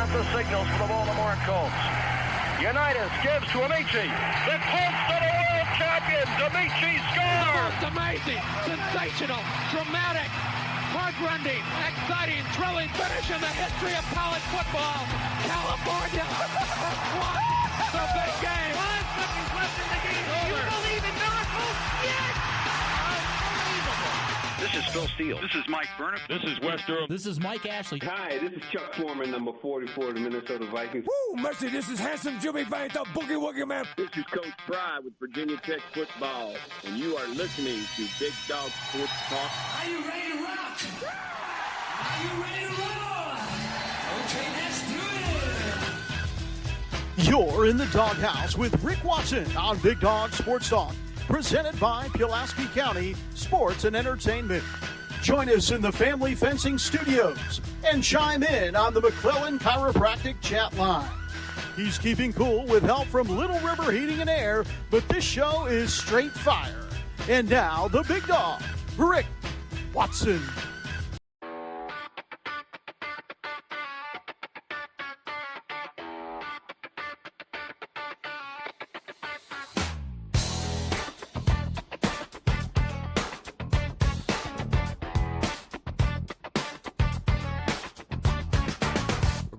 out the signals for the Baltimore Colts. Unitas gives to Amici. The Colts are the world champions. Amici scores. It's amazing, sensational, dramatic, heart-rending, exciting, thrilling finish in the history of college football. California won the big game. 5 seconds left in the game. You believe in miracles? Yes! This is Phil Steele. This is Mike Burnham. This is Wes Durham. This is Mike Ashley. Hi, this is Chuck Foreman, number 44 of the Minnesota Vikings. Woo, mercy, this is handsome Jimmy Van, the Boogie Woogie Man. This is Coach Fry with Virginia Tech Football, and you are listening to Big Dog Sports Talk. Are you ready to rock? Are you ready to roll? Okay, let's do it. You're in the doghouse with Rick Watson on Big Dog Sports Talk, presented by Pulaski County Sports and Entertainment. Join us in the Family Fencing Studios and chime in on the McClellan Chiropractic chat line. He's keeping cool with help from Little River Heating and Air, but this show is straight fire. And now, the big dog, Rick Watson.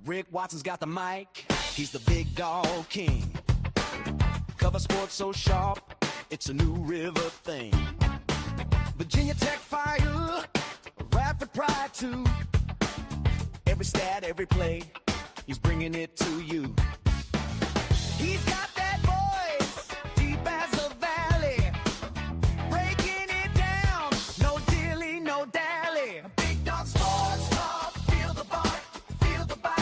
Rick Watson's got the mic, he's the big dog king. Cover sports so sharp, it's a new river thing. Virginia Tech fire, rapid pride too. Every stat, every play, he's bringing it to you. He's got that voice, deep as a valley, breaking it down, no dilly, no dally. Big dog sports talk, feel the bark, feel the bite.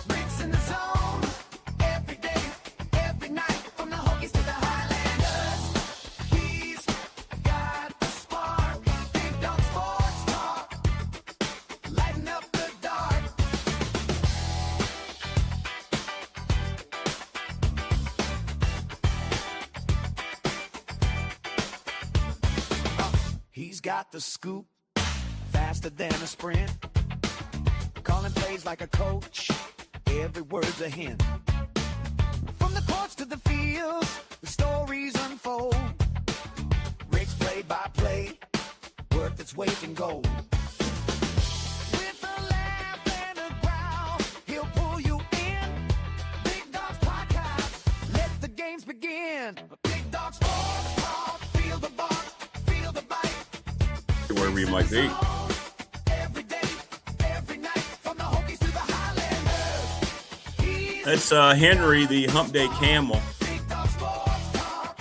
Rick's in the zone, every day, every night, from the Hokies to the Highlanders. He's got the spark, Big dog sports talk, lighten up the dark. He's got the scoop, faster than a sprint. Calling plays like a coach, every word's a hint. From the courts to the fields, the stories unfold. Rick's play-by-play, worth its weight in gold. With a laugh and a growl, he'll pull you in. Big Dog's podcast, let the games begin. Big Dog Sports Talk, feel the bark, feel the bite. Wherever you might be. Every day, every night, from the Hokies to the Highlanders. That's Henry, the Hump-Day camel, Big Dog Sports Talk,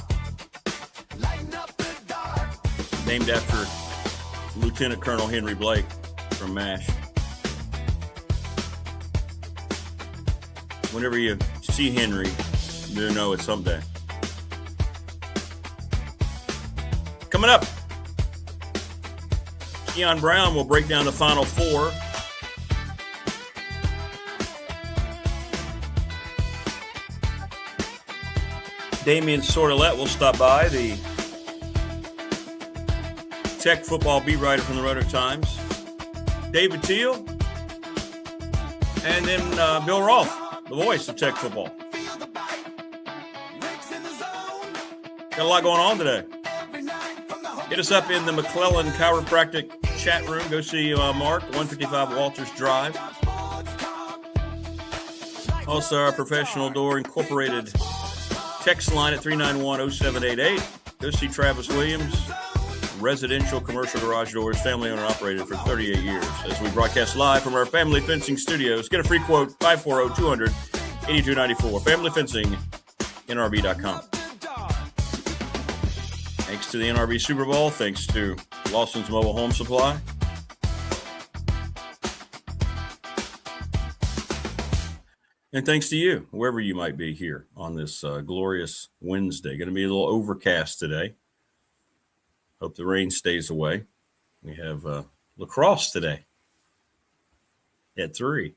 lighten up the dark. named after Lieutenant Colonel Henry Blake from MASH. Whenever you see Henry, you know it's Hump-Day. Coming up, Kion Brown will break down the Final Four. Damien Sordelett will stop by, the Tech football beat writer from the Roanoke Times. David Teel. And then Bill Roth, the voice of Tech football. Got a lot going on today. Hit us up in the McClellan Chiropractic chat room. Go see Mark, 155 Walters Drive. Also, our Professional Door Incorporated text line at 391-0788. Go see Travis Williams, residential commercial garage doors, family owner operated for 38 years. As we broadcast live from our Family Fencing Studios, get a free quote, 540-200-8294. Family Fencing, NRB.com. Thanks to the NRB Super Bowl. Thanks to Lawson's Mobile Home Supply. And thanks to you, wherever you might be here on this glorious Wednesday. Going to be a little overcast today. Hope the rain stays away. We have lacrosse today at 3.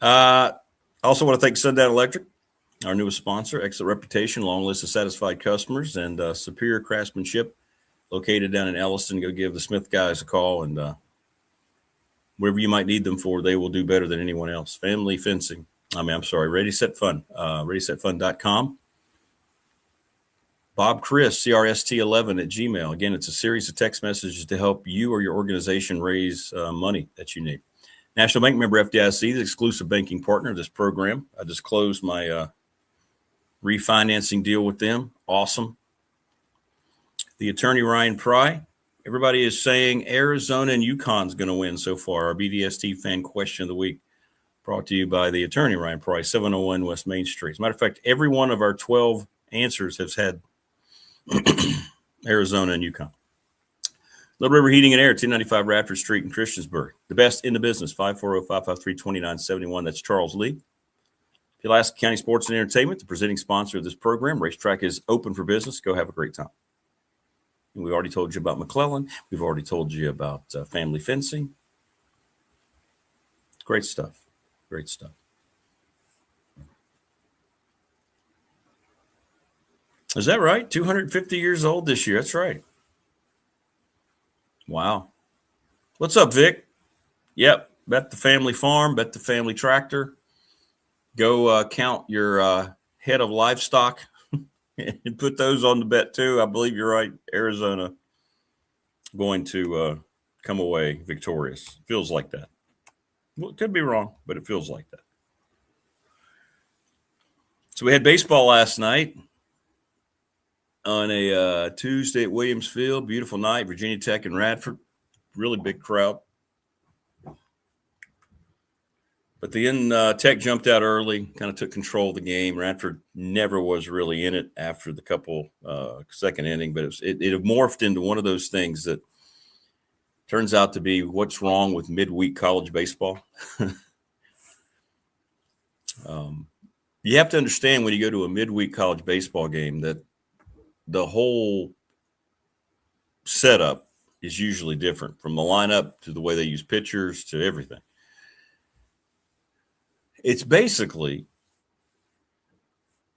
Also want to thank Sundown Electric, our newest sponsor. Excellent reputation, long list of satisfied customers, and superior craftsmanship located down in Elliston. Go give the Smith guys a call and wherever you might need them for, they will do better than anyone else. Family Fencing. Ready, Set, Fun. ReadySetFun.com. Bob Chris, CRST11 at Gmail. Again, it's a series of text messages to help you or your organization raise money that you need. National Bank member FDIC, the exclusive banking partner of this program. I just closed my refinancing deal with them. Awesome. The attorney, Ryan Pry. Everybody is saying Arizona and UConn's going to win so far. Our BDST fan question of the week brought to you by the attorney, Ryan Pry, 701 West Main Street. As a matter of fact, every one of our 12 answers has had Arizona and UConn. Little River Heating and Air, 295 Radford Street in Christiansburg. The best in the business, 540-553-2971. That's Charles Lee. Pulaski County Sports and Entertainment, the presenting sponsor of this program. Racetrack is open for business. Go have a great time. And we already told you about McClellan. We've already told you about Family Fencing. Great stuff. Great stuff. Is that right? 250 years old this year. That's right. Wow. What's up, Vic? Yep. Bet the family farm, bet the family tractor. Go count your head of livestock and put those on the bet too. I believe you're right. Arizona going to come away victorious. Feels like that. Well, it could be wrong, but it feels like that. So we had baseball last night on a Tuesday at Williams Field. Beautiful night. Virginia Tech and Radford. Really big crowd. But the end, Tech jumped out early, kind of took control of the game. Radford never was really in it after the couple second inning, but it morphed into one of those things that turns out to be what's wrong with midweek college baseball. You have to understand when you go to a midweek college baseball game that the whole setup is usually different, from the lineup to the way they use pitchers to everything. It's basically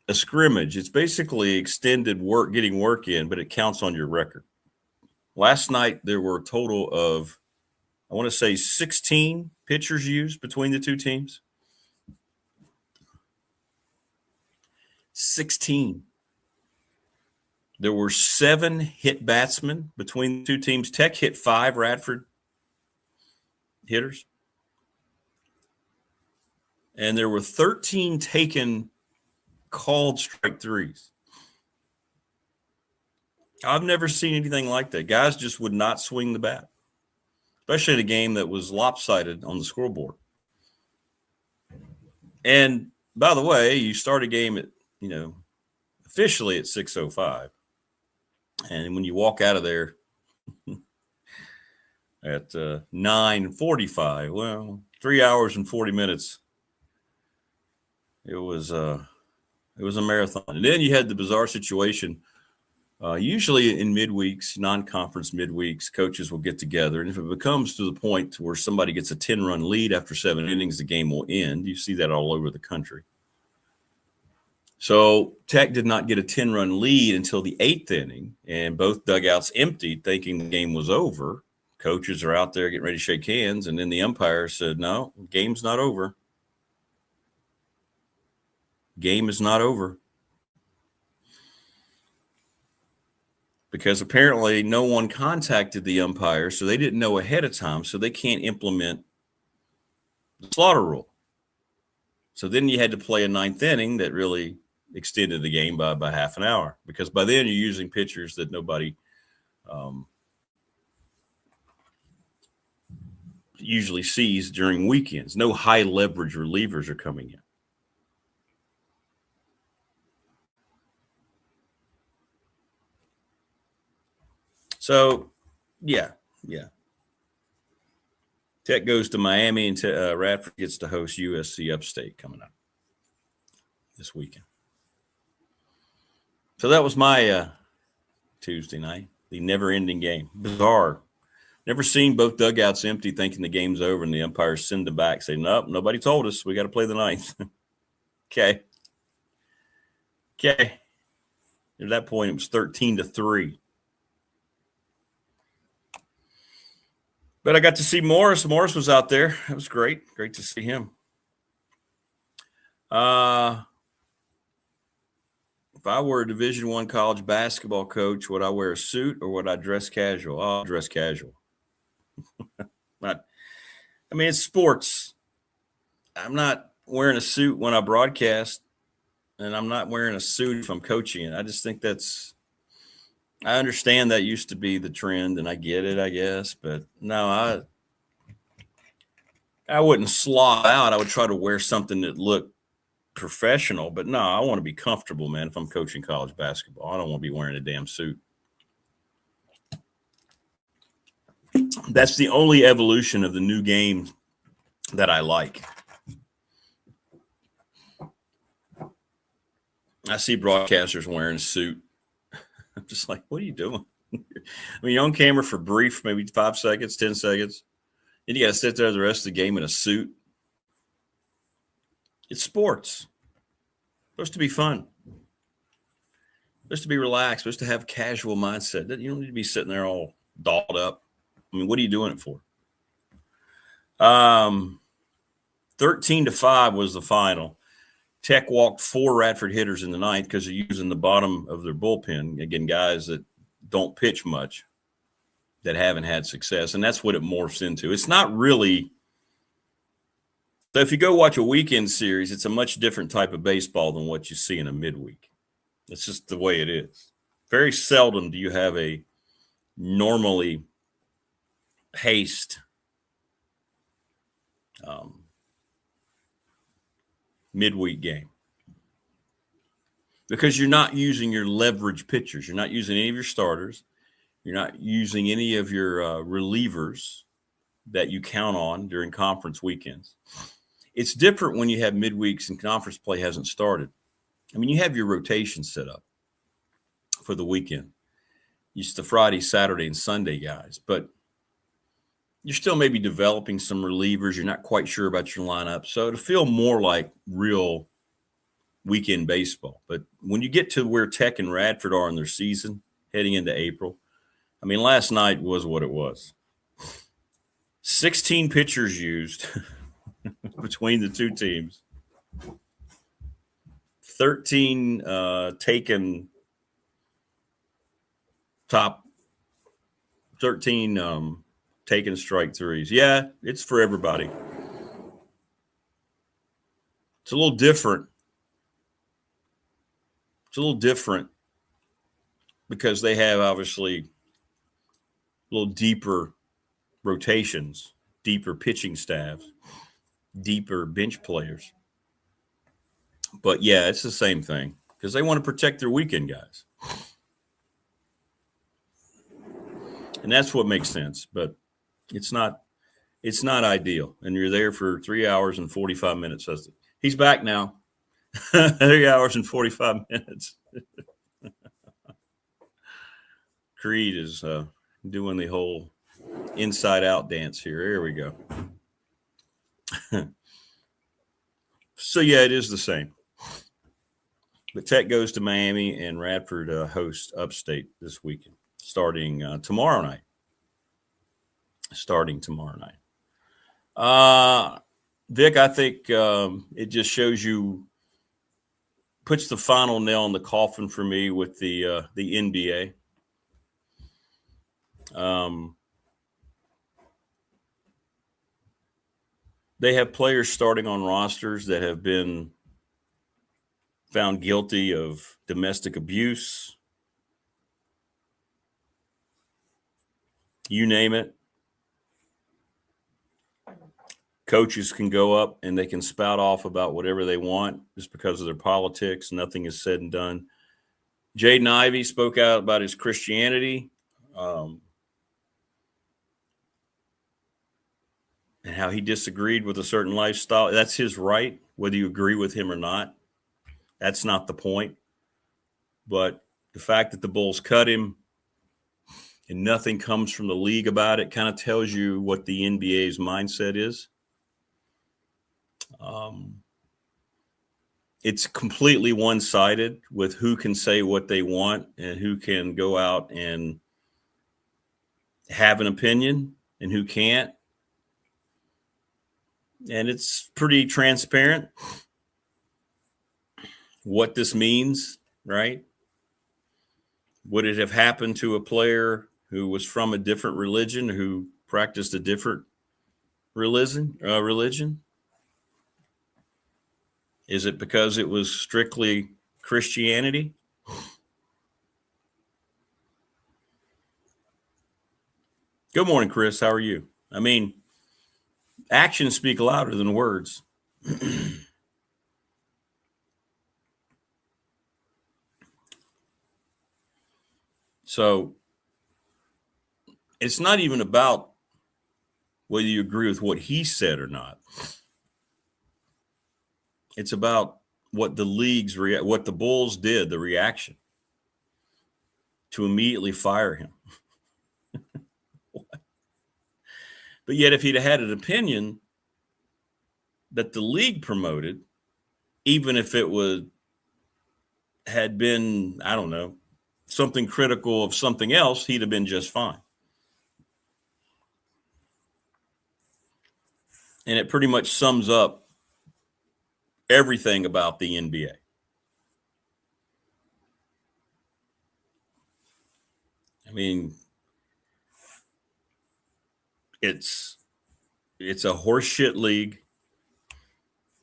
a scrimmage. It's basically extended work, getting work in, but it counts on your record. Last night, there were a total of, I want to say, 16 pitchers used between the two teams. 16. There were 7 hit batsmen between the two teams. Tech hit 5 Radford hitters. And there were 13 taken called strike threes. I've never seen anything like that. Guys just would not swing the bat, especially in a game that was lopsided on the scoreboard. And by the way, you start a game at, officially at 6:05. And when you walk out of there at 9:45, well, 3 hours and 40 minutes. It was a marathon. And then you had the bizarre situation. Usually in midweeks, non-conference midweeks, coaches will get together. And if it becomes to the point where somebody gets a 10-run lead after 7 innings, the game will end. You see that all over the country. So Tech did not get a 10-run lead until the 8th inning, and both dugouts emptied, thinking the game was over. Coaches are out there getting ready to shake hands, and then the umpire said, no, game's not over. Game is not over. Because apparently no one contacted the umpire, so they didn't know ahead of time, so they can't implement the slaughter rule. So then you had to play a 9th inning that really extended the game by half an hour, because by then you're using pitchers that nobody usually sees during weekends. No high leverage relievers are coming in. So, yeah. Tech goes to Miami, and Radford gets to host USC Upstate coming up this weekend. So that was my Tuesday night, the never-ending game. Bizarre. Never seen both dugouts empty thinking the game's over, and the umpires send them back, say, nope, nobody told us. We got to play the 9th. Okay. At that point, it was 13-3. But I got to see Morris. Morris was out there. It was great. Great to see him. If I were a Division I college basketball coach, would I wear a suit or would I dress casual? I'll dress casual. It's sports. I'm not wearing a suit when I broadcast, and I'm not wearing a suit if I'm coaching it. I just think I understand that used to be the trend, and I get it, I guess. But no, I wouldn't slop out. I would try to wear something that looked professional. But no, I want to be comfortable, man, if I'm coaching college basketball. I don't want to be wearing a damn suit. That's the only evolution of the new game that I like. I see broadcasters wearing a suit. I'm just like, what are you doing? You're on camera for brief, maybe 5 seconds, 10 seconds. Then you got to sit there the rest of the game in a suit. It's sports. It's supposed to be fun. It's supposed to be relaxed. It's supposed to have casual mindset. You don't need to be sitting there all dolled up. What are you doing it for? 13-5 was the final. Tech walked 4 Radford hitters in the ninth because they're using the bottom of their bullpen. Again, guys that don't pitch much, that haven't had success. And that's what it morphs into. It's not really – so if you go watch a weekend series, it's a much different type of baseball than what you see in a midweek. It's just the way it is. Very seldom do you have a normally paced midweek game because you're not using your leverage pitchers. You're not using any of your starters. You're not using any of your relievers that you count on during conference weekends. It's different when you have midweeks and conference play hasn't started. You have your rotation set up for the weekend. It's the Friday, Saturday, and Sunday guys, but you're still maybe developing some relievers. You're not quite sure about your lineup. So it'll feel more like real weekend baseball. But when you get to where Tech and Radford are in their season, heading into April, last night was what it was. 16 pitchers used between the two teams. 13 taken top 13 taking strike threes. Yeah, it's for everybody. It's a little different. It's a little different because they have obviously a little deeper rotations, deeper pitching staffs, deeper bench players. But yeah, it's the same thing because they want to protect their weekend guys. And that's what makes sense. But it's not ideal. And you're there for 3 hours and 45 minutes. He's back now. 3 hours and 45 minutes. Creed is doing the whole inside out dance here. Here we go. So, yeah, it is the same. But Tech goes to Miami and Radford hosts Upstate this weekend, starting tomorrow night. Vic, I think it just shows you, puts the final nail in the coffin for me with the NBA. They have players starting on rosters that have been found guilty of domestic abuse. You name it. Coaches can go up and they can spout off about whatever they want just because of their politics. Nothing is said and done. Jaden Ivey spoke out about his Christianity and how he disagreed with a certain lifestyle. That's his right, whether you agree with him or not. That's not the point. But the fact that the Bulls cut him and nothing comes from the league about it kind of tells you what the NBA's mindset is. It's completely one-sided with who can say what they want and who can go out and have an opinion and who can't. And it's pretty transparent what this means, right? Would it have happened to a player who was from a different religion, who practiced a different religion? Is it because it was strictly Christianity? Good morning, Chris. How are you? I mean, actions speak louder than words. So it's not even about whether you agree with what he said or not. It's about what the league's what the Bulls did, the reaction to immediately fire him. But yet, if he'd had an opinion that the league promoted, even if it had been, I don't know, something critical of something else, he'd have been just fine. And it pretty much sums up everything about the NBA. I mean, it's a horseshit league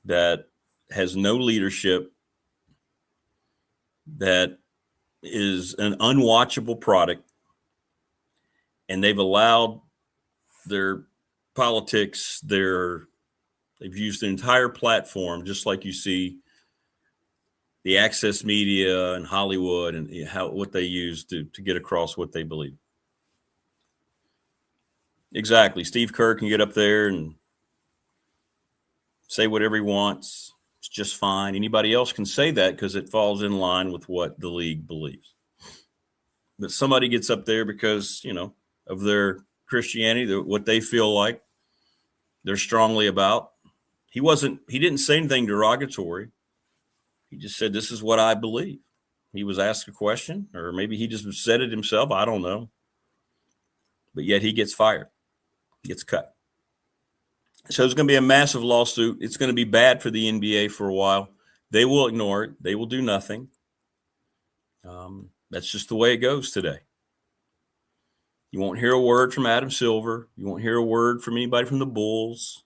that has no leadership, that is an unwatchable product, and they've allowed their politics, they've used the entire platform, just like you see the access media and Hollywood and what they use to get across what they believe. Exactly. Steve Kerr can get up there and say whatever he wants. It's just fine. Anybody else can say that because it falls in line with what the league believes. But somebody gets up there because, of their Christianity, what they feel like they're strongly about. He didn't say anything derogatory. He just said, this is what I believe. He was asked a question, or maybe he just said it himself. I don't know. But yet he gets fired, gets cut. So there's going to be a massive lawsuit. It's going to be bad for the NBA for a while. They will ignore it. They will do nothing. That's just the way it goes today. You won't hear a word from Adam Silver. You won't hear a word from anybody from the Bulls.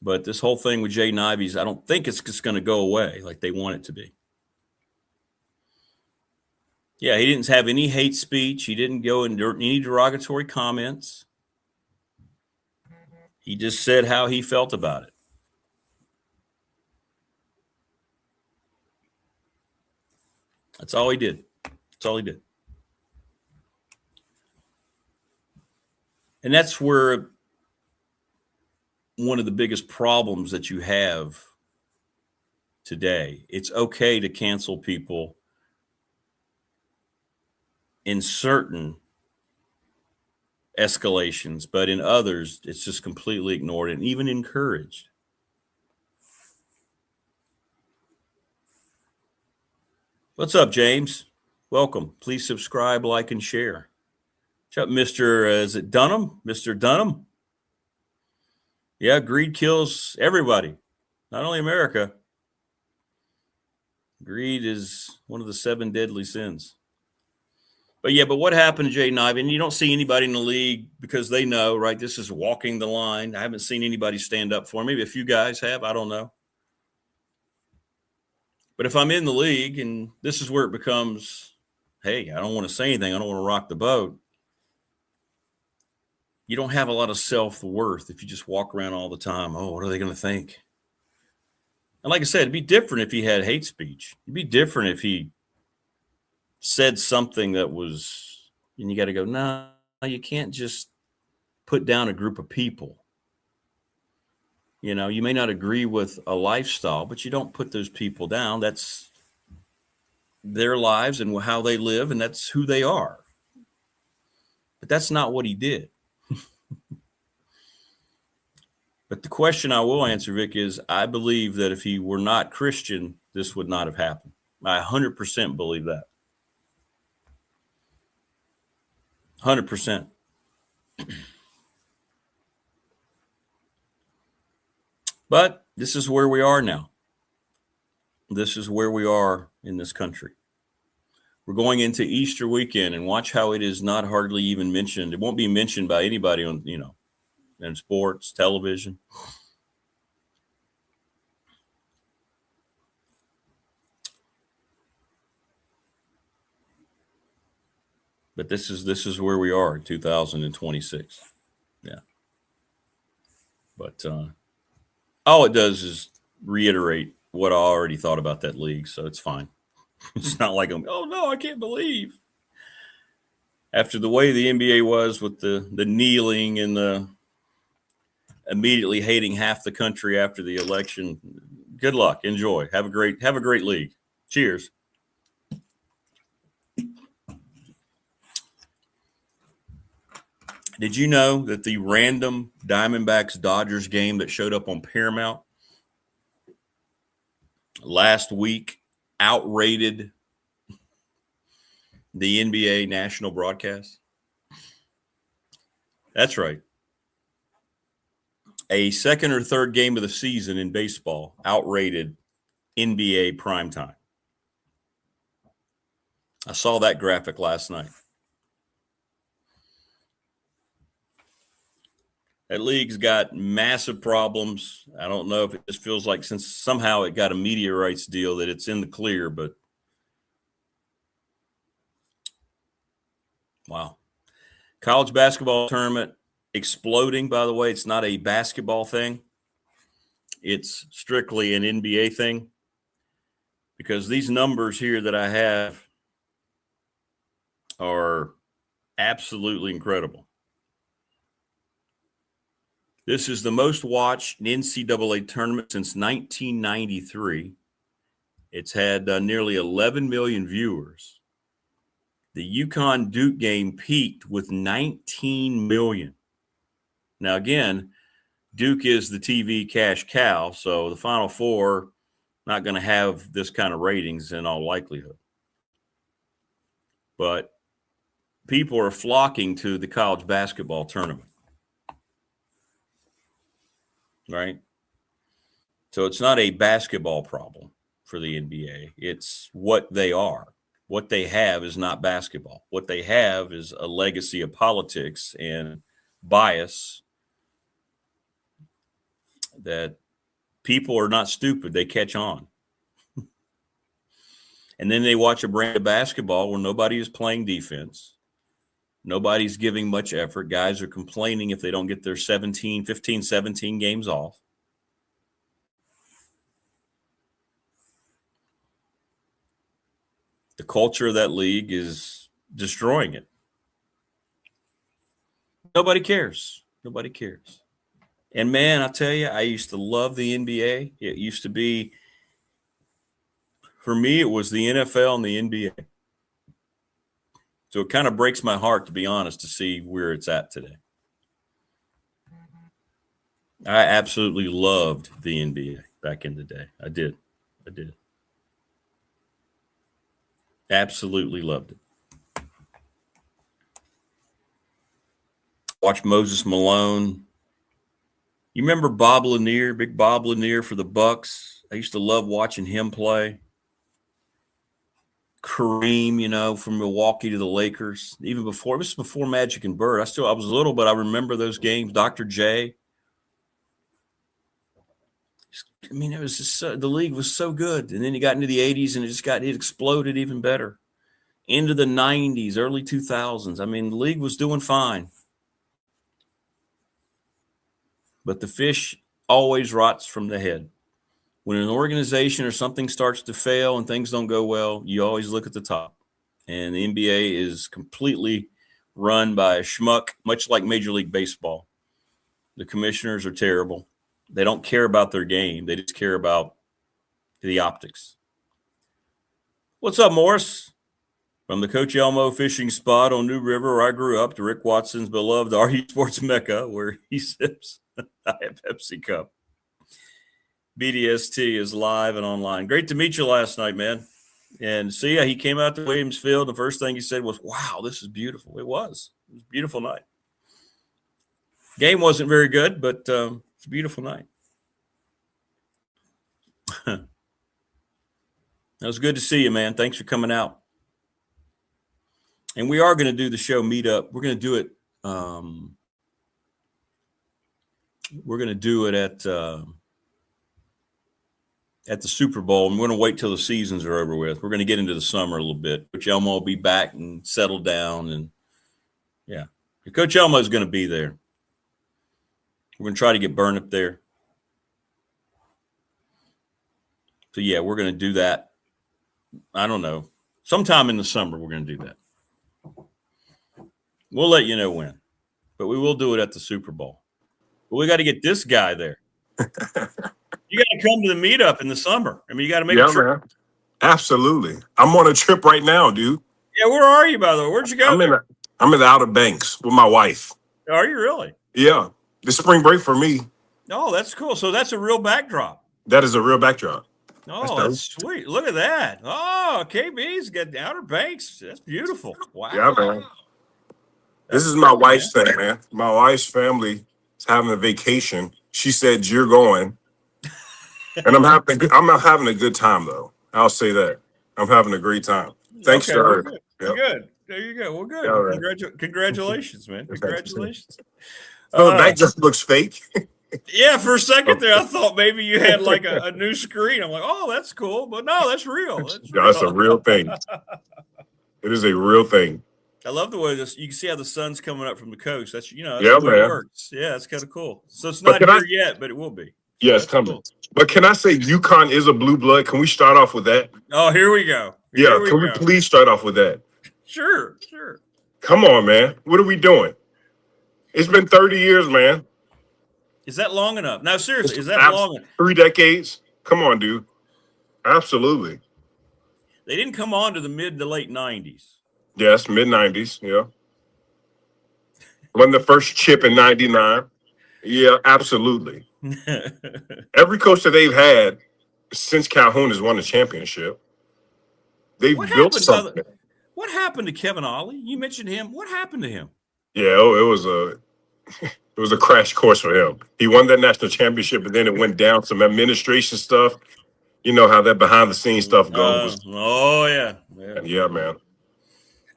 But this whole thing with Jaden Ivey's, I don't think it's just going to go away like they want it to be. Yeah, he didn't have any hate speech. He didn't go into any derogatory comments. He just said how he felt about it. That's all he did. That's all he did. And that's where one of the biggest problems that you have today. It's okay to cancel people in certain escalations, but in others, it's just completely ignored and even encouraged. What's up, James? Welcome. Please subscribe, like, and share. What's up, Mr. Is it Dunham? Mr. Dunham? Yeah, greed kills everybody, not only America. Greed is one of the 7 deadly sins. But what happened to Jaden Ivey? And you don't see anybody in the league because they know, right? This is walking the line. I haven't seen anybody stand up for him. Maybe a few guys have. I don't know. But if I'm in the league and this is where it becomes, hey, I don't want to say anything. I don't want to rock the boat. You don't have a lot of self-worth if you just walk around all the time. Oh, what are they going to think? And like I said, it'd be different if he had hate speech. It'd be different if he said something that was, and you got to go, no, you can't just put down a group of people. You may not agree with a lifestyle, but you don't put those people down. That's their lives and how they live, and that's who they are. But that's not what he did. But the question I will answer, Vic, is I believe that if he were not Christian, this would not have happened. I 100% believe that. 100%. But this is where we are now. This is where we are in this country. We're going into Easter weekend, and watch how it is not hardly even mentioned. It won't be mentioned by anybody on, in sports, television. But this is where we are in 2026. Yeah. But all it does is reiterate what I already thought about that league, so it's fine. It's not like oh no, I can't believe. After the way the NBA was with the kneeling and the immediately hating half the country after the election, good luck. Enjoy. Have a great league. Cheers. Did you know that the random Diamondbacks-Dodgers game that showed up on Paramount last week outrated the NBA national broadcast? That's right. A second or third game of the season in baseball outrated NBA primetime. I saw that graphic last night. That league's got massive problems. I don't know if it just feels like since somehow it got a media rights deal that it's in the clear, but wow. College basketball tournament exploding, by the way. It's not a basketball thing. It's strictly an NBA thing because these numbers here that I have are absolutely incredible. This is the most watched NCAA tournament since 1993. It's had nearly 11 million viewers. The UConn-Duke game peaked with 19 million. Now, again, Duke is the TV cash cow, so the Final Four not going to have this kind of ratings in all likelihood. But people are flocking to the college basketball tournament. Right? So it's not a basketball problem for the NBA. It's what they are. What they have is not basketball. What they have is a legacy of politics and bias that people are not stupid. They catch on. And then they watch a brand of basketball where nobody is playing defense. Nobody's giving much effort. Guys are complaining if they don't get their 15, 17 games off. The culture of that league is destroying it. Nobody cares. Nobody cares. And, man, I tell you, I used to love the NBA. It used to be, for me, it was the NFL and the NBA. So it kind of breaks my heart, to be honest, to see where it's at today. I absolutely loved the NBA back in the day. I did. Absolutely loved it. Watched Moses Malone. You remember Bob Lanier, big Bob Lanier for the Bucks? I used to love watching him play. Kareem, from Milwaukee to the Lakers, even before, this was before Magic and Bird. I was little, but I remember those games. Dr. J. I mean, it was just the league was so good. And then you got into the 80s and it exploded even better. Into the 90s, early 2000s. I mean, the league was doing fine. But the fish always rots from the head. When an organization or something starts to fail and things don't go well, you always look at the top. And the NBA is completely run by a schmuck, much like Major League Baseball. The commissioners are terrible. They don't care about their game. They just care about the optics. What's up, Morris? From the Coach Elmo fishing spot on New River, where I grew up, to Rick Watson's beloved RU Sports Mecca, where he sips a Pepsi Cup. BDST is live and online. Great to meet you last night, man. And see, he came out to Williams Field. The first thing he said was, wow, this is beautiful. It was. It was a beautiful night. Game wasn't very good, but it's a beautiful night. That was good to see you, man. Thanks for coming out. And we are going to do the show meetup. We're going to do it. We're going to do it at the Super Bowl. I'm going to wait till the seasons are over with. We're going to get into the summer a little bit. Coach Elmo will be back and settle down. And yeah, Coach Elmo is going to be there. We're going to try to get Byrne up there. So yeah, we're going to do that. I don't know. Sometime in the summer, we're going to do that. We'll let you know when, but we will do it at the Super Bowl. But we got to get this guy there. You got to come to the meetup in the summer. I mean, you got to make a trip. Man. Absolutely. I'm on a trip right now, dude. Yeah, where are you, by the way? Where'd you go? I'm in the Outer Banks with my wife. Are you really? Yeah. The spring break for me. Oh, that's cool. So that's a real backdrop. That is a real backdrop. Oh, that's sweet. Look at that. Oh, KB's got the Outer Banks. That's beautiful. Wow. Yeah, man. This is my wife's thing, man. My wife's family is having a vacation. She said, you're going. And I'm having a good time, though. I'll say that. I'm having a great time. Thanks to her. Good. Yep. Good. There you go. Well, good. Yeah, right. Congratulations, man. Congratulations. So that just looks fake. Yeah, for a second there, I thought maybe you had like a new screen. I'm like, oh, that's cool. But no, that's real. That's a real thing. It is a real thing. I love the way you can see how the sun's coming up from the coast. That's the way it works. Yeah, it's kind of cool. So it's not here yet, but it will be. Yeah, it's coming. Cool. But can I say UConn is a blue blood? Can we start off with that? Oh, here we go. Can we please start off with that? Sure. Come on, man. What are we doing? It's been 30 years, man. Is that long enough? No, seriously, is that long enough? 3 decades? Come on, dude. Absolutely. They didn't come on to the mid to late 90s. Yes, mid-90s, yeah. Won the first chip in 99. Yeah, absolutely. Every coach that they've had since Calhoun has won a championship. They've built something. What happened to Kevin Ollie? You mentioned him. What happened to him? Yeah, it was a crash course for him. He won that national championship, but then it went down some administration stuff. You know how that behind-the-scenes stuff goes. Yeah, man.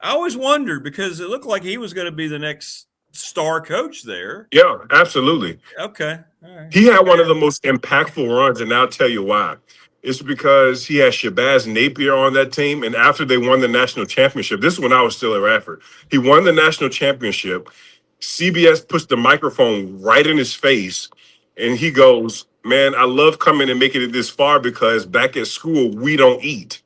I always wondered because it looked like he was going to be the next star coach there. Yeah, absolutely. Okay. All right. He had one of the most impactful runs, and I'll tell you why. It's because he had Shabazz Napier on that team, and after they won the national championship, this is when I was still at Radford. He won the national championship. CBS puts the microphone right in his face, and he goes, man, I love coming and making it this far because back at school, we don't eat.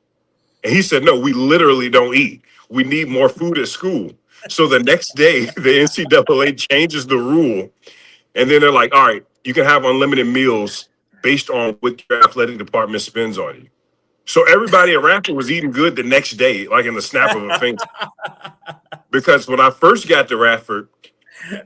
And he said, no, we literally don't eat. We need more food at school. So the next day, the NCAA changes the rule. And then they're like, all right, you can have unlimited meals based on what your athletic department spends on you. So everybody at Radford was eating good the next day, like in the snap of a finger. Because when I first got to Radford,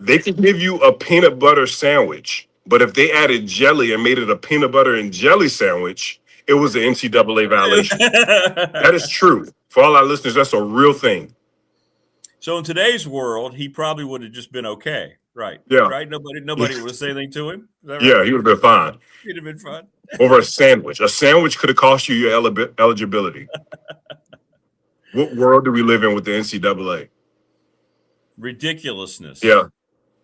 they could give you a peanut butter sandwich. But if they added jelly and made it a peanut butter and jelly sandwich, it was an NCAA violation. That is true. For all our listeners, that's a real thing. So in today's world, he probably would have just been okay, right? Yeah. Right? Nobody would say anything to him? Is that right? Yeah, he would have been fine. He'd have been fine. Over a sandwich. A sandwich could have cost you your eligibility. What world do we live in with the NCAA? Ridiculousness. Yeah.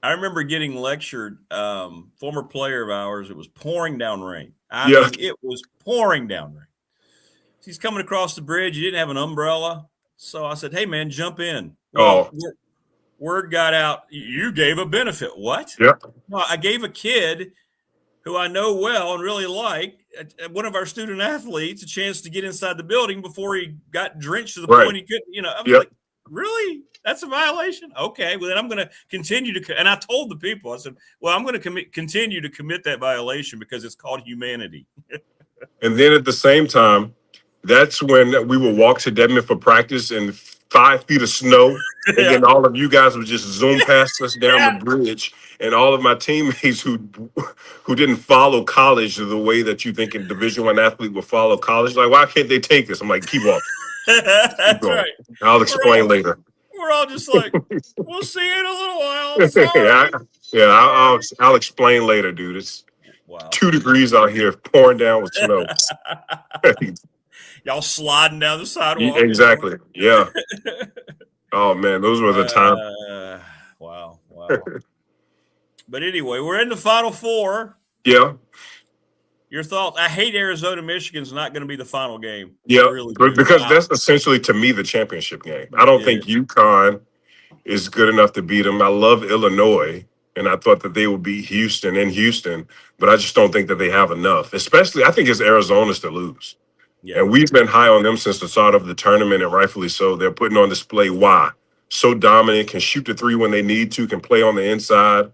I remember getting lectured, former player of ours, it was pouring down rain. I mean, it was pouring down rain. He's coming across the bridge. He didn't have an umbrella. So I said, hey, man, jump in. Well, word got out. You gave a benefit. What? Yeah. No, I gave a kid who I know well and really like, one of our student athletes, a chance to get inside the building before he got drenched to the point he couldn't, I was like, really? That's a violation? Okay, well, then I'm going to continue to – and I told the people, I said, well, I'm going to continue to commit that violation because it's called humanity. And then at the same time, that's when we would walk to Deadman for practice in 5 feet of snow. And then all of you guys would just zoom past us down the bridge. And all of my teammates who didn't follow college the way that you think a Division I athlete would follow college, like, why can't they take this? I'm like, keep walking. That's right. I'll explain later. we're all just like, we'll see you in a little while. Sorry. I'll explain later, dude. It's Wow. 2 degrees out here, pouring down with snow. Y'all sliding down the sidewalk. Exactly. Yeah. Oh man, those were the times. Wow. But anyway, we're in the Final Four. Yeah. Your thought? I hate Arizona. Michigan's not going to be the final game. Yeah, Really because that's essentially, to me, the championship game. I don't think UConn is good enough to beat them. I love Illinois, and I thought that they would beat Houston in Houston, but I just don't think that they have enough. Especially, I think it's Arizona's to lose. Yeah. And we've been high on them since the start of the tournament, and rightfully so. They're putting on display why. So dominant, can shoot the three when they need to, can play on the inside.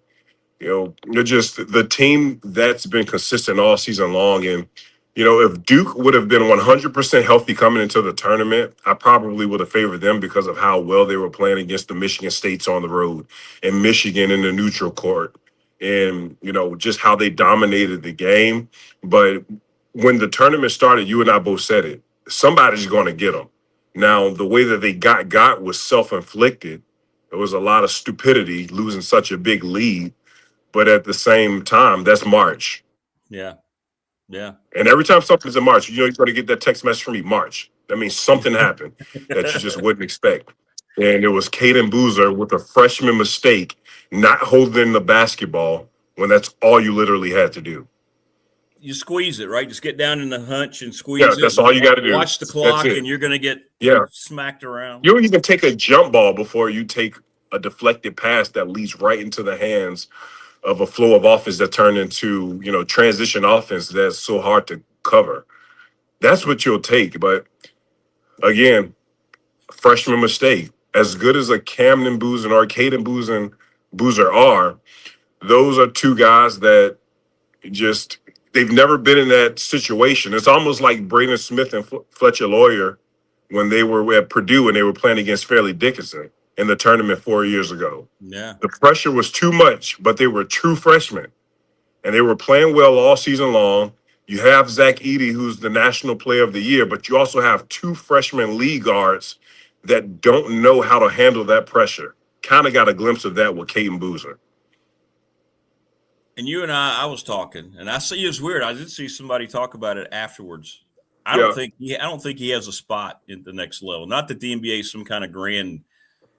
You know, they're just the team that's been consistent all season long. And, you know, if Duke would have been 100% healthy coming into the tournament, I probably would have favored them because of how well they were playing against the Michigan States on the road and Michigan in the neutral court. And, you know, just how they dominated the game. But when the tournament started, you and I both said it, somebody's going to get them. Now, the way that they got was self-inflicted. There was a lot of stupidity losing such a big lead. But at the same time, that's March. Yeah. And every time something's in March, you know, you're going to get that text message from me, March. That means something happened that you just wouldn't expect. And it was Caden Boozer with a freshman mistake, not holding the basketball when that's all you literally had to do. You squeeze it, right? Just get down in the hunch and squeeze it. That's all you got to do. Watch the clock, and you're going to get smacked around. You don't even take a jump ball before you take a deflected pass that leads right into the hands of a flow of offense that turned into, you know, transition offense that's so hard to cover. That's what you'll take. But again, freshman mistake. As good as a Camden Boozer or Caden Boozer are, those are two guys that just, they've never been in that situation. It's almost like Braden Smith and Fletcher Lawyer when they were at Purdue and they were playing against Fairleigh Dickinson in the tournament 4 years ago. Yeah. The pressure was too much, but they were true freshmen. And they were playing well all season long. You have Zach Edey, who's the National Player of the Year, but you also have 2 freshman league guards that don't know how to handle that pressure. Kind of got a glimpse of that with Caden Boozer. And you and I was talking, and I see it's weird. I did see somebody talk about it afterwards. I don't think he has a spot in the next level. Not that the NBA is some kind of grand,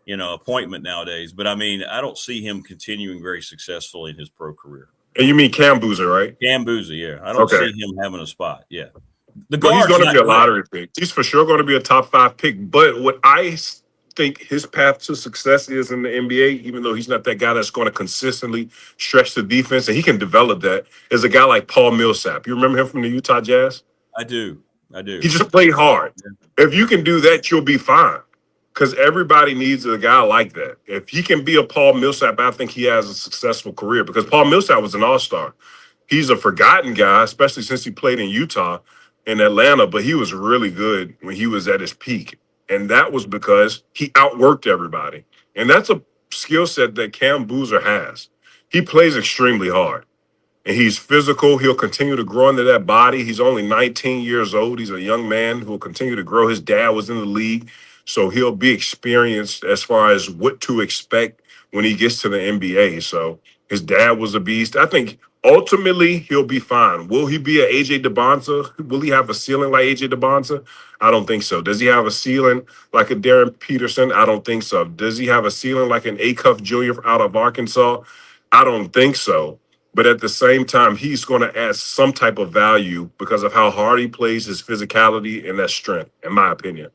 you know, appointment nowadays, but I mean, I don't see him continuing very successfully in his pro career. And you mean Cam Boozer, right? Cam Boozer, yeah. I don't see him having a spot. Yeah. He's going to be a lottery pick. He's for sure going to be a top 5 pick. But what I think his path to success is in the NBA, even though he's not that guy that's going to consistently stretch the defense, and he can develop that, is a guy like Paul Millsap. You remember him from the Utah Jazz? I do. He just played hard. If you can do that, you'll be fine. Because everybody needs a guy like that. If he can be a Paul Millsap, I think he has a successful career. Because Paul Millsap was an all-star. He's a forgotten guy, especially since he played in Utah and Atlanta, but he was really good when he was at his peak. And that was because he outworked everybody. And that's a skill set that Cam Boozer has. He plays extremely hard. And he's physical. He'll continue to grow into that body. He's only 19 years old. He's a young man who will continue to grow. His dad was in the league. So he'll be experienced as far as what to expect when he gets to the NBA. So his dad was a beast. I think ultimately he'll be fine. Will he be an AJ DeBonza? Will he have a ceiling like AJ DeBonza? I don't think so. Does he have a ceiling like a Darren Peterson? I don't think so. Does he have a ceiling like an Acuff Jr. out of Arkansas? I don't think so. But at the same time, he's going to add some type of value because of how hard he plays, his physicality, and that strength, in my opinion.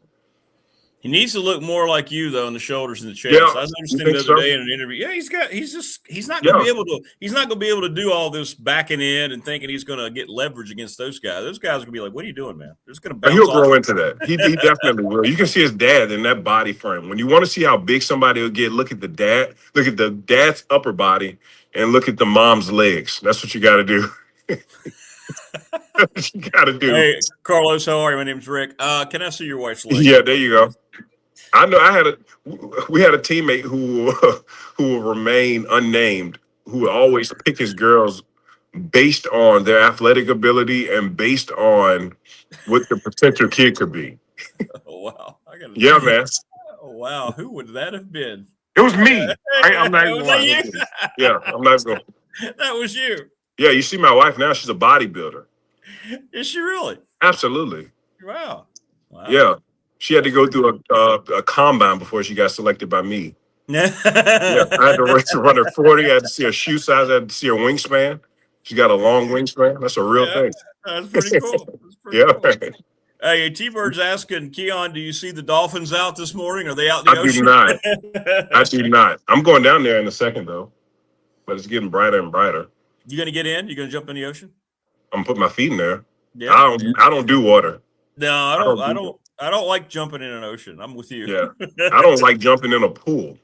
He needs to look more like you, though, in the shoulders and the chest. Yeah, I noticed him the other day in an interview. Yeah, he's not going to be able to do all this backing in and thinking he's going to get leverage against those guys. Those guys are going to be like, "What are you doing, man?" They're just going to bounce. He'll grow into that. He definitely will. You can see his dad in that body frame. When you want to see how big somebody will get, look at the dad. Look at the dad's upper body and look at the mom's legs. That's what you got to do. That's what you got to do. Hey, Carlos, how are you? My name's Rick. Can I see your wife's legs? Yeah, there you go. I know we had a teammate who will remain unnamed, who would always pick his girls based on their athletic ability and based on what the potential kid could be. Oh, wow. Yeah, man. Oh, Wow. Who would that have been? It was me. I'm not even Was that lying. you? Yeah, I'm not going. That was you. Yeah, you see my wife now. She's a bodybuilder. Is she really? Absolutely. Wow. Yeah, she had to go through a combine before she got selected by me. Yeah, I had to run her 40. I had to see her shoe size. I had to see her wingspan. She got a long wingspan. That's a real thing. That's pretty cool. Cool. Hey, T-Bird's asking, Kion, do you see the Dolphins out this morning? Are they out in the ocean? I do not. I'm going down there in a second, though. But it's getting brighter and brighter. You going to get in? You going to jump in the ocean? I'm putting my feet in there. Yeah. I don't do water. No, I don't like jumping in an ocean. I'm with you. Yeah. I don't like jumping in a pool.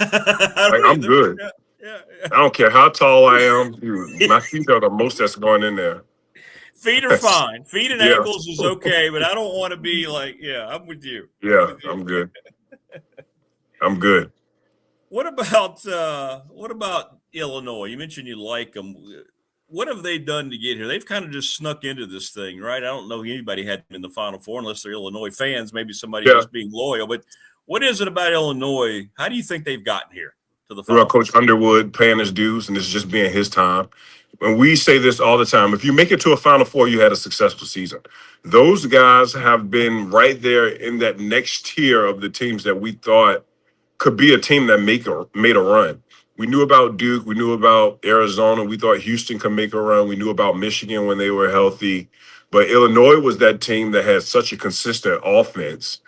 I'm good. Yeah. I don't care how tall I am. Dude, my feet are the most that's going in there. Feet are fine. Feet and ankles is okay, but I don't want to be like, I'm with you. Yeah, I'm good. I'm good. What about Illinois? You mentioned you like them. What have they done to get here? They've kind of just snuck into this thing, right? I don't know anybody had them in the Final Four unless they're Illinois fans. Maybe somebody just being loyal. But what is it about Illinois? How do you think they've gotten here to the Final Four? Coach Underwood paying his dues, and it's just being his time. And we say this all the time. If you make it to a Final Four, you had a successful season. Those guys have been right there in that next tier of the teams that we thought could be a team that made a run. We knew about Duke. We knew about Arizona. We thought Houston could make a run. We knew about Michigan when they were healthy. But Illinois was that team that had such a consistent offense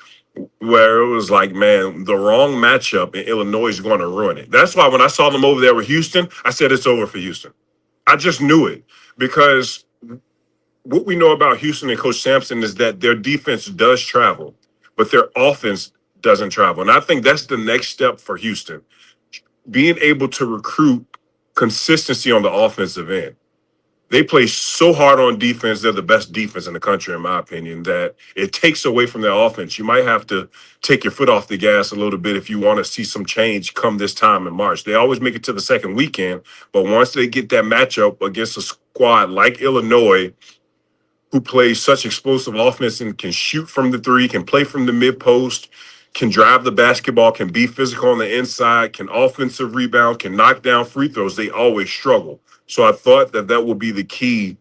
where it was like, man, the wrong matchup in Illinois is going to ruin it. That's why when I saw them over there with Houston, I said it's over for Houston. I just knew it because what we know about Houston and Coach Sampson is that their defense does travel, but their offense doesn't travel. And I think that's the next step for Houston. Being able to recruit consistency on the offensive end. They play so hard on defense. They're the best defense in the country, in my opinion, that it takes away from their offense. You might have to take your foot off the gas a little bit if you want to see some change come this time in March. They always make it to the second weekend, but once they get that matchup against a squad like Illinois, who plays such explosive offense and can shoot from the three, can play from the mid-post, can drive the basketball, can be physical on the inside, can offensive rebound, can knock down free throws, they always struggle. So I thought that would be the key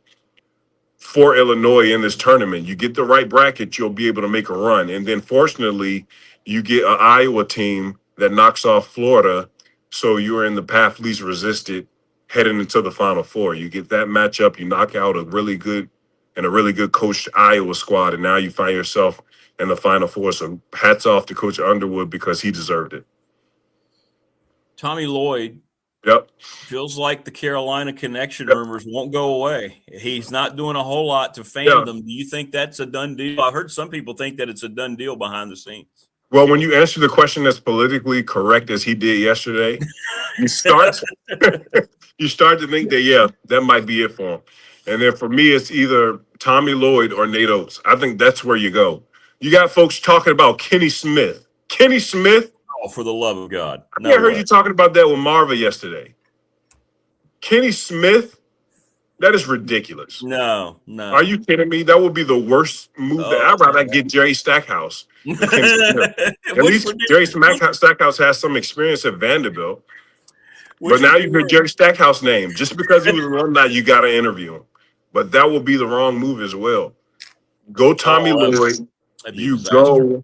for Illinois in this tournament. You get the right bracket, you'll be able to make a run. And then fortunately, you get an Iowa team that knocks off Florida, so you're in the path least resisted heading into the Final Four. You get that matchup, you knock out a really good coached Iowa squad, and now you find yourself in the Final Four. So hats off to Coach Underwood because he deserved it. Tommy Lloyd. Yep. Feels like the Carolina connection rumors won't go away. He's not doing a whole lot to fan them. Do you think that's a done deal? I've heard some people think that it's a done deal behind the scenes. Well, when you answer the question that's politically correct as he did yesterday, you start to think that, that might be it for him. And then for me, it's either Tommy Lloyd or Nate Oates. I think that's where you go. You got folks talking about Kenny Smith. Kenny Smith? Oh, for the love of God. I heard you talking about that with Marva yesterday. Kenny Smith? That is ridiculous. No. Are you kidding me? That would be the worst move. I'd rather get Jerry Stackhouse. At least Jerry Stackhouse has some experience at Vanderbilt. But now you heard Jerry Stackhouse name. Just because he was an alumni, you got to interview him. But that would be the wrong move as well. Go Tommy Lloyd. You go,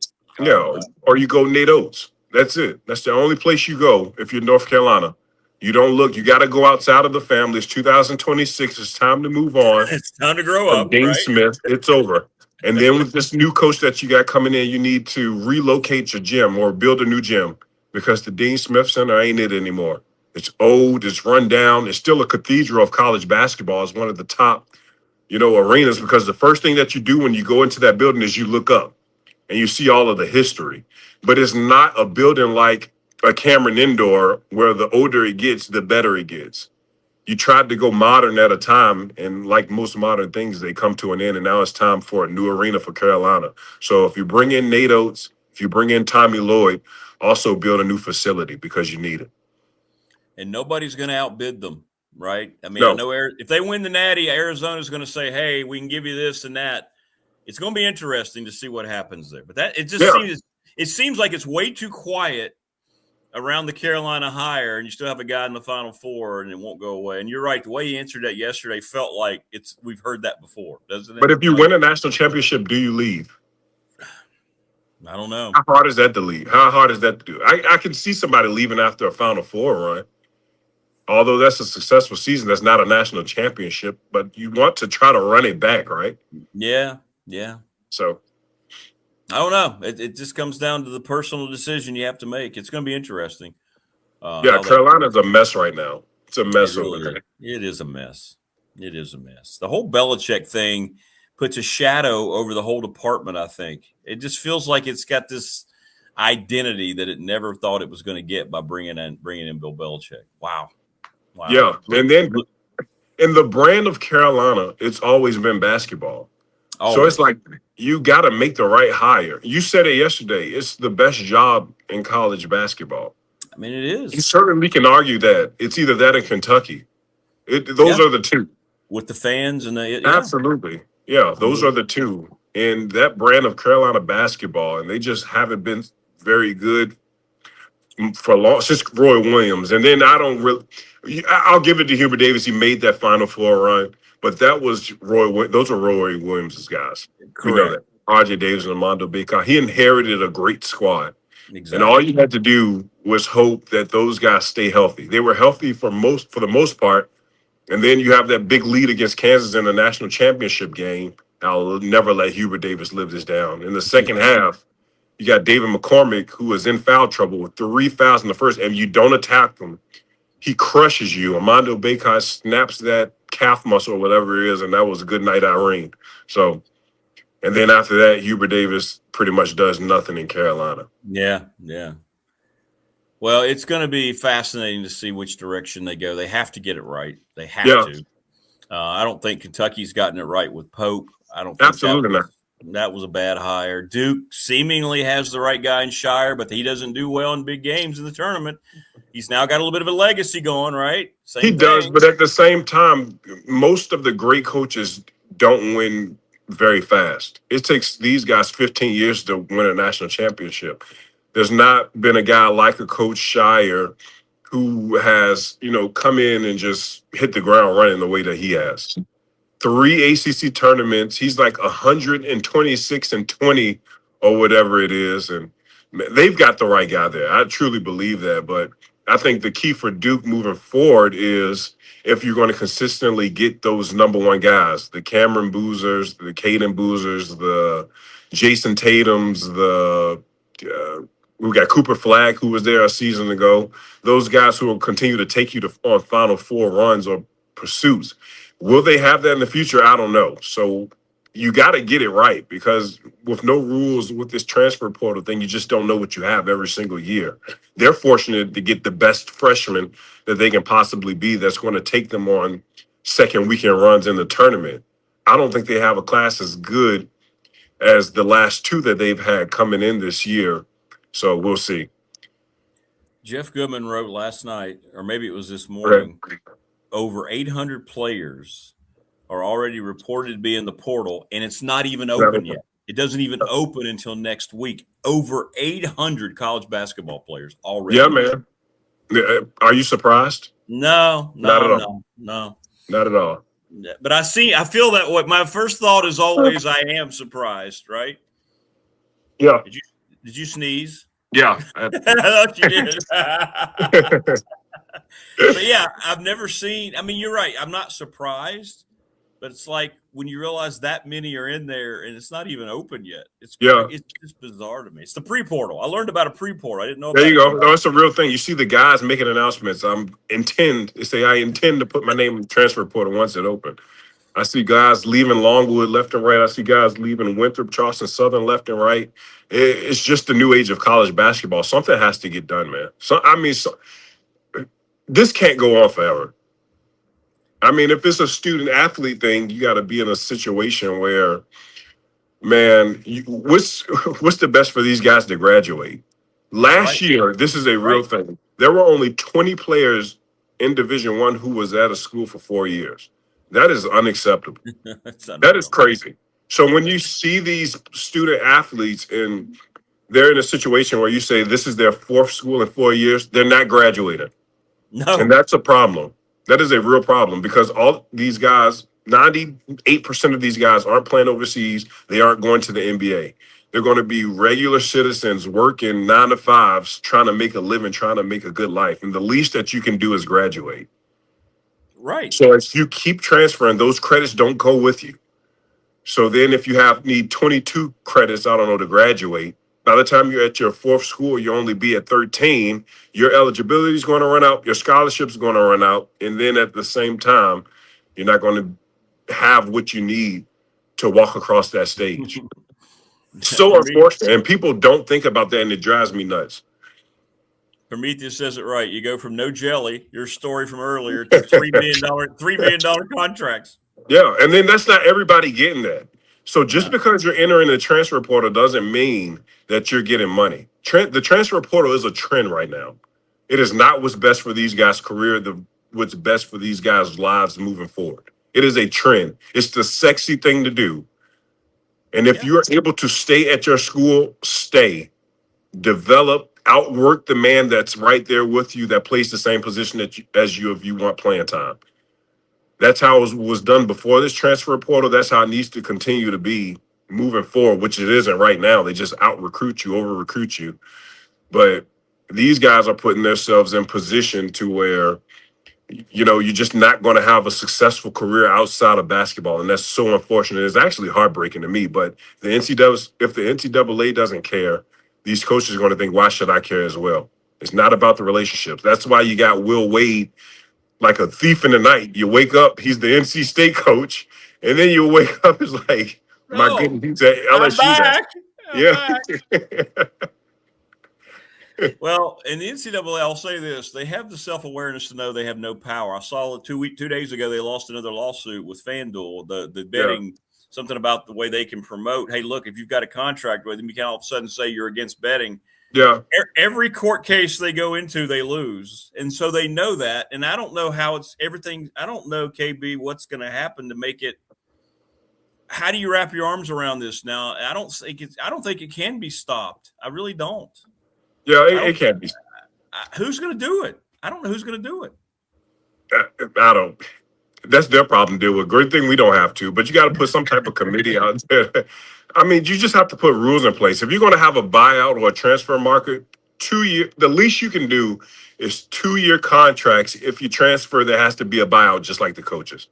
or you go Nate Oates. That's it. That's the only place you go if you're North Carolina. You don't look. You got to go outside of the family. It's 2026. It's time to move on. It's time to grow up. Dean Smith, it's over. And then with this new coach that you got coming in, you need to relocate your gym or build a new gym because the Dean Smith Center ain't it anymore. It's old. It's run down. It's still a cathedral of college basketball. It's one of the top, arenas because the first thing that you do when you go into that building is you look up and you see all of the history. But it's not a building like a Cameron Indoor where the older it gets, the better it gets. You tried to go modern at a time, and like most modern things, they come to an end, and now it's time for a new arena for Carolina. So if you bring in Nate Oates, if you bring in Tommy Lloyd, also build a new facility because you need it. And nobody's going to outbid them, right? I mean, I know if they win the Natty, Arizona's going to say, hey, we can give you this and that. It's going to be interesting to see what happens there. But it seems like it's way too quiet around the Carolina hire, and you still have a guy in the Final Four, and it won't go away. And you're right. The way he answered that yesterday felt like we've heard that before, doesn't it? But if you win a national championship, do you leave? I don't know. How hard is that to leave? How hard is that to do? I can see somebody leaving after a Final Four run. Although that's a successful season, that's not a national championship, but you want to try to run it back, right? Yeah. So I don't know. It just comes down to the personal decision you have to make. It's going to be interesting. Carolina's a mess right now. It's a mess over there. It is a mess. It is a mess. The whole Belichick thing puts a shadow over the whole department, I think. It just feels like it's got this identity that it never thought it was going to get by bringing in Bill Belichick. Wow. Yeah, and then in the brand of Carolina, it's always been basketball. Always. So it's like you got to make the right hire. You said it yesterday. It's the best job in college basketball. I mean, it is. You certainly can argue that. It's either that or Kentucky. Those are the two. With the fans and Absolutely. Yeah, those are the two. And that brand of Carolina basketball, and they just haven't been very good for long since Roy Williams. And then I'll give it to Hubert Davis. He made that Final Four run, but that was those are Roy Williams' guys. Correct. You know that. RJ Davis and Armando Bacot. He inherited a great squad. Exactly. And all you had to do was hope that those guys stay healthy. They were healthy for the most part. And then you have that big lead against Kansas in the national championship game. I'll never let Hubert Davis live this down. In the second half, you got David McCormick, who is in foul trouble with 3 fouls in the first, and you don't attack him. He crushes you. Armando Bacot snaps that calf muscle or whatever it is, and that was a good night, Irene. So, and then after that, Hubert Davis pretty much does nothing in Carolina. Yeah. Well, it's going to be fascinating to see which direction they go. They have to get it right. They have to. I don't think Kentucky's gotten it right with Pope. I don't think that was a bad hire. Duke seemingly has the right guy in Shire, but he doesn't do well in big games in the tournament. He's now got a little bit of a legacy going, right? He does, but at the same time, most of the great coaches don't win very fast. It takes these guys 15 years to win a national championship. There's not been a guy like a Coach Shire who has, come in and just hit the ground running the way that he has. 3 ACC tournaments. He's like 126-20 or whatever it is. And they've got the right guy there. I truly believe that. But I think the key for Duke moving forward is if you're going to consistently get those number one guys, the Cameron Boozers, the Caden Boozers, the Jason Tatums, we got Cooper Flagg, who was there a season ago. Those guys who will continue to take you on Final Four runs or pursuits. Will they have that in the future? I don't know. So you got to get it right because with no rules with this transfer portal thing, you just don't know what you have every single year. They're fortunate to get the best freshman that they can possibly be that's going to take them on second weekend runs in the tournament. I don't think they have a class as good as the last two that they've had coming in this year. So we'll see. Jeff Goodman wrote last night, or maybe it was this morning, over 800 players are already reported to be in the portal, and it's not even open yet. It doesn't even open until next week. Over 800 college basketball players already. Yeah, man. Are you surprised? No. Not at all. Not at all. But I feel that way. My first thought is always I am surprised, right? Yeah. Did you sneeze? Yeah. I thought you did. But yeah, I've never seen. I mean, you're right. I'm not surprised, but it's like when you realize that many are in there and it's not even open yet. It's just bizarre to me. It's the pre-portal. I learned about a pre-portal. I didn't know. There you go. No, it's a real thing. You see the guys making announcements. I intend to put my name in the transfer portal once it opens. I see guys leaving Longwood left and right. I see guys leaving Winthrop, Charleston Southern left and right. It's just the new age of college basketball. Something has to get done, man. This can't go on forever. I mean, if it's a student athlete thing, you got to be in a situation where, man, what's the best for these guys to graduate? Last year, this is a real thing. There were only 20 players in Division I who was at a school for 4 years. That is unacceptable. That is crazy. So when you see these student athletes and they're in a situation where you say this is their fourth school in 4 years, they're not graduating. No. And that's a problem. That is a real problem because all these guys, 98% of these guys aren't playing overseas. They aren't going to the NBA. They're going to be regular citizens working 9 to 5s, trying to make a living, trying to make a good life. And the least that you can do is graduate. Right. So if you keep transferring, those credits don't go with you. So then if you need 22 credits, I don't know, to graduate, by the time you're at your fourth school, you only be at 13. Your eligibility is going to run out. Your scholarship is going to run out. And then at the same time, you're not going to have what you need to walk across that stage. So unfortunate. And people don't think about that, and it drives me nuts. Prometheus says it right. You go from no jelly, your story from earlier, to $3 million contracts. Yeah, and then that's not everybody getting that. So just because you're entering the transfer portal doesn't mean that you're getting money. The transfer portal is a trend right now. It is not what's best for these guys' career, what's best for these guys' lives moving forward. It is a trend. It's the sexy thing to do. And if you're able to stay at your school, stay, develop, outwork the man that's right there with you that plays the same position as you if you want playing time. That's how it was done before this transfer portal. That's how it needs to continue to be moving forward, which it isn't right now. They just out-recruit you, over-recruit you. But these guys are putting themselves in position to where, you're just not going to have a successful career outside of basketball. And that's so unfortunate. It's actually heartbreaking to me. But if the NCAA doesn't care, these coaches are going to think, why should I care as well? It's not about the relationships. That's why you got Will Wade like a thief in the night. You wake up, he's the NC State coach, and then you wake up, it's like, my goodness, he's at LSU. I'm back. Well, in the NCAA, I'll say this: they have the self-awareness to know they have no power. I saw it 2 days ago. They lost another lawsuit with FanDuel, the betting, something about the way they can promote. Hey, look, if you've got a contract with them, you can't all of a sudden say you're against betting. Yeah. Every court case they go into, they lose. And so they know that. And I don't know how it's everything. I don't know, KB, what's going to happen to make it. How do you wrap your arms around this now? I don't think it can be stopped. I really don't. Yeah, it can't be. Who's going to do it? I don't know who's going to do it. I don't. That's their problem to deal with. Great thing we don't have to, but you got to put some type of committee out there. I mean, you just have to put rules in place. If you're going to have a buyout or a transfer market, 2 year, the least you can do is 2-year contracts. If you transfer, there has to be a buyout, just like the coaches.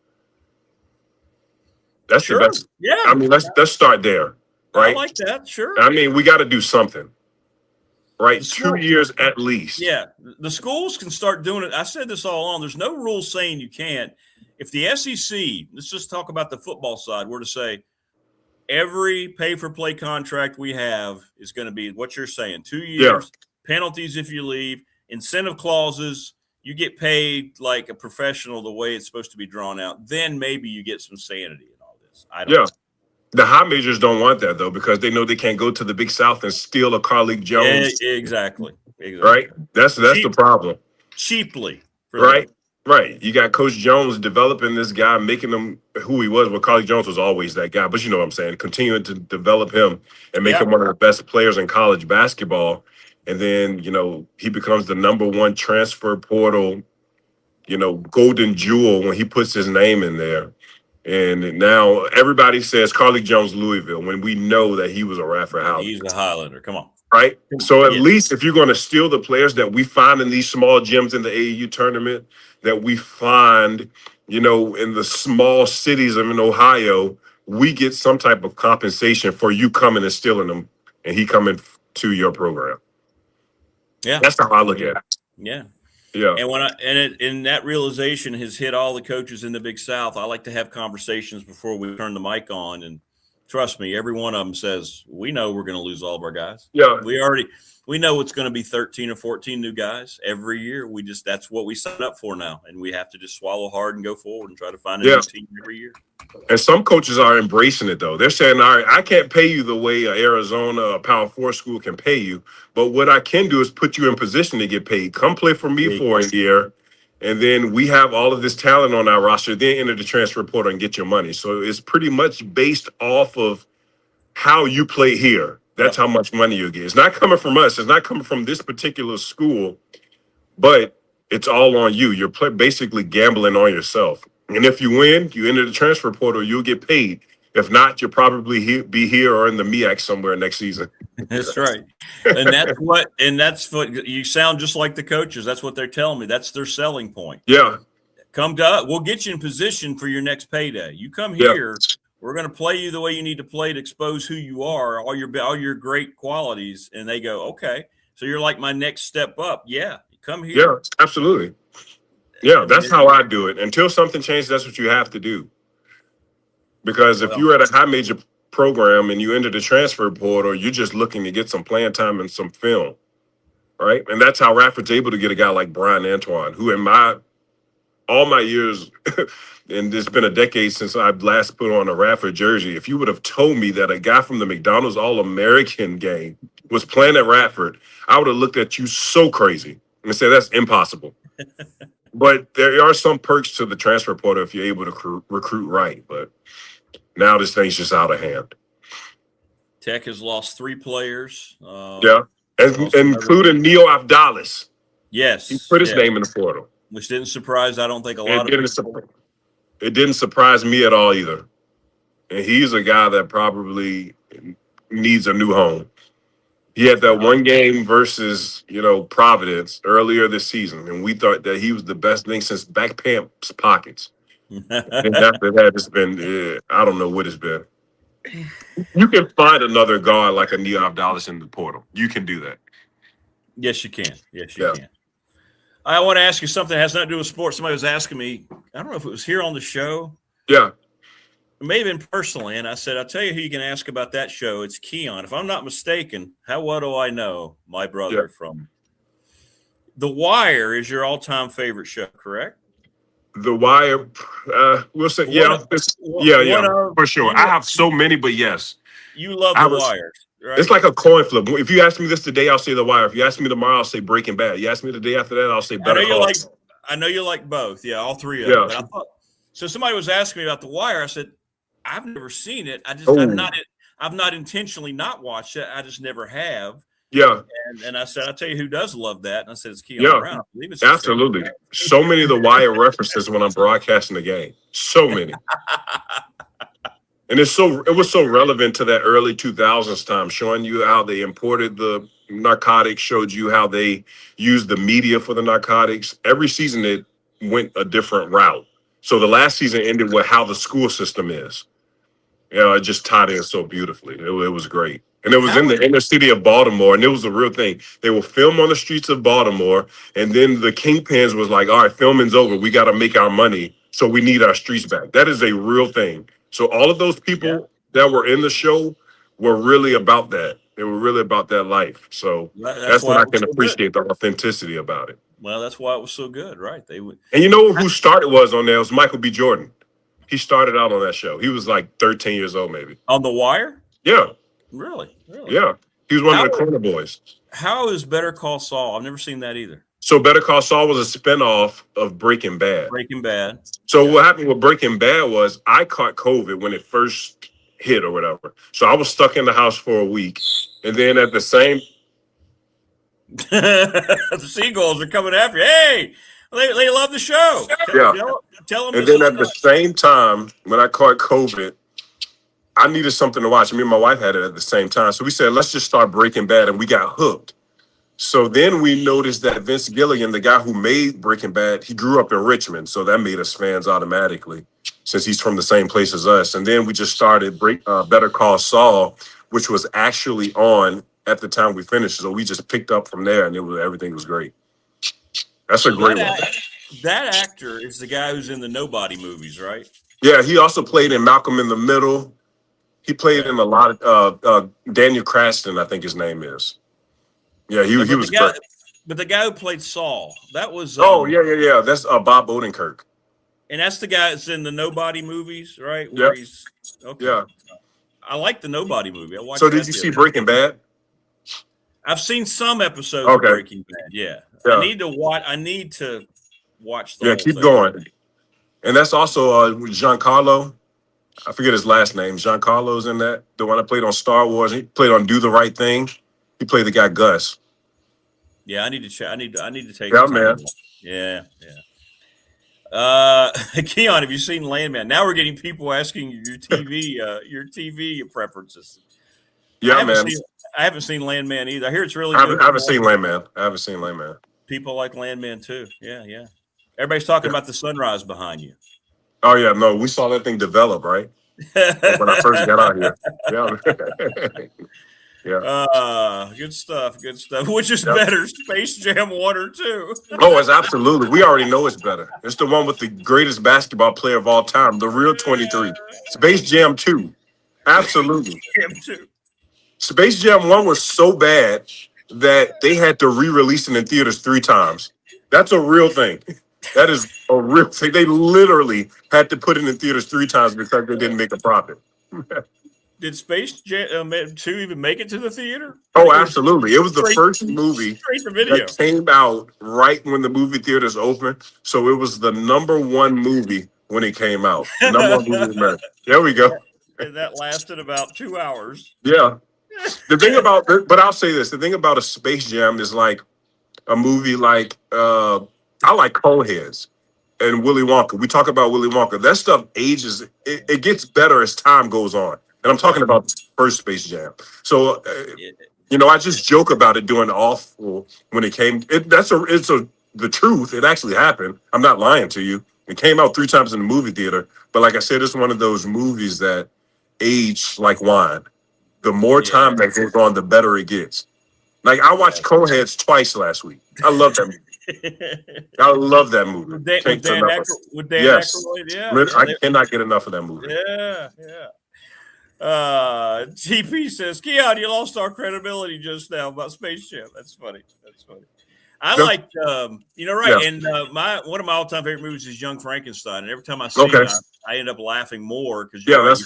That's the best. Yeah. I mean, let's start there, right? I like that. Sure. I mean, we got to do something, right? 2 years at least. Yeah. The schools can start doing it. I said this all along. There's no rule saying you can't. If the SEC, let's just talk about the football side, were to say every pay-for-play contract we have is going to be what you're saying, 2 years, penalties if you leave, incentive clauses, you get paid like a professional the way it's supposed to be drawn out, then maybe you get some sanity in all this. I don't know. The high majors don't want that, though, because they know they can't go to the Big South and steal a Carleague Jones. Yeah, exactly. Right? That's the problem. Cheaply. Right? Right. You got Coach Jones developing this guy, making him who he was. Well, Carleague Jones was always that guy, but you know what I'm saying. Continuing to develop him and make him one of the best players in college basketball. And then, he becomes the number one transfer portal, golden jewel when he puts his name in there. And now everybody says Carleague Jones, Louisville, when we know that he was a Radford Howland. He's a Highlander. Come on. Right? So at least if you're going to steal the players that we find in these small gyms in the AAU tournament, that we find, in the small cities of Ohio, we get some type of compensation for you coming and stealing them and he coming to your program. Yeah. That's how I look at it. Yeah. Yeah. And that realization has hit all the coaches in the Big South. I like to have conversations before we turn the mic on. And trust me, every one of them says, we know we're going to lose all of our guys. Yeah. We know it's going to be 13 or 14 new guys every year. That's what we sign up for now. And we have to just swallow hard and go forward and try to find a new team every year. And some coaches are embracing it, though. They're saying, all right, I can't pay you the way Arizona, a Power 4 school can pay you. But what I can do is put you in position to get paid. Come play for me for a year. And then we have all of this talent on our roster. Then enter the transfer portal and get your money. So it's pretty much based off of how you play here. That's how much money you get. It's not coming from us. It's not coming from this particular school, but it's all on you. You're basically gambling on yourself. And if you win, you enter the transfer portal, you'll get paid. If not, you'll probably be here or in the MEAC somewhere next season. That's right. And that's what you sound just like the coaches. That's what they're telling me. That's their selling point. Yeah. Come to us. We'll get you in position for your next payday. You come here. Yeah. We're going to play you the way you need to play to expose who you are, all your great qualities. And they go, okay, so you're like my next step up. Yeah, come here. Yeah, absolutely. Yeah, that's how I do it. Until something changes, that's what you have to do. Because if you're at a high major program and you enter the transfer portal, you're just looking to get some playing time and some film, right? And that's how Radford's able to get a guy like Brian Antoine, who in all my years, and it's been a decade since I've last put on a Radford jersey. If you would have told me that a guy from the McDonald's All-American game was playing at Radford, I would have looked at you so crazy and said, that's impossible. But there are some perks to the transfer portal if you're able to recruit right. But now this thing's just out of hand. Tech has lost 3 players. Including Neo Abdalis. Yes. He put his name in the portal. Which didn't surprise, I don't think, a lot of people. It didn't surprise me at all either. And he's a guy that probably needs a new home. He had that one game versus, Providence earlier this season, and we thought that he was the best thing since back pants pockets. And after that, it's been, I don't know what it's been. You can find another guard like a Neo Abdalis in the portal. You can do that. Yes, you can. Yes, you can. I want to ask you something that has nothing to do with sports. Somebody was asking me, I don't know if it was here on the show. Yeah. It may have been personally. And I said, I'll tell you who you can ask about that show. It's Kion. If I'm not mistaken, what do I know? My brother from The Wire is your all-time favorite show, correct? The Wire, we'll say, for sure. I have so many, but yes. You love The Wire. Right. It's like a coin flip. If you ask me this today, I'll say The Wire. If you ask me tomorrow, I'll say Breaking Bad. You ask me the day after that, I'll say Better Call Saul. I know you like both. Yeah, all 3 of them. But so somebody was asking me about The Wire. I said, I've never seen it. I've not intentionally not watched it. I just never have. Yeah. And I said, I'll tell you who does love that. And I said, it's Kion Brown. I believe it's absolutely. So many of The Wire references when I'm broadcasting the game. So many. And it was so relevant to that early 2000s time, showing you how they imported the narcotics, showed you how they used the media for the narcotics. Every season it went a different route. So the last season ended with how the school system is. It just tied in so beautifully. It was great. And it was in the inner city of Baltimore, and it was a real thing. They will film on the streets of Baltimore, and then the Kingpins was like, all right, filming's over. We got to make our money, so we need our streets back. That is a real thing. So all of those people that were in the show were really about that. They were really about that life. So that's what I can appreciate, the authenticity about it. Well, that's why it was so good, right? And you know who started on there? It was Michael B. Jordan. He started out on that show. He was like 13 years old, maybe. On The Wire? Yeah. Really? Yeah. He was one of the corner boys. How is Better Call Saul? I've never seen that either. So Better Call Saul was a spinoff of Breaking Bad. Breaking Bad. So what happened with Breaking Bad was I caught COVID when it first hit or whatever. So I was stuck in the house for a week. And then at the same... the seagulls are coming after you. Hey, they love the show. Yeah. Tell them. And then at the same time, when I caught COVID, I needed something to watch. Me and my wife had it at the same time. So we said, let's just start Breaking Bad. And we got hooked. So then we noticed that Vince Gilligan, the guy who made Breaking Bad, he grew up in Richmond. So that made us fans automatically since he's from the same place as us. And then we just started Better Call Saul, which was actually on at the time we finished. So we just picked up from there and everything was great. That's a great one. That actor is the guy who's in the Nobody movies, right? Yeah, he also played in Malcolm in the Middle. He played in a lot of Daniel Cranston, I think his name is. Yeah, he was great. But the guy who played Saul, that was... yeah. That's Bob Odenkirk. And that's the guy that's in the Nobody movies, right? Yeah. Okay. Yeah. I like the Nobody movie. So did you see Breaking Bad? I've seen some episodes of Breaking Bad, yeah. I need to watch the whole keep thing. going. And that's also Giancarlo. I forget his last name. Giancarlo's in that. The one that played on Star Wars. He played on Do the Right Thing. He played the guy Gus. Yeah, I need to check. I need to take Yeah, some time. man. Yeah. Kion, have you seen Landman? Now we're getting people asking your TV preferences. Yeah, man. I haven't seen Landman either. I hear it's really I good. haven't seen Landman. I haven't seen Landman. People like Landman too. Yeah. Everybody's talking about the sunrise behind you. Oh yeah, no, we saw that thing develop, right? Like when I first got out here. Yeah. Yeah. Good stuff. Which is better, Space Jam 1 or 2? Oh, it's absolutely. We already know it's better. It's the one with the greatest basketball player of all time, the real 23. Space Jam 2. Absolutely. Space Jam 1 was so bad that they had to re-release it in theaters 3 times. That's a real thing. That is a real thing. They literally had to put it in theaters 3 times because they didn't make a profit. Did Space Jam 2 even make it to the theater? Oh, absolutely. It was the first movie that came out right when the movie theaters opened. So it was the #1 movie when it came out. Number 1 movie in America. There we go. And that lasted about 2 hours. Yeah. The thing about, but I'll say this, the thing about a Space Jam is like a movie like, I like Coneheads and Willy Wonka. We talk about Willy Wonka. That stuff ages. It gets better as time goes on. And I'm talking about the first Space Jam. So, I just joke about it doing awful when it came. The truth. It actually happened. I'm not lying to you. It came out 3 times in the movie theater. But like I said, it's one of those movies that age like wine. The more time that goes on, the better it gets. Like I watched Coneheads twice last week. I love that movie. I love that movie. With Dan Aykroyd, yeah. I cannot get enough of that movie. Yeah. TP says, Kion, you lost our credibility just now about Space Jam. That's funny. I like, right. Yeah. And one of my all-time favorite movies is Young Frankenstein. And every time I see it, I end up laughing more.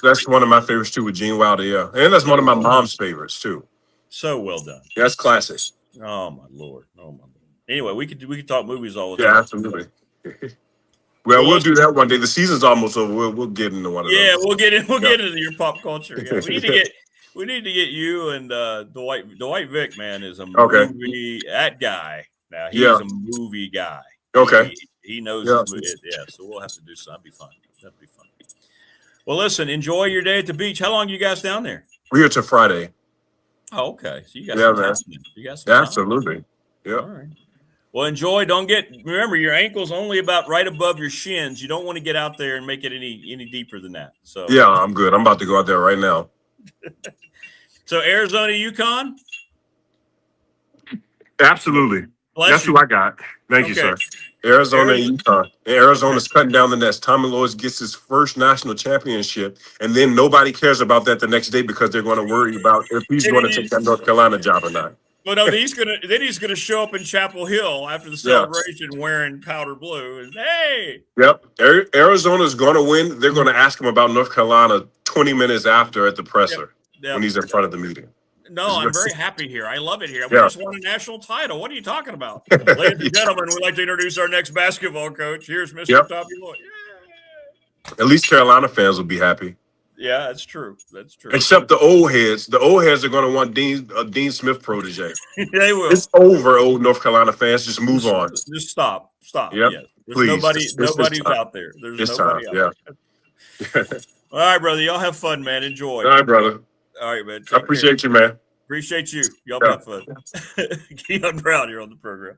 That's one of my favorites too with Gene Wilder. Yeah. And that's one of my mom's favorites too. So well done. That's classic. Oh my Lord. Anyway, we could talk movies all the time. Yeah, absolutely. Well, we'll do that one day. The season's almost over. We'll get into one of those. Yeah, we'll get into your pop culture. Yeah. We need to get you and Dwight Vick, man, is a movie that guy. Now he's a movie guy. Okay. He knows his movie. Yeah, so we'll have to do something. That'd be fun. Well, listen, enjoy your day at the beach. How long are you guys down there? We're here till Friday. Oh, okay. So you got some time. You got some time. Absolutely. Yeah. All right. Well, enjoy. Remember, your ankle's only about right above your shins. You don't want to get out there and make it any deeper than that. So yeah, I'm good. I'm about to go out there right now. So Arizona, UConn? Absolutely. That's who I got. Thank you, sir. Arizona and UConn. Arizona's cutting down the nest. Tommy Lloyd gets his first national championship, and then nobody cares about that the next day because they're going to worry about if he's going to take that North Carolina job or not. Well, no, he's gonna show up in Chapel Hill after the celebration wearing powder blue. And hey, yep, Arizona's going to win. They're going to ask him about North Carolina 20 minutes after at the presser when he's in front of the meeting. No, I'm very happy here. I love it here. We just won a national title. What are you talking about? Ladies and gentlemen, we'd like to introduce our next basketball coach. Here's Mr. Tommy Lloyd. At least Carolina fans will be happy. Yeah, that's true. Except the old heads. The old heads are going to want Dean Smith protege. They will. It's over, old North Carolina fans. Just move on. Just stop. Yep. Yes. There's nobody's out there. There's nobody out there. All right, brother. Y'all have fun, man. Enjoy. All right, brother. All right, man. I appreciate you, man. Appreciate you. Y'all have fun. Kion Brown here on the program.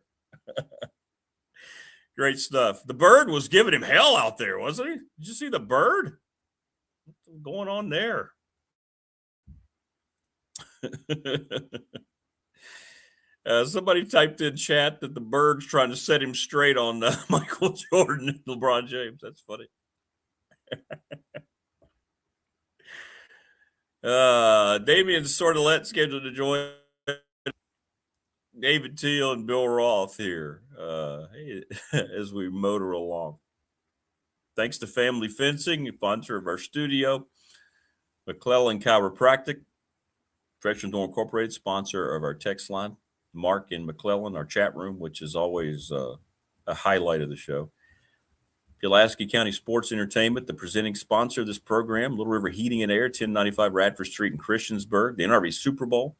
Great stuff. The bird was giving him hell out there, wasn't he? Did you see the bird? What's going on there? Somebody typed in chat that the bird's trying to set him straight on Michael Jordan and LeBron James. That's funny. Damien Sordelett scheduled to join David Teel and Bill Roth here as we motor along. Thanks to Family Fencing, sponsor of our studio. McClellan Chiropractic, Professional Door Incorporated, sponsor of our text line. Mark and McClellan, our chat room, which is always a highlight of the show. Pulaski County Sports Entertainment, the presenting sponsor of this program. Little River Heating and Air, 1095 Radford Street in Christiansburg. The NRV Super Bowl,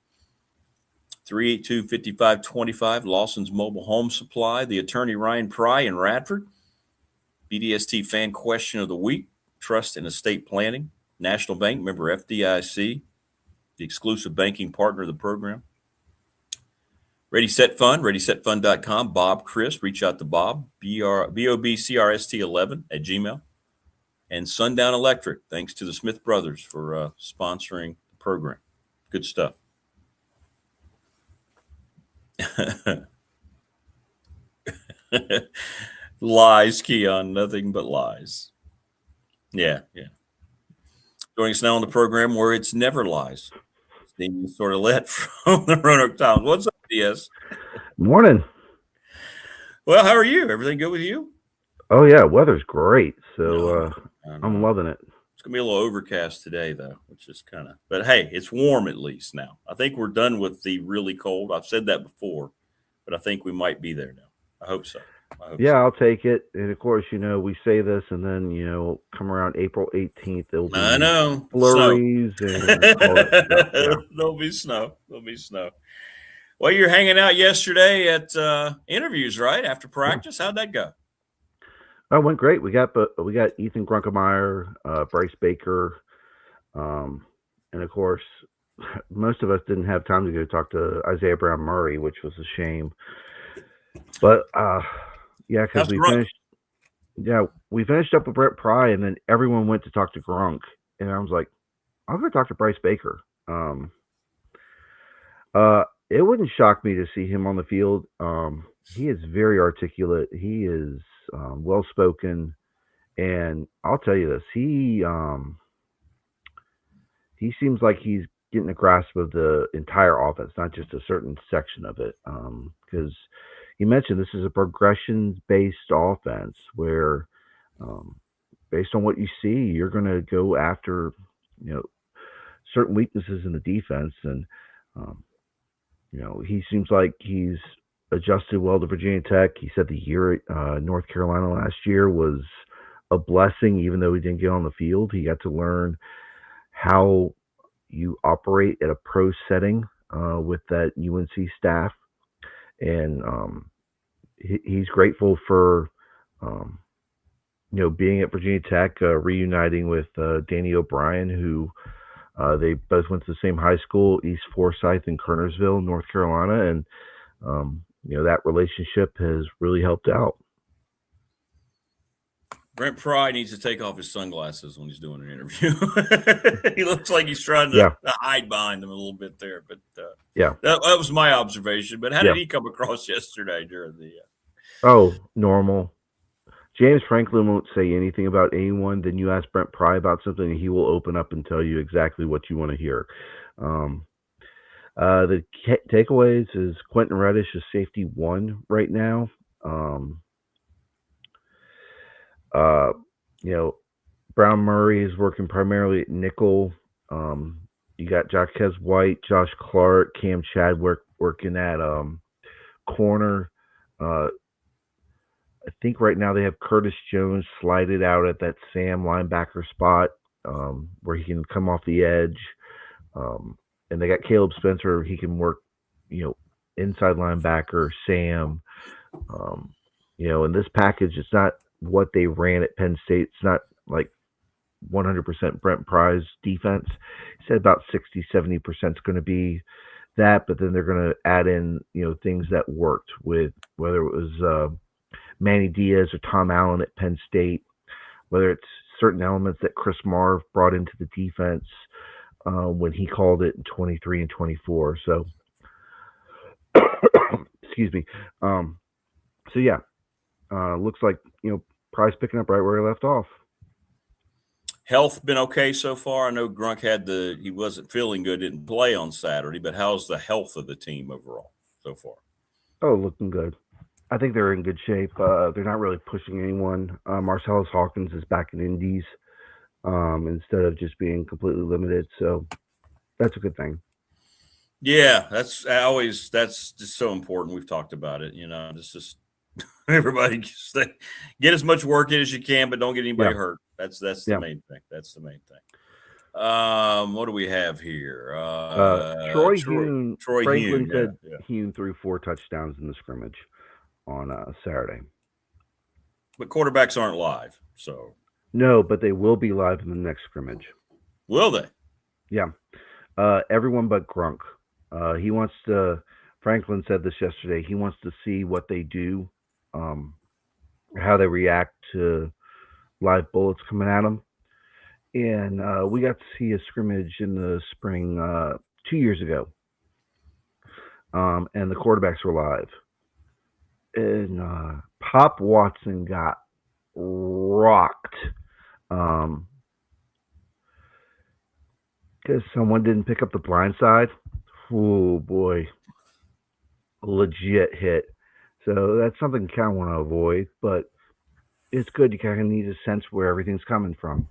382-5525. Lawson's Mobile Home Supply. The attorney Ryan Pry in Radford. BDST Fan Question of the Week. Trust and Estate Planning. National Bank, member FDIC. The exclusive banking partner of the program. Ready Set Fund, ReadySetFund.com. Bob Chris, reach out to Bob, BOBCRST11 at Gmail. And Sundown Electric, thanks to the Smith Brothers for sponsoring the program. Good stuff. Lies, Kion, nothing but lies. Yeah. Joining us now on the program where it's never lies. Damien Sordelett from the Roanoke Times. What's up, DS? Morning. Well, how are you? Everything good with you? Oh, yeah. Weather's great. So I'm loving it. It's going to be a little overcast today, though, which is kind of – but, hey, it's warm at least now. I think we're done with the really cold. I've said that before, but I think we might be there now. I hope so. I'll take it. And, of course, we say this, and then, come around April 18th, it'll be flurries. And all that stuff. Yeah. There'll be snow. Well, you're hanging out yesterday at interviews, right, after practice? How'd that go? Oh, it went great. We got Ethan Grunkemeyer, Bryce Baker, and, of course, most of us didn't have time to go talk to Isaiah Brown Murray, which was a shame. But because we finished up with Brett Pry, and then everyone went to talk to Grunk, and I was like, I'll go talk to Bryce Baker. It wouldn't shock me to see him on the field. He is very articulate. He is well spoken, and I'll tell you this: he seems like he's getting a grasp of the entire offense, not just a certain section of it. Because you mentioned this is a progression-based offense where, based on what you see, you're going to go after, certain weaknesses in the defense. And, he seems like he's adjusted well to Virginia Tech. He said the year at North Carolina last year was a blessing, even though he didn't get on the field. He got to learn how you operate at a pro setting with that UNC staff. And he's grateful for, being at Virginia Tech, reuniting with Danny O'Brien, who they both went to the same high school, East Forsyth in Kernersville, North Carolina. And, that relationship has really helped out. Brent Pry needs to take off his sunglasses when he's doing an interview. He looks like he's trying to hide behind them a little bit there. But that was my observation. But how did he come across yesterday during the normal. James Franklin won't say anything about anyone. Then you ask Brent Pry about something, and he will open up and tell you exactly what you want to hear. The takeaways is Quentin Reddish is safety 1 right now. Brown Murray is working primarily at nickel. You got Jaquez White, Josh Clark, Cam Chadwick working at corner. I think right now they have Curtis Jones slided out at that Sam linebacker spot where he can come off the edge. And they got Caleb Spencer. He can work, inside linebacker, Sam. In this package, it's not what they ran at Penn State. It's not like 100% Brent Pry's defense. He said about 60-70% is going to be that, but then they're going to add in, things that worked with whether it was Manny Diaz or Tom Allen at Penn State, whether it's certain elements that Chris Marv brought into the defense when he called it in 23 and 24. So, excuse me. Looks like, Pry's picking up right where he left off. Health been okay so far? I know Grunk he wasn't feeling good, didn't play on Saturday, but how's the health of the team overall so far? Oh, looking good. I think they're in good shape. They're not really pushing anyone. Marcellus Hawkins is back in Indies instead of just being completely limited. So that's a good thing. Yeah, that's just so important. We've talked about it. This is Everybody get as much work in as you can, but don't get anybody hurt. That's the main thing. That's the main thing. What do we have here? Troy Hune. Troy Franklin Hune, said Hune threw 4 touchdowns in the scrimmage on Saturday. But quarterbacks aren't live, so. No, but they will be live in the next scrimmage. Will they? Yeah. Everyone but Grunk. He wants to. Franklin said this yesterday. He wants to see what they do, how they react to live bullets coming at them. And we got to see a scrimmage in the spring 2 years ago. And the quarterbacks were live. And Pop Watson got rocked because someone didn't pick up the blind side. Oh, boy. Legit hit. So that's something you kind of want to avoid, but it's good. You kind of need a sense where everything's coming from.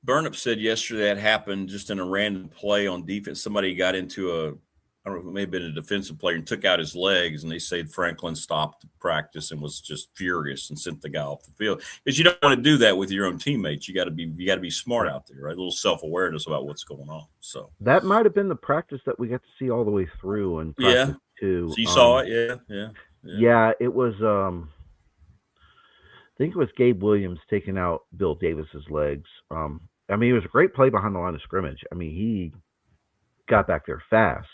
Burnup said yesterday that happened just in a random play on defense. Somebody got into I don't know, it may have been a defensive player and took out his legs, and they said Franklin stopped practice and was just furious and sent the guy off the field. Because you don't want to do that with your own teammates. You got to be smart out there, right? A little self-awareness about what's going on. So that might have been the practice that we got to see all the way through, and practice too. So you saw it, yeah. Yeah, it was. I think it was Gabe Williams taking out Bill Davis's legs. I mean, it was a great play behind the line of scrimmage. I mean, he got back there fast.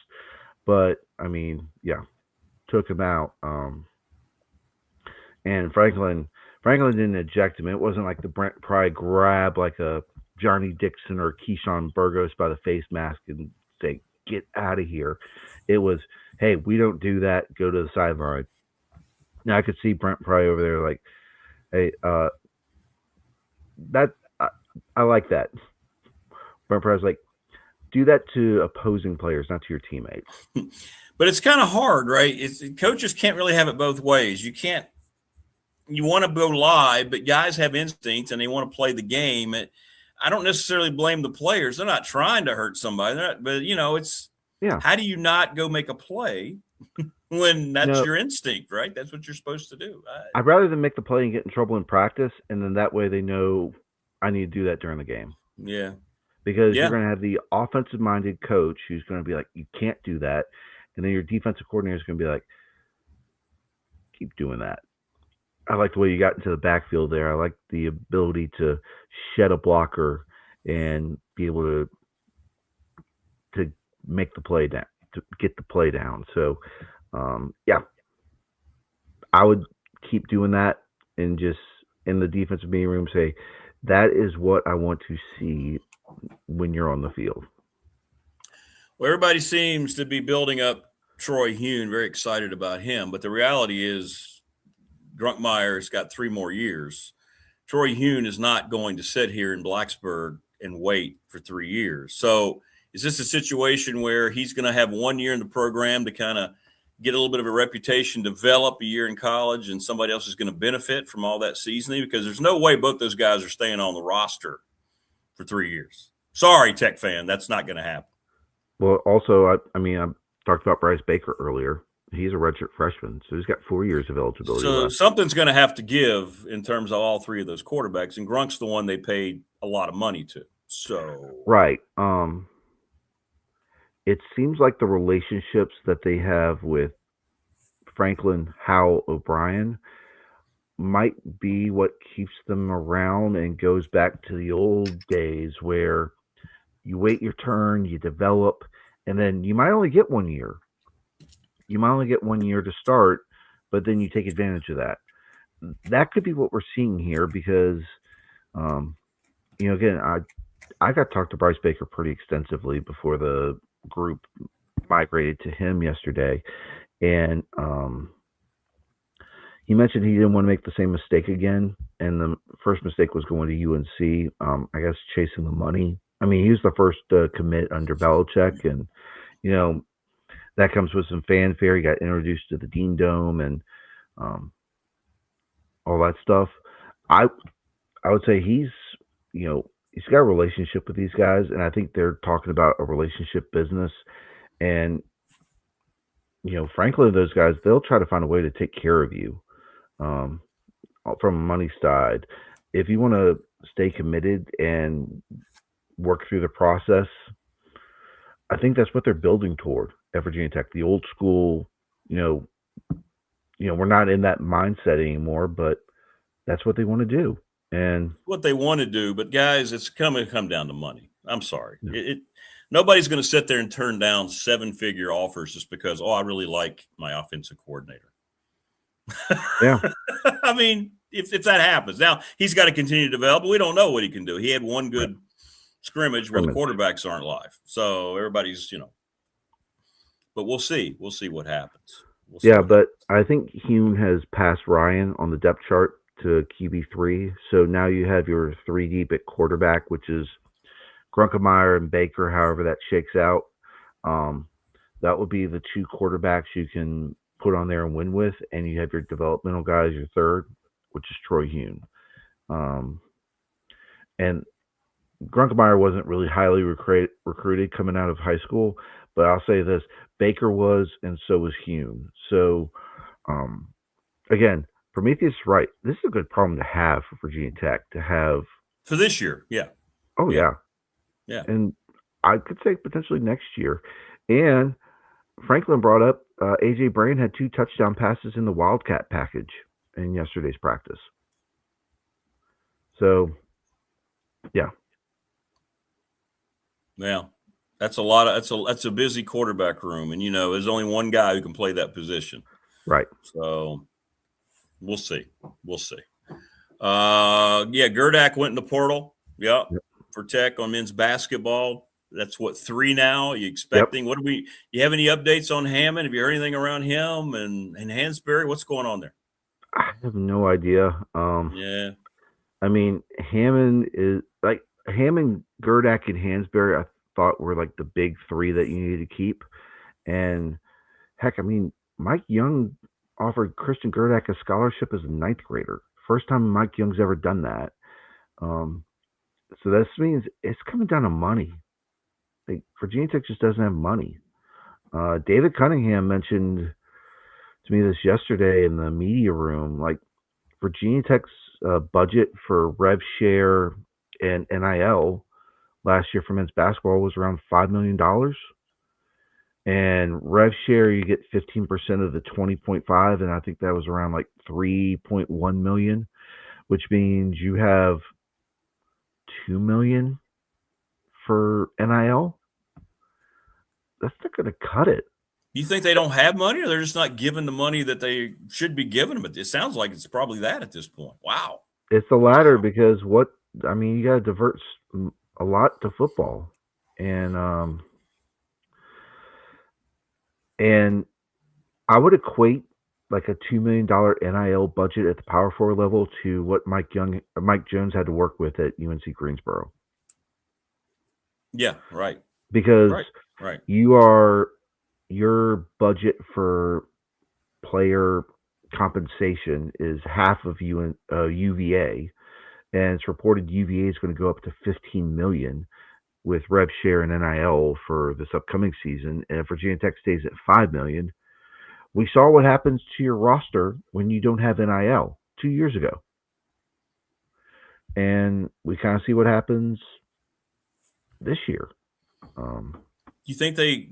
But, I mean, took him out. And Franklin didn't eject him. It wasn't like the Brent Pry grab like a Johnny Dixon or Keyshawn Burgos by the face mask and say, get out of here. It was, hey, we don't do that. Go to the sideline. Now, I could see Brent Pry over there like, hey, I like that. Brent Pry's like, do that to opposing players, not to your teammates. But it's kind of hard, right? Coaches can't really have it both ways. You want to go live, but guys have instincts and they want to play the game. I don't necessarily blame the players. They're not trying to hurt somebody. But, it's how do you not go make a play when that's your instinct, right? That's what you're supposed to do. I'd rather than make the play and get in trouble in practice, and then that way they know I need to do that during the game. Yeah. Because you're going to have the offensive-minded coach who's going to be like, you can't do that. And then your defensive coordinator is going to be like, keep doing that. I like the way you got into the backfield there. I like the ability to shed a blocker and be able to make the play down, to get the play down. So, I would keep doing that and just in the defensive meeting room say, that is what I want to see when you're on the field. Well, everybody seems to be building up Troy Hune, very excited about him. But the reality is Grunkmeyer's got 3 more years. Troy Hune is not going to sit here in Blacksburg and wait for 3 years. So is this a situation where he's going to have 1 year in the program to kind of get a little bit of a reputation, develop a year in college, and somebody else is going to benefit from all that seasoning? Because there's no way both those guys are staying on the roster for 3 years. Sorry, Tech fan, that's not going to happen. Well, also, I talked about Bryce Baker earlier. He's a redshirt freshman, so he's got 4 years of eligibility. So left. Something's going to have to give in terms of all 3 of those quarterbacks, and Grunk's the one they paid a lot of money to. So right. It seems like the relationships that they have with Franklin, Howell, O'Brien might be what keeps them around and goes back to the old days where you wait your turn, you develop, and then you might only get 1 year. You might only get 1 year to start, but then you take advantage of that. That could be what we're seeing here because, again, I got talked to Bryce Baker pretty extensively before the group migrated to him yesterday. And he mentioned he didn't want to make the same mistake again. And the first mistake was going to UNC, I guess chasing the money. I mean, he was the first commit under Belichick. And, that comes with some fanfare. He got introduced to the Dean Dome and all that stuff. I would say he's got a relationship with these guys. And I think they're talking about a relationship business. And Franklin, those guys, they'll try to find a way to take care of you from a money side. If you want to stay committed and work through the process, I think that's what they're building toward at Virginia Tech. The old school, we're not in that mindset anymore, but that's what they want to do. And what they want to do, but guys, it's come down to money. I'm sorry. Yeah. Nobody's going to sit there and turn down 7-figure offers just because, I really like my offensive coordinator. Yeah. I mean, if that happens. Now, he's got to continue to develop. We don't know what he can do. He had one good scrimmage where the quarterbacks aren't live. So everybody's, but we'll see. We'll see what happens. But I think Hume has passed Ryan on the depth chart to QB3. So now you have your 3 deep at quarterback, which is Grunkemeyer and Baker, however that shakes out. That would be the 2 quarterbacks you can put on there and win with. And you have your developmental guys, your third, which is Troy Hume. And Grunkemeyer wasn't really highly recruited coming out of high school, but I'll say this, Baker was, and so was Hume. So, again, Prometheus is right. This is a good problem to have for Virginia Tech to have. For this year, yeah. Oh, yeah. Yeah. And I could say potentially next year. And Franklin brought up A.J. Brain had 2 touchdown passes in the Wildcat package in yesterday's practice. So, yeah. Yeah. That's a lot of that's a busy quarterback room. And there's only one guy who can play that position. Right. So we'll see. We'll see. Gerdak went in the portal. Yep. For Tech on men's basketball. That's 3 now. Are you expecting? Yep. You have any updates on Hammond? Have you heard anything around him and Hansberry? What's going on there? I have no idea. Yeah. I mean, Hammond, Gerdak, and Hansberry, I thought were like the big 3 that you needed to keep. And heck, I mean, Mike Young offered Christian Gerdak a scholarship as a 9th grader. First time Mike Young's ever done that. So this means it's coming down to money. Virginia Tech just doesn't have money. David Cunningham mentioned to me this yesterday in the media room, Virginia Tech's budget for rev share and NIL last year for men's basketball was around $5 million. And rev share, you get 15% of the 20.5, and I think that was around 3.1 million, which means you have $2 million for NIL. That's not going to cut it. You think they don't have money, or they're just not giving the money that they should be giving them? It sounds like it's probably that at this point. Wow. It's the latter because you got to divert a lot to football. And I would equate a $2 million NIL budget at the Power 4 level to what Mike Jones had to work with at UNC Greensboro. Yeah, right. Because right. Your budget for player compensation is half of UVA, and it's reported UVA is going to go up to $15 million with rev share and NIL for this upcoming season. And if Virginia Tech stays at $5 million, we saw what happens to your roster when you don't have NIL 2 years ago. And we kind of see what happens this year. You think they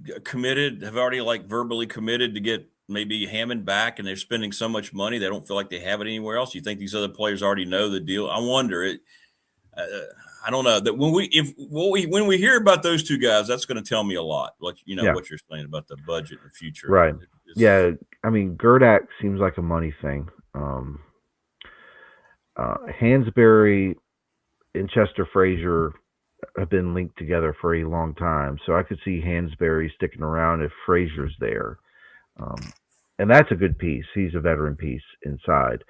have already verbally committed to get maybe Hammond back, and they're spending so much money they don't feel like they have it anywhere else? You think these other players already know the deal? I wonder. I don't know that when we hear about those 2 guys, that's going to tell me a lot. What you're saying about the budget in the future, right? Yeah, I mean, Gerdak seems like a money thing. Hansberry and Chester Frazier have been linked together for a long time, so I could see Hansberry sticking around if Frazier's there, and that's a good piece. He's a veteran piece inside.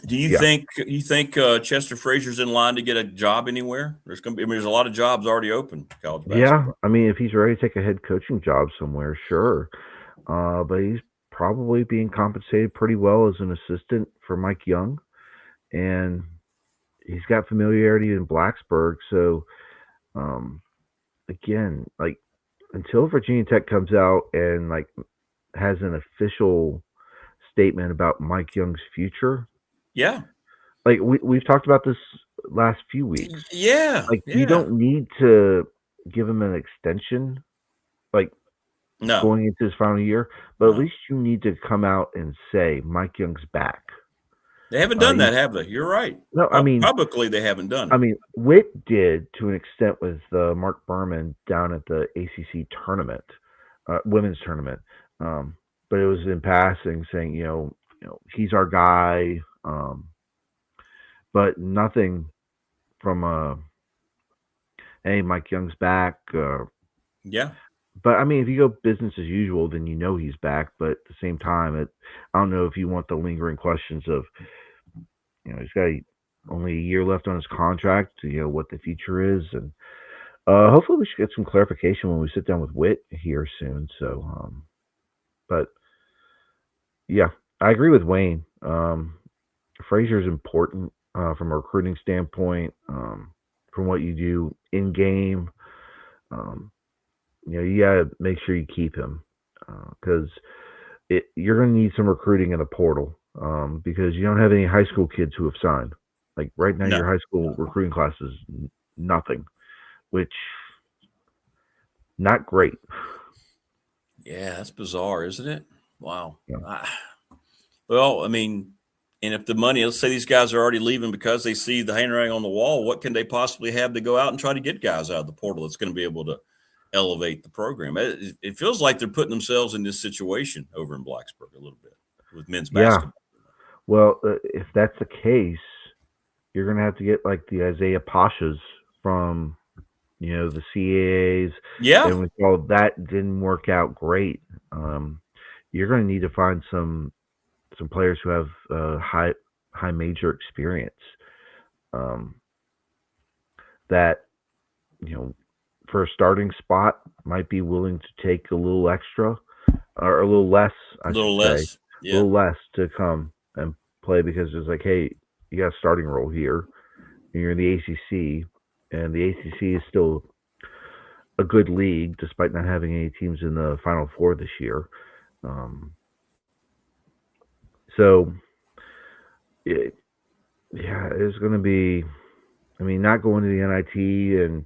Do you think Chester Frazier's in line to get a job anywhere? There's a lot of jobs already open. College basketball. Yeah, I mean, if he's ready to take a head coaching job somewhere, sure. But he's probably being compensated pretty well as an assistant for Mike Young, and he's got familiarity in Blacksburg. So, again, until Virginia Tech comes out and like has an official statement about Mike Young's future. Yeah. Like we've talked about this last few weeks. Yeah. Like you don't need to give him an extension, like going into his final year, but at least you need to come out and say Mike Young's back. They haven't done that, have they? You're right. No, I mean publicly they haven't done it. I mean, Witt did to an extent with Mark Berman down at the ACC tournament, women's tournament. But it was in passing, saying, you know, he's our guy. But nothing from hey, Mike Young's back. Yeah. But I mean, if you go business as usual, then you know he's back. But at the same time, I don't know if you want the lingering questions of, you know, he's got only a year left on his contract, you know, what the future is. And hopefully we should get some clarification when we sit down with Witt here soon. So, but yeah, I agree with Wayne. Frazier's important from a recruiting standpoint, from what you do in game. You know, you got to make sure you keep him because you're going to need some recruiting in the portal because you don't have any high school kids who have signed. Like right now, your high school recruiting class is nothing, which not great. Yeah, that's bizarre, isn't it? Wow. Yeah. Well, I mean, and if the money, let's say these guys are already leaving because they see the handwriting on the wall, what can they possibly have to go out and try to get guys out of the portal that's going to be able to elevate the program? It feels like they're putting themselves in this situation over in Blacksburg a little bit with men's basketball. Well, if that's the case, you're going to have to get like the Isaiah Pashas from, you know, the CAAs. Yeah. And with all that didn't work out great. You're going to need to find some players who have high major experience that, you know, for a starting spot might be willing to take a little extra or a little less, a little less to come and play because it's like, hey, you got a starting role here and you're in the ACC, and the ACC is still a good league despite not having any teams in the Final Four this year. So, it's going to be, I mean, not going to the NIT, and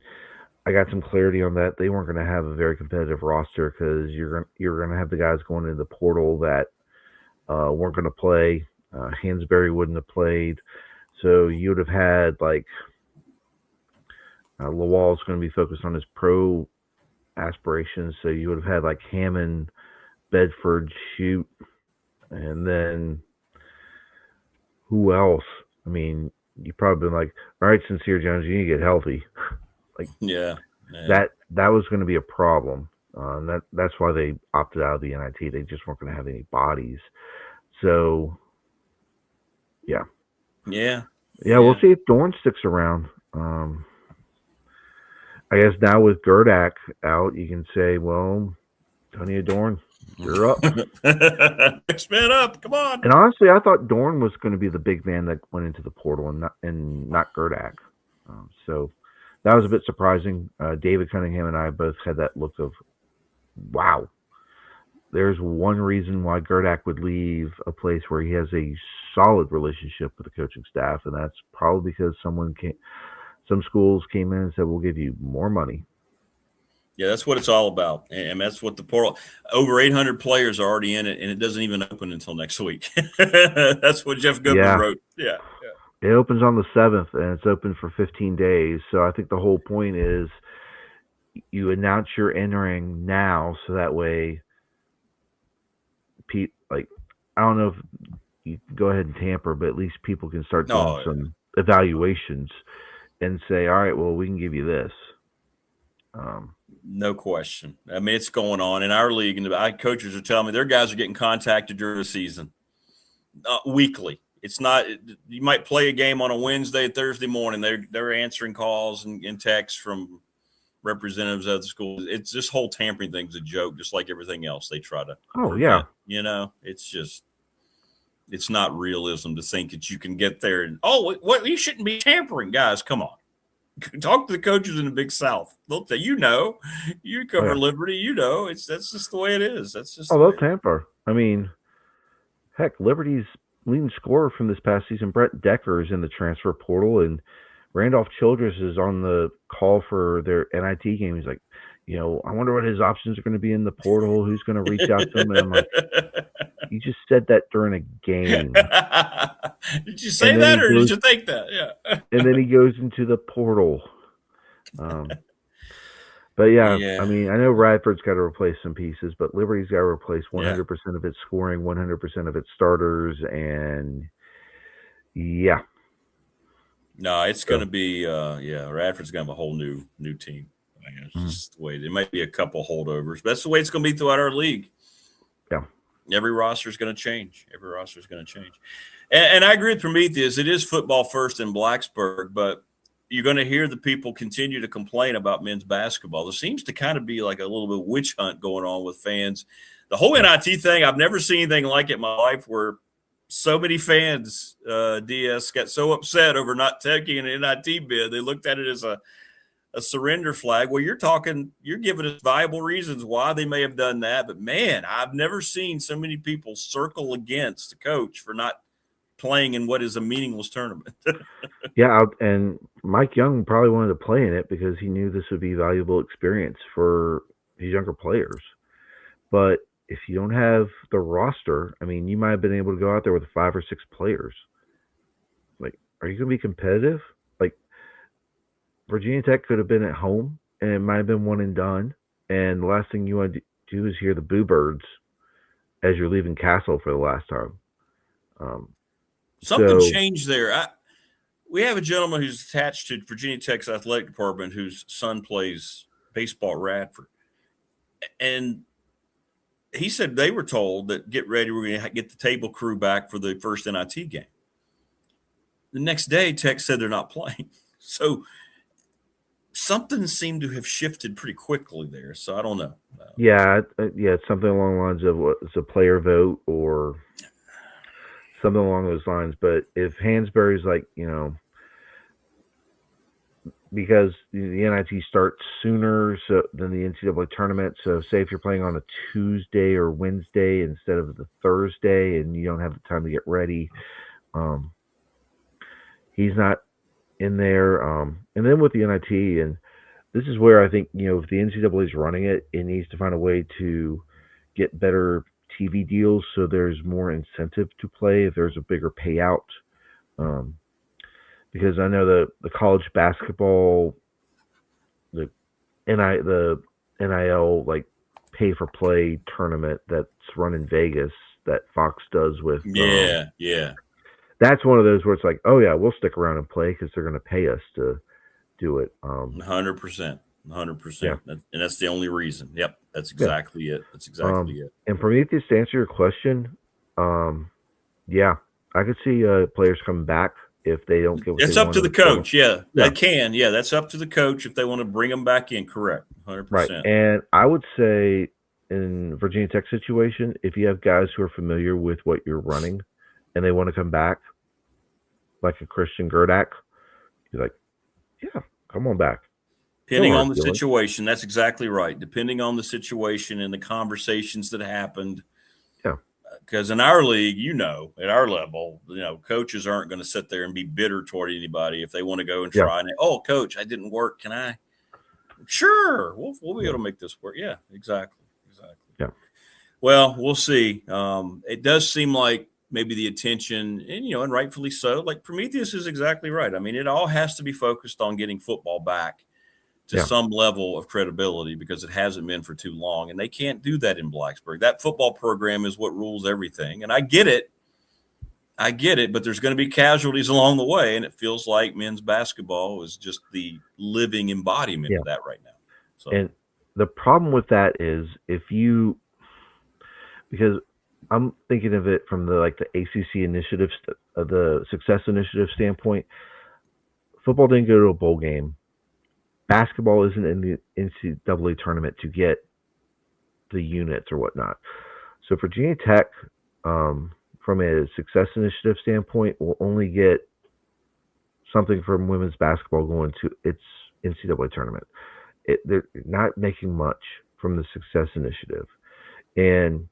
I got some clarity on that. They weren't going to have a very competitive roster because you're going to have the guys going into the portal that weren't going to play. Hansberry wouldn't have played. So you would have had, like, Lawal's going to be focused on his pro aspirations. So you would have had, like, Hammond, Bedford, Shoot, and then who else? I mean, you've probably been like, all right, Sincere Jones, you need to get healthy. Like, that was going to be a problem. That's why they opted out of the NIT. They just weren't going to have any bodies. So, we'll see if Dorn sticks around. I guess now with Gerdak out, you can say, well, Tony Dorn, you're up. Next man up, come on. And honestly, I thought Dorn was going to be the big man that went into the portal and not Gerdak. So that was a bit surprising. David Cunningham and I both had that look of, wow, there's one reason why Gerdak would leave a place where he has a solid relationship with the coaching staff, and that's probably because some schools came in and said, we'll give you more money. Yeah, that's what it's all about. And that's what the portal, over 800 players are already in it, and it doesn't even open until next week. That's what Jeff Goodman wrote. Yeah. It opens on the 7th, and it's open for 15 days. So I think the whole point is you announce you're entering now, so that way, I don't know if you can go ahead and tamper, but at least people can start doing some evaluations and say, all right, well, we can give you this. No question. I mean, it's going on in our league, and our coaches are telling me their guys are getting contacted during the season weekly. It's not, you might play a game on a Wednesday, Thursday morning. They're answering calls and texts from representatives of the school. It's this whole tampering thing's a joke, just like everything else they try to. Oh, yeah. You know, it's not realism to think that you can get there and, you shouldn't be tampering, guys. Come on. Talk to the coaches in the Big South. They'll tell you cover Liberty. That's just the way it is. That's just. Although Tampa, I mean, heck, Liberty's leading scorer from this past season, Brett Decker, is in the transfer portal, and Randolph Childress is on the call for their NIT game. He's like, I wonder what his options are going to be in the portal. Who's going to reach out to him? And I'm like, you just said that during a game. Did you say that, or did you think that? Yeah. And then he goes into the portal. But yeah, I mean, I know Radford's got to replace some pieces, but Liberty's got to replace 100% of its scoring, 100% of its starters, and yeah. No, it's going to be Radford's going to have a whole new team. I mean, it's just the way it might be a couple holdovers, but that's the way it's going to be throughout our league. Yeah, every roster is going to change. And I agree with Prometheus. It is football first in Blacksburg, but you're going to hear the people continue to complain about men's basketball. There seems to kind of be like a little bit of witch hunt going on with fans. The whole NIT thing, I've never seen anything like it in my life, where so many fans, DS, got so upset over not taking an NIT bid. They looked at it as a surrender flag. Well, you're giving us viable reasons why they may have done that. But, man, I've never seen so many people circle against the coach for not playing in what is a meaningless tournament. Yeah, and Mike Young probably wanted to play in it because he knew this would be valuable experience for his younger players. But if you don't have the roster, I mean, you might have been able to go out there with 5 or 6 players. Like, are you going to be competitive? Like, Virginia Tech could have been at home, and it might have been one and done. And the last thing you want to do is hear the Boo Birds as you're leaving Castle for the last time. Something changed there. We have a gentleman who's attached to Virginia Tech's athletic department whose son plays baseball at Radford. And he said they were told that, get ready, we're going to get the table crew back for the first NIT game. The next day, Tech said they're not playing. So something seemed to have shifted pretty quickly there. So I don't know. Yeah, it's something along the lines of what is a player vote or something along those lines. But if Hansberry's like, because the NIT starts sooner than the NCAA tournament, so say if you're playing on a Tuesday or Wednesday instead of the Thursday and you don't have the time to get ready, he's not in there. And then with the NIT, and this is where I think, if the NCAA is running it, it needs to find a way to get better TV deals so there's more incentive to play if there's a bigger payout. Because I know the college basketball, the NIL like pay for play tournament that's run in Vegas that Fox does with that's one of those where it's like, oh yeah, we'll stick around and play because they're going to pay us to do it. 100%. Yeah. And that's the only reason. Yep, that's exactly it. That's exactly it. And Prometheus, to answer your question, yeah, I could see players coming back if they don't get what it's up to the coach. Yeah, they can. Yeah, that's up to the coach if they want to bring them back in. Correct. 100%. Right. And I would say in Virginia Tech situation, if you have guys who are familiar with what you're running and they want to come back, like a Christian Gerdak, you're like, yeah, come on back. Depending on the situation. That's exactly right. Depending on the situation and the conversations that happened. Yeah. Because in our league, at our level, coaches aren't going to sit there and be bitter toward anybody if they want to go and try. And, oh, coach, I didn't work. Can I? Sure. We'll be able to make this work. Yeah, exactly. Yeah. Well, we'll see. It does seem like maybe the attention, and rightfully so, like Prometheus is exactly right. I mean, it all has to be focused on getting football back to some level of credibility because it hasn't been for too long. And they can't do that in Blacksburg. That football program is what rules everything. And I get it, but there's going to be casualties along the way. And it feels like men's basketball is just the living embodiment of that right now. So. And the problem with that is because I'm thinking of it from the ACC initiative, the success initiative standpoint. Football didn't go to a bowl game. Basketball isn't in the NCAA tournament to get the units or whatnot. So Virginia Tech, from a success initiative standpoint, will only get something from women's basketball going to its NCAA tournament. They're not making much from the Success Initiative. And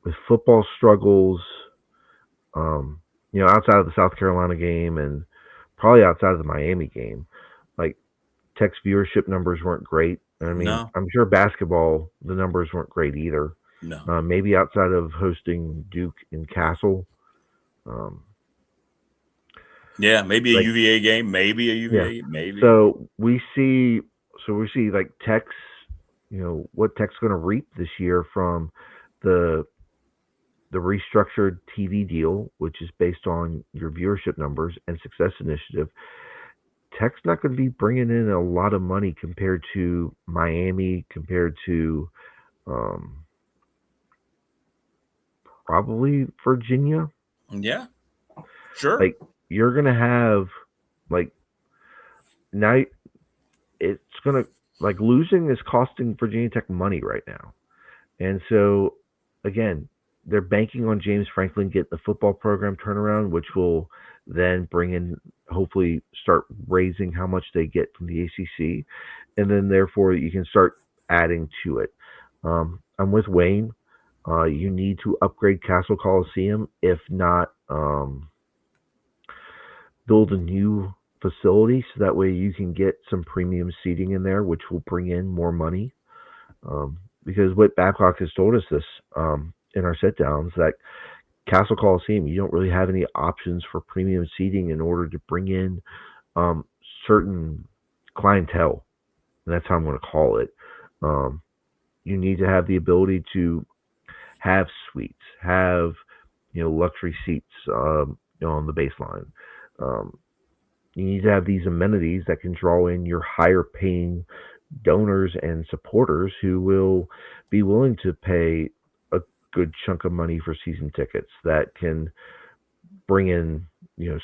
with football struggles, outside of the South Carolina game and probably outside of the Miami game, like Tech's viewership numbers weren't great. I mean, No. I'm sure basketball, the numbers weren't great either. No. Maybe outside of hosting Duke and Castle. Yeah, maybe a UVA game, maybe a UVA, maybe. So we see like Tech's, what Tech's going to reap this year from the restructured TV deal, which is based on your viewership numbers and Success Initiative. Tech's not going to be bringing in a lot of money compared to Miami, compared to probably Virginia. Yeah, sure. Like, you're going to have, like, now it's going to, like, losing is costing Virginia Tech money right now. And so, again, they're banking on James Franklin getting the football program turnaround, which will then bring in, hopefully start raising how much they get from the ACC. And then, therefore, you can start adding to it. I'm with Wayne. You need to upgrade Castle Coliseum, if not build a new facility so that way you can get some premium seating in there, which will bring in more money. Because what Babcock has told us this in our sit downs, that Castle Coliseum, you don't really have any options for premium seating in order to bring in certain clientele. And that's how I'm going to call it. You need to have the ability to have suites, have luxury seats on the baseline. You need to have these amenities that can draw in your higher paying donors and supporters who will be willing to pay a good chunk of money for season tickets that can bring in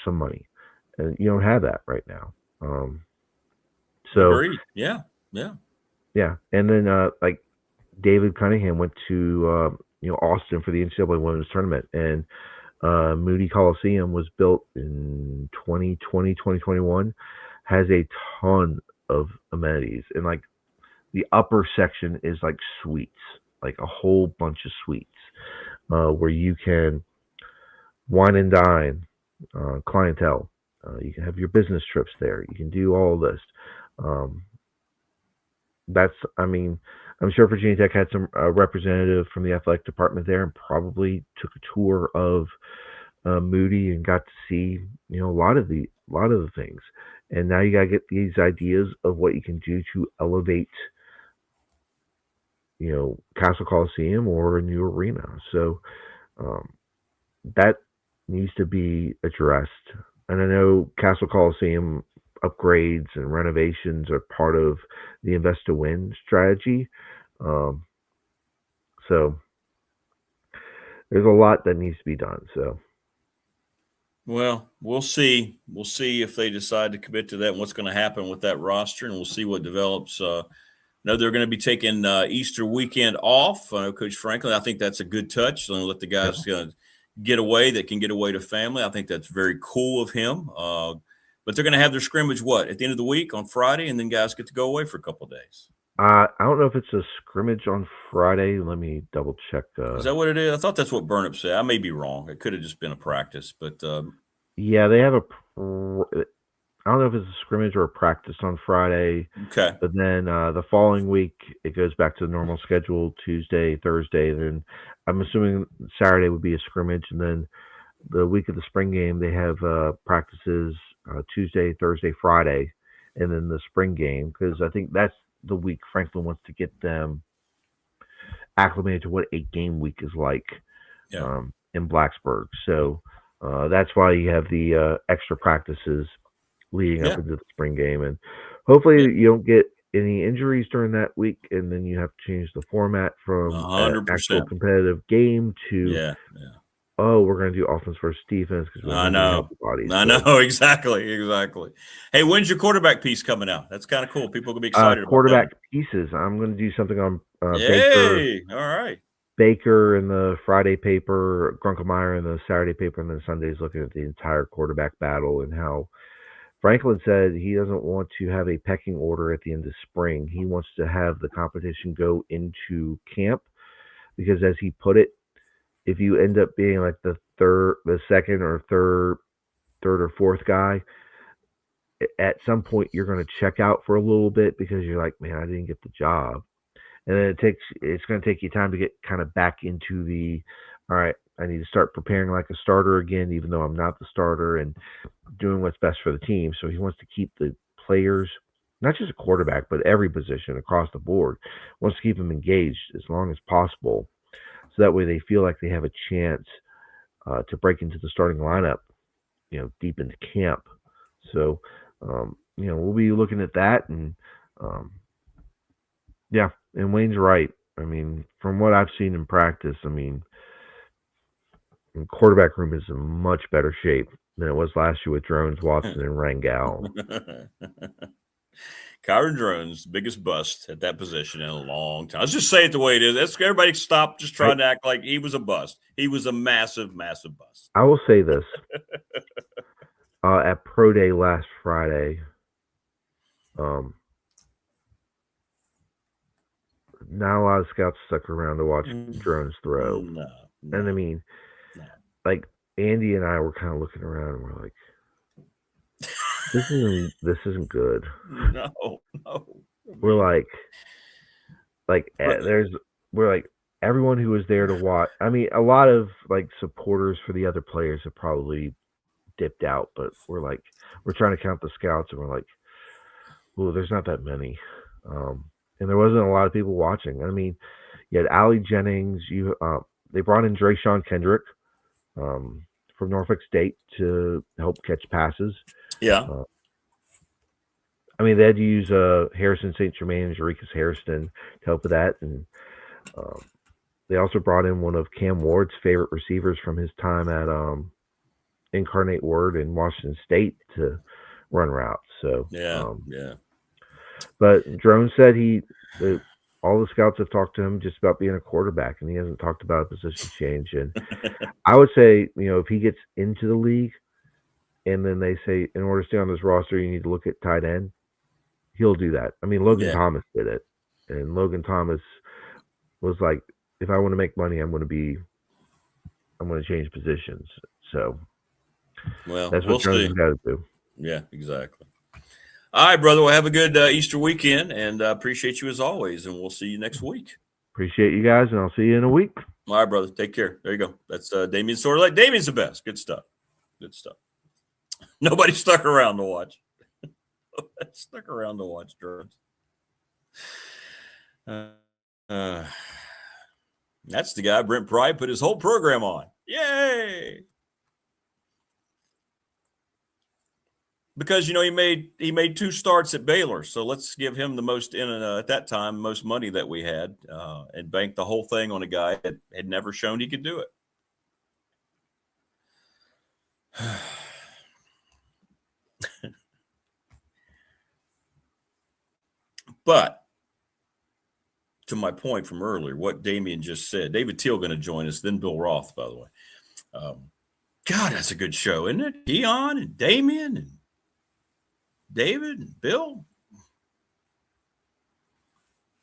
some money, and you don't have that right now. So agreed. Yeah. And then like David Cunningham went to Austin for the NCAA Women's Tournament, and Moody Coliseum was built in 2020, 2021, has a ton of amenities, and like the upper section is like suites, like a whole bunch of suites where you can wine and dine clientele. You can have your business trips there. You can do all of this. I'm sure Virginia Tech had some representative from the athletic department there and probably took a tour of Moody and got to see a lot of the things. And now you got to get these ideas of what you can do to elevate Castle Coliseum or a new arena. So that needs to be addressed. And I know Castle Coliseum upgrades and renovations are part of the Invest to Win strategy. So there's a lot that needs to be done. So, well, we'll see. We'll see if they decide to commit to that and what's going to happen with that roster, and we'll see what develops. No, they're going to be taking Easter weekend off. Coach Franklin, I think that's a good touch. Let the guys get away that can get away to family. I think that's very cool of him. But they're going to have their scrimmage, at the end of the week on Friday, and then guys get to go away for a couple of days. I don't know if it's a scrimmage on Friday. Let me double check. Is that what it is? I thought that's what Burnip said. I may be wrong. It could have just been a practice, but yeah, they have I don't know if it's a scrimmage or a practice on Friday. Okay. But then the following week, it goes back to the normal schedule, Tuesday, Thursday. Then I'm assuming Saturday would be a scrimmage. And then the week of the spring game, they have practices Tuesday, Thursday, Friday, and then the spring game. Because I think that's the week Franklin wants to get them acclimated to what a game week is like in Blacksburg. So that's why you have the extra practices leading up into the spring game, and hopefully you don't get any injuries during that week, and then you have to change the format from an actual competitive game to we're going to do offense versus defense because I know exactly. Hey, when's your quarterback piece coming out? That's kind of cool. People are going to be excited. Quarterback pieces. I'm going to do something on Baker. All right. Baker in the Friday paper, Grunkemeyer in the Saturday paper, and then Sunday's looking at the entire quarterback battle and how Franklin said he doesn't want to have a pecking order at the end of spring. He wants to have the competition go into camp because, as he put it, if you end up being like the second or third or fourth guy, at some point you're going to check out for a little bit because you're like, man, I didn't get the job. And then it's going to take you time to get kind of back into the, all right, I need to start preparing like a starter again, even though I'm not the starter, and doing what's best for the team. So he wants to keep the players, not just a quarterback, but every position across the board, wants to keep them engaged as long as possible. So that way they feel like they have a chance to break into the starting lineup, deep into camp. So, we'll be looking at that. And, and Wayne's right. I mean, from what I've seen in practice, the quarterback room is in much better shape than it was last year with Drones, Watson, and Rangel. Kyron Drones, biggest bust at that position in a long time. Let's just say it the way it is. Everybody stop just trying to act like he was a bust. He was a massive, massive bust. I will say this. At Pro Day last Friday, not a lot of scouts stuck around to watch Drones throw. No. And like Andy and I were kind of looking around and we're like, this isn't good. No. We're like everyone who was there to watch. I mean, a lot of like supporters for the other players have probably dipped out, but we're trying to count the scouts and we're like, well, there's not that many. And there wasn't a lot of people watching. I mean, you had Allie Jennings. They brought in Drayshawn Kendrick from Norfolk State to help catch passes. Yeah. They had to use Harrison St. Germain and Jerikas Hairston to help with that. And they also brought in one of Cam Ward's favorite receivers from his time at Incarnate Word in Washington State to run routes. So, But Drone said all the scouts have talked to him just about being a quarterback, and he hasn't talked about a position change. And I would say, if he gets into the league and then they say, in order to stay on this roster, you need to look at tight end, he'll do that. I mean, Logan Thomas did it. And Logan Thomas was like, if I want to make money, I'm going to change positions. So that's what Drone's got to do. Yeah, exactly. All right, brother. Well, have a good Easter weekend, and appreciate you as always, and we'll see you next week. Appreciate you guys, and I'll see you in a week. All right, brother. Take care. There you go. That's Damien Sordelett. Damien's the best. Good stuff. Nobody stuck around to watch. Stuck around to watch Drones. That's the guy Brent Pry put his whole program on. Yay! Because he made 2 starts at Baylor, so let's give him the most at that time most money that we had, and bank the whole thing on a guy that had never shown he could do it. But to my point from earlier, what Damien just said, David Teel going to join us, then Bill Roth, by the way. God, that's a good show, isn't it? Kion and Damien and David and Bill.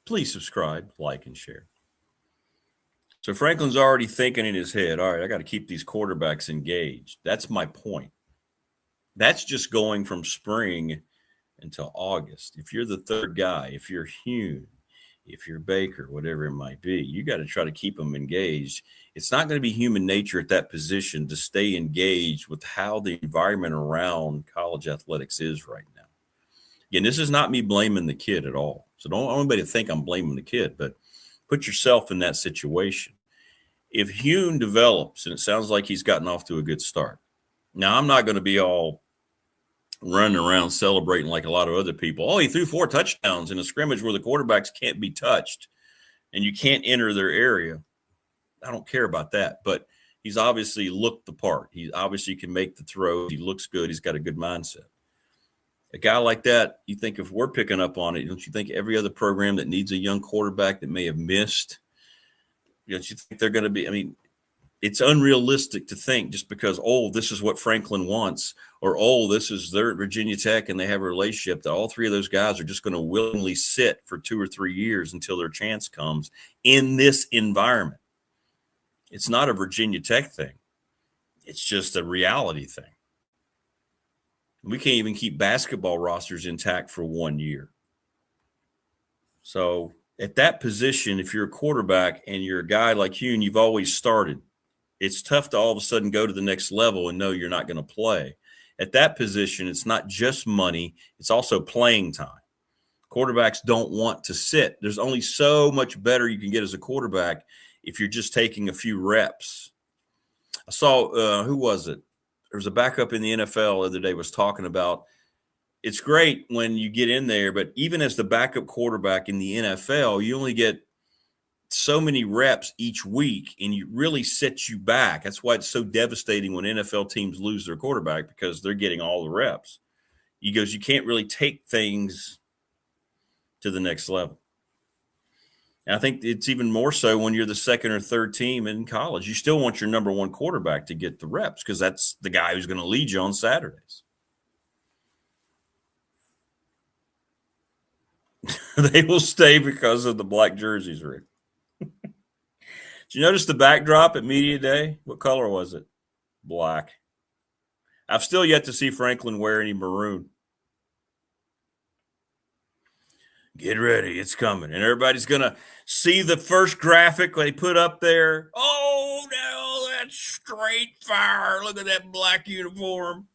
Please subscribe, like, and share. So Franklin's already thinking in his head, all right, I got to keep these quarterbacks engaged. That's my point. That's just going from spring until August. If you're the third guy, if you're Hune, if you're Baker, whatever it might be, you got to try to keep them engaged. It's not going to be human nature at that position to stay engaged with how the environment around college athletics is right now. Again, this is not me blaming the kid at all. So don't want anybody to think I'm blaming the kid, but put yourself in that situation. If Hune develops, and it sounds like he's gotten off to a good start. Now, I'm not going to be all running around celebrating like a lot of other people. Oh, he threw 4 touchdowns in a scrimmage where the quarterbacks can't be touched and you can't enter their area. I don't care about that, but he's obviously looked the part. He obviously can make the throw. He looks good. He's got a good mindset. A guy like that, you think if we're picking up on it, don't you think every other program that needs a young quarterback that may have missed, don't you think they're going to be, it's unrealistic to think just because, oh, this is what Franklin wants, or, oh, they're at Virginia Tech and they have a relationship, that all three of those guys are just going to willingly sit for 2 or 3 years until their chance comes in this environment. It's not a Virginia Tech thing. It's just a reality thing. We can't even keep basketball rosters intact for 1 year. So at that position, if you're a quarterback and you're a guy like you and you've always started, it's tough to all of a sudden go to the next level and know you're not going to play. At that position, it's not just money, it's also playing time. Quarterbacks don't want to sit. There's only so much better you can get as a quarterback if you're just taking a few reps. I saw, who was it? There was a backup in the NFL the other day was talking about, it's great when you get in there, but even as the backup quarterback in the NFL, you only get so many reps each week, and it really sets you back. That's why it's so devastating when NFL teams lose their quarterback, because they're getting all the reps. He goes, you can't really take things to the next level. And I think it's even more so when you're the second or third team in college. You still want your number one quarterback to get the reps, because that's the guy who's going to lead you on Saturdays. They will stay because of the black jerseys, Rick. Did you notice the backdrop at Media Day? What color was it? Black. I've still yet to see Franklin wear any maroon. Get ready, it's coming. And everybody's going to see the first graphic they put up there. Oh, no, that's straight fire. Look at that black uniform.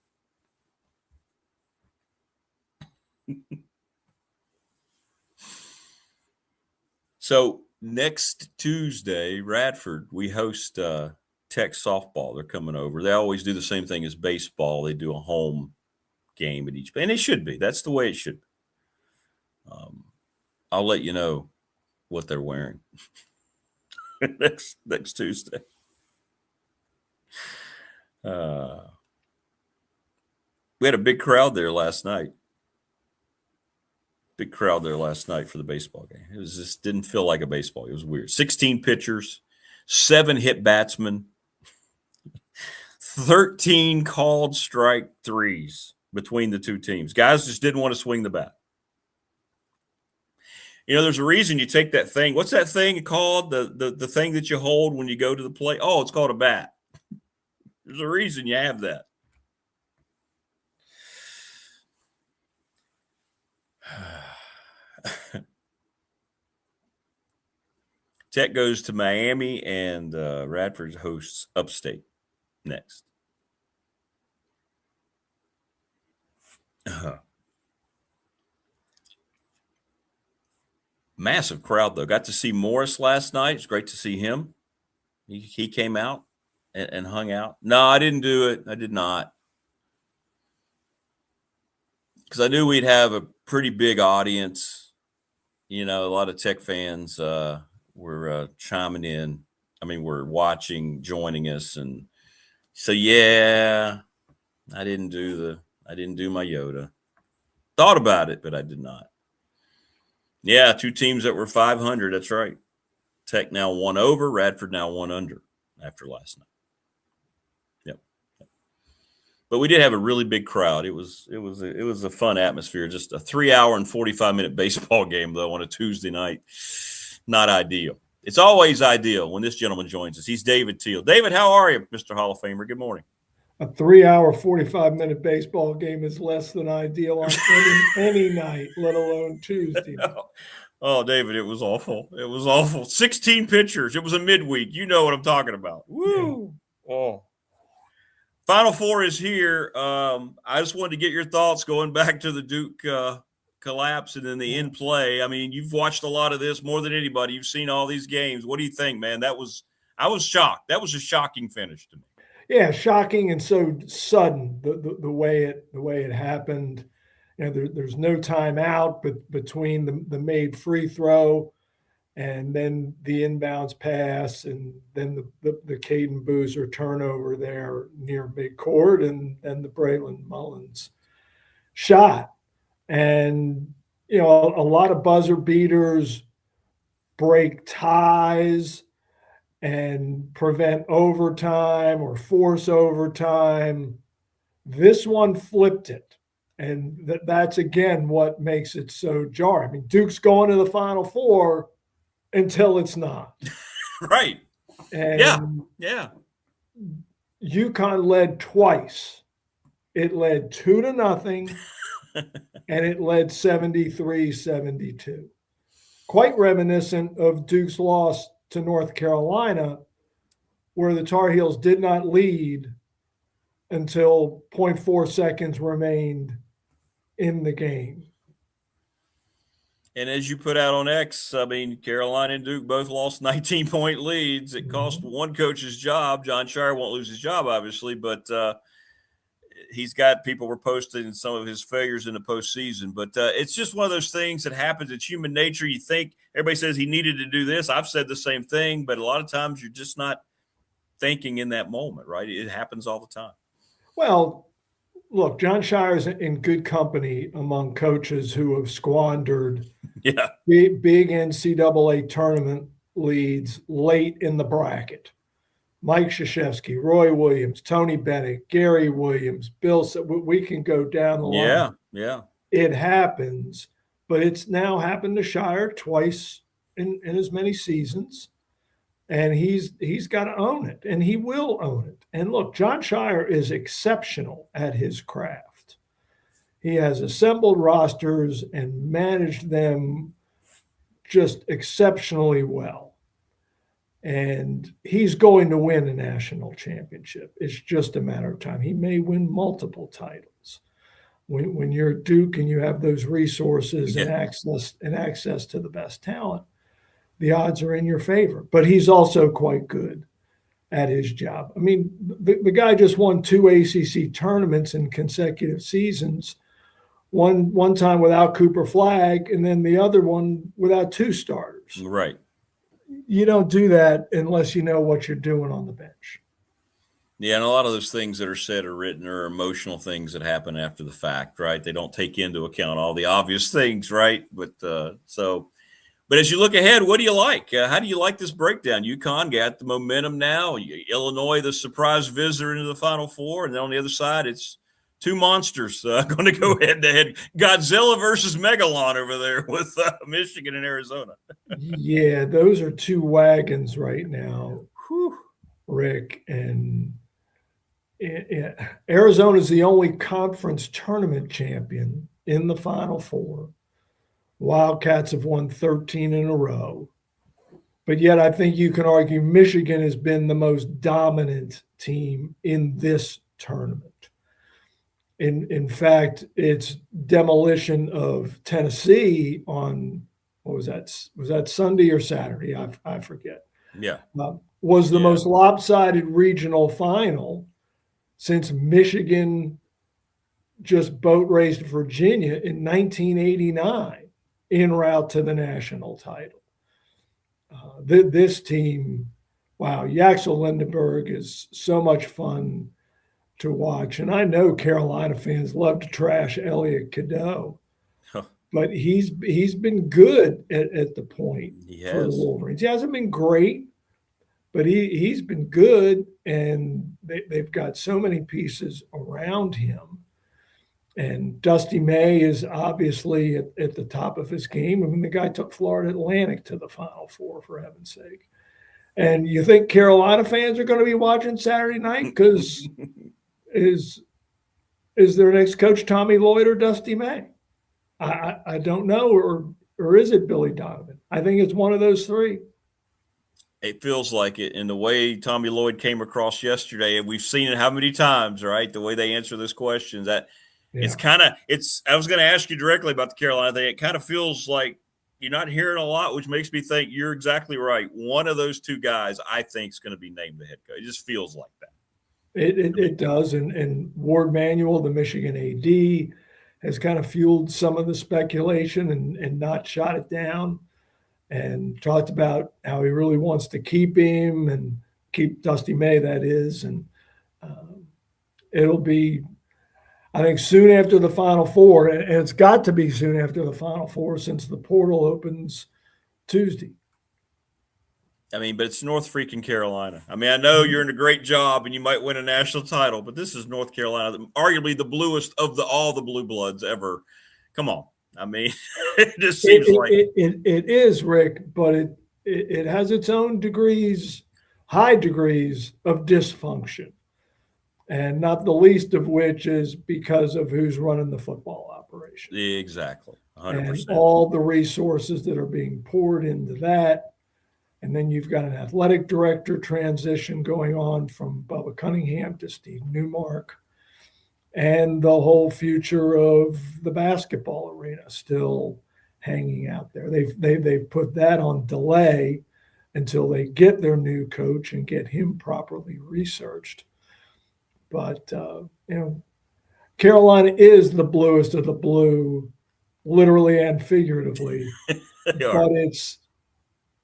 So next Tuesday, Radford, we host Tech softball. They're coming over. They always do the same thing as baseball. They do a home game at each, and it should be. That's the way it should be. I'll let you know what they're wearing next Tuesday. We had a big crowd there last night. Big crowd there last night for the baseball game. It was just didn't feel like a baseball. It was weird. 16 pitchers, 7 hit batsmen, 13 called strike threes between the two teams. Guys just didn't want to swing the bat. You know, there's a reason you take that thing. What's that thing called? The thing that you hold when you go to the plate? Oh, it's called a bat. There's a reason you have that. Tech goes to Miami, and Radford hosts Upstate next. Massive crowd, though. Got to see Morris last night. It's great to see him. He came out and hung out. No, I didn't do it. I did not. Because I knew we'd have a pretty big audience. You know, a lot of Tech fans were chiming in. I mean, were watching, joining us. And so, yeah, I didn't do my Yoda. Thought about it, but I did not. Yeah, 2 teams that were 500. That's right. Tech now 1 over, Radford now 1 under after last night. Yep. But we did have a really big crowd. It was a fun atmosphere. Just a 3-hour and 45-minute baseball game, though, on a Tuesday night. Not ideal. It's always ideal when this gentleman joins us. He's David Teel. David, how are you, Mr. Hall of Famer? Good morning. A 3-hour, 45-minute baseball game is less than ideal on any night, let alone Tuesday. Oh, David, it was awful. It was awful. 16 pitchers. It was a midweek. You know what I'm talking about. Woo! Yeah. Oh. Final Four is here. I just wanted to get your thoughts going back to the Duke collapse and then the in play. I mean, you've watched a lot of this more than anybody. You've seen all these games. What do you think, man? I was shocked. That was a shocking finish to me. Yeah, shocking and so sudden the way it happened. You know, there's no timeout, but between the made free throw and then the inbounds pass and then the Caden Boozer turnover there near midcourt and the Braylon Mullins shot. And, you know, a lot of buzzer beaters break ties. and prevent overtime or force overtime. This one flipped it. And that's, again, what makes it so jarring. I mean, Duke's going to the Final Four until it's not. Right. And yeah. UConn led twice. It led 2-0, and it led 73-72. Quite reminiscent of Duke's loss to North Carolina, where the Tar Heels did not lead until 0.4 seconds remained in the game. And as you put out on X, I mean, Carolina and Duke both lost 19-point leads. It cost one coach's job. John Shire won't lose his job, obviously, but he's got people were posting some of his failures in the postseason. But it's just one of those things that happens. It's human nature. You think everybody says he needed to do this. I've said the same thing, but a lot of times you're just not thinking in that moment, right? It happens all the time. Well, look, John Shire's in good company among coaches who have squandered big NCAA tournament leads late in the bracket. Mike Krzyzewski, Roy Williams, Tony Bennett, Gary Williams, Bill. We can go down the line. Yeah. It happens, but it's now happened to Shire twice in as many seasons. And he's got to own it, and he will own it. And look, John Shire is exceptional at his craft. He has assembled rosters and managed them just exceptionally well. And he's going to win a national championship. It's just a matter of time. He may win multiple titles. When you're Duke and you have those resources and access to the best talent, the odds are in your favor. But he's also quite good at his job. I mean, the guy just won 2 ACC tournaments in consecutive seasons, one time without Cooper Flagg, and then the other one without 2 starters. Right. You don't do that unless you know what you're doing on the bench. Yeah, and a lot of those things that are said or written are emotional things that happen after the fact, right? They don't take into account all the obvious things, right? But as you look ahead, what do you like? How do you like this breakdown? UConn got the momentum now. Illinois, the surprise visitor into the Final Four. And then on the other side, it's 2 monsters going to go head-to-head. Godzilla versus Megalon over there with Michigan and Arizona. Yeah, those are 2 wagons right now, Rick. And Arizona's the only conference tournament champion in the Final Four. Wildcats have won 13 in a row. But yet I think you can argue Michigan has been the most dominant team in this tournament. In fact, its demolition of Tennessee on, what was that? Was that Sunday or Saturday? I forget. Yeah. Was the most lopsided regional final since Michigan just boat raced Virginia in 1989. En route to the national title. This team, wow, Yaxel Lindenberg is so much fun to watch. And I know Carolina fans love to trash Elliot Cadeau, but he's been good at the point for the Wolverines. He hasn't been great, but he's been good, and they've got so many pieces around him. And Dusty May is obviously at the top of his game. I mean, the guy took Florida Atlantic to the Final Four, for heaven's sake. And you think Carolina fans are going to be watching Saturday night? Because is their next coach Tommy Lloyd or Dusty May? I don't know. Or is it Billy Donovan? I think it's one of those 3. It feels like it. And the way Tommy Lloyd came across yesterday, and we've seen it how many times, right? The way they answer those questions, that – I was going to ask you directly about the Carolina thing. It kind of feels like you're not hearing a lot, which makes me think you're exactly right. One of those 2 guys, I think, is going to be named the head coach. It just feels like that. It does. And Ward Manuel, the Michigan AD, has kind of fueled some of the speculation and not shot it down, and talked about how he really wants to keep him and keep Dusty May, that is. And it'll be, I think, soon after the Final Four, and it's got to be soon after the Final Four since the portal opens Tuesday. I mean, but it's North freaking Carolina. I mean, I know you're in a great job and you might win a national title, but this is North Carolina, arguably the bluest of all the blue bloods ever. Come on. I mean, it just seems like it is, Rick, but it has its own degrees, high degrees of dysfunction, and not the least of which is because of who's running the football operation. Exactly, 100%. And all the resources that are being poured into that. And then you've got an athletic director transition going on from Bubba Cunningham to Steve Newmark, and the whole future of the basketball arena still hanging out there. They've put that on delay until they get their new coach and get him properly researched. But Carolina is the bluest of the blue, literally and figuratively. But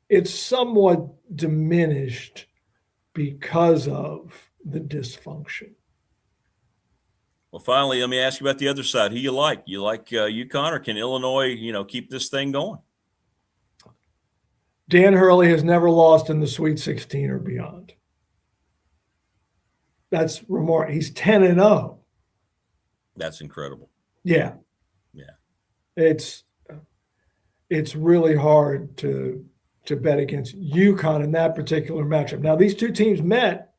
it's somewhat diminished because of the dysfunction. Well, finally, let me ask you about the other side. Who you like? You like UConn, or can Illinois, keep this thing going? Dan Hurley has never lost in the Sweet 16 or beyond. That's remarkable. He's 10-0. That's incredible. Yeah. It's really hard to bet against UConn in that particular matchup. Now, these two teams met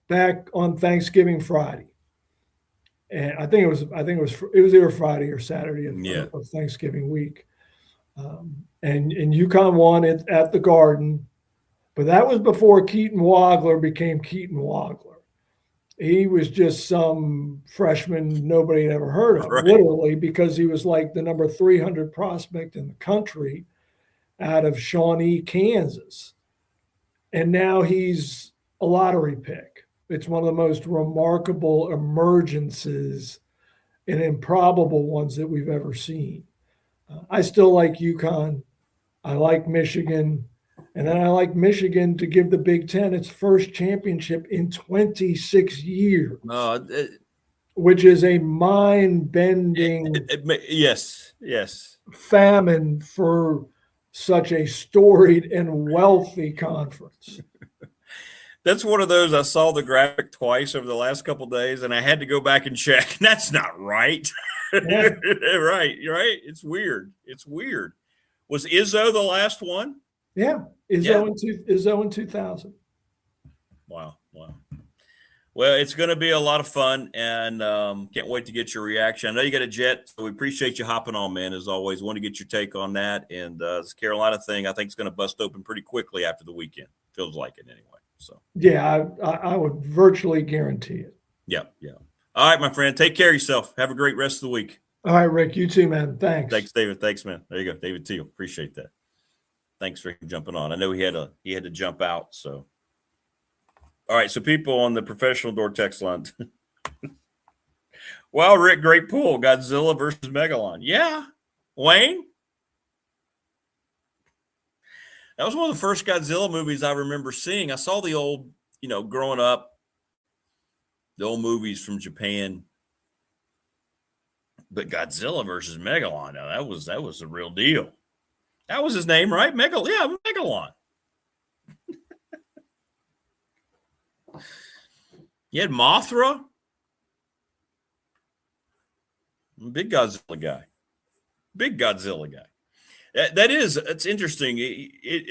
back on Thanksgiving Friday, and I think it was either Friday or Saturday of Thanksgiving week. And UConn won it at the Garden, but that was before Keaton Wagler became Keaton Wagler. He was just some freshman nobody had ever heard of, literally, because he was like the number 300 prospect in the country out of Shawnee, Kansas. And now he's a lottery pick. It's one of the most remarkable emergences and improbable ones that we've ever seen. I still like UConn. I like Michigan. And then I like Michigan to give the Big Ten its first championship in 26 years, which is a mind-bending yes, famine for such a storied and wealthy conference. That's one of those. I saw the graphic twice over the last couple of days, and I had to go back and check. That's not right. Yeah. Right. It's weird. Was Izzo the last one? Yeah. Izzo in 2000. Wow. Well, it's going to be a lot of fun, and can't wait to get your reaction. I know you got a jet, so we appreciate you hopping on, man, as always. Want to get your take on that. And this Carolina thing, I think, is going to bust open pretty quickly after the weekend. Feels like it anyway. So yeah, I would virtually guarantee it. Yeah. All right, my friend. Take care of yourself. Have a great rest of the week. All right, Rick. You too, man. Thanks. Thanks, David. Thanks, man. There you go. David Teel. Appreciate that. Thanks for jumping on. I know he had to jump out. So, all right. So people on the professional door text line. Wow, Rick, great pool. Godzilla versus Megalon. Yeah. Wayne? That was one of the first Godzilla movies I remember seeing. I saw the old, growing up, the old movies from Japan. But Godzilla versus Megalon, now that was the real deal. That was his name, right? Megalon. You had Mothra. Big Godzilla guy. It's interesting.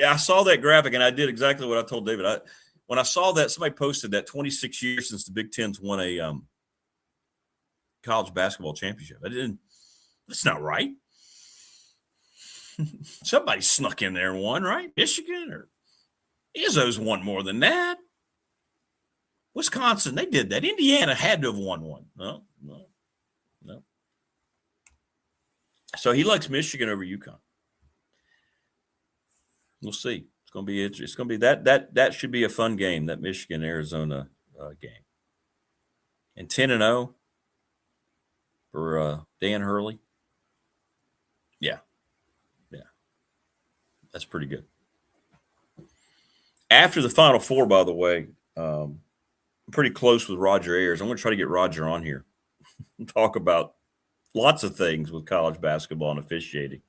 I saw that graphic, and I did exactly what I told David. When I saw that, somebody posted that 26 years since the Big Ten's won a college basketball championship. That's not right. Somebody snuck in there and won, right? Michigan or Izzo's won more than that. Wisconsin, they did that. Indiana had to have won one. No. So he likes Michigan over UConn. We'll see. It's going to be interesting. It's going to be that should be a fun game, that Michigan-Arizona game. And 10-0 for Dan Hurley. Yeah. That's pretty good. After the Final Four, by the way, I'm pretty close with Roger Ayers. I'm going to try to get Roger on here and talk about lots of things with college basketball and officiating.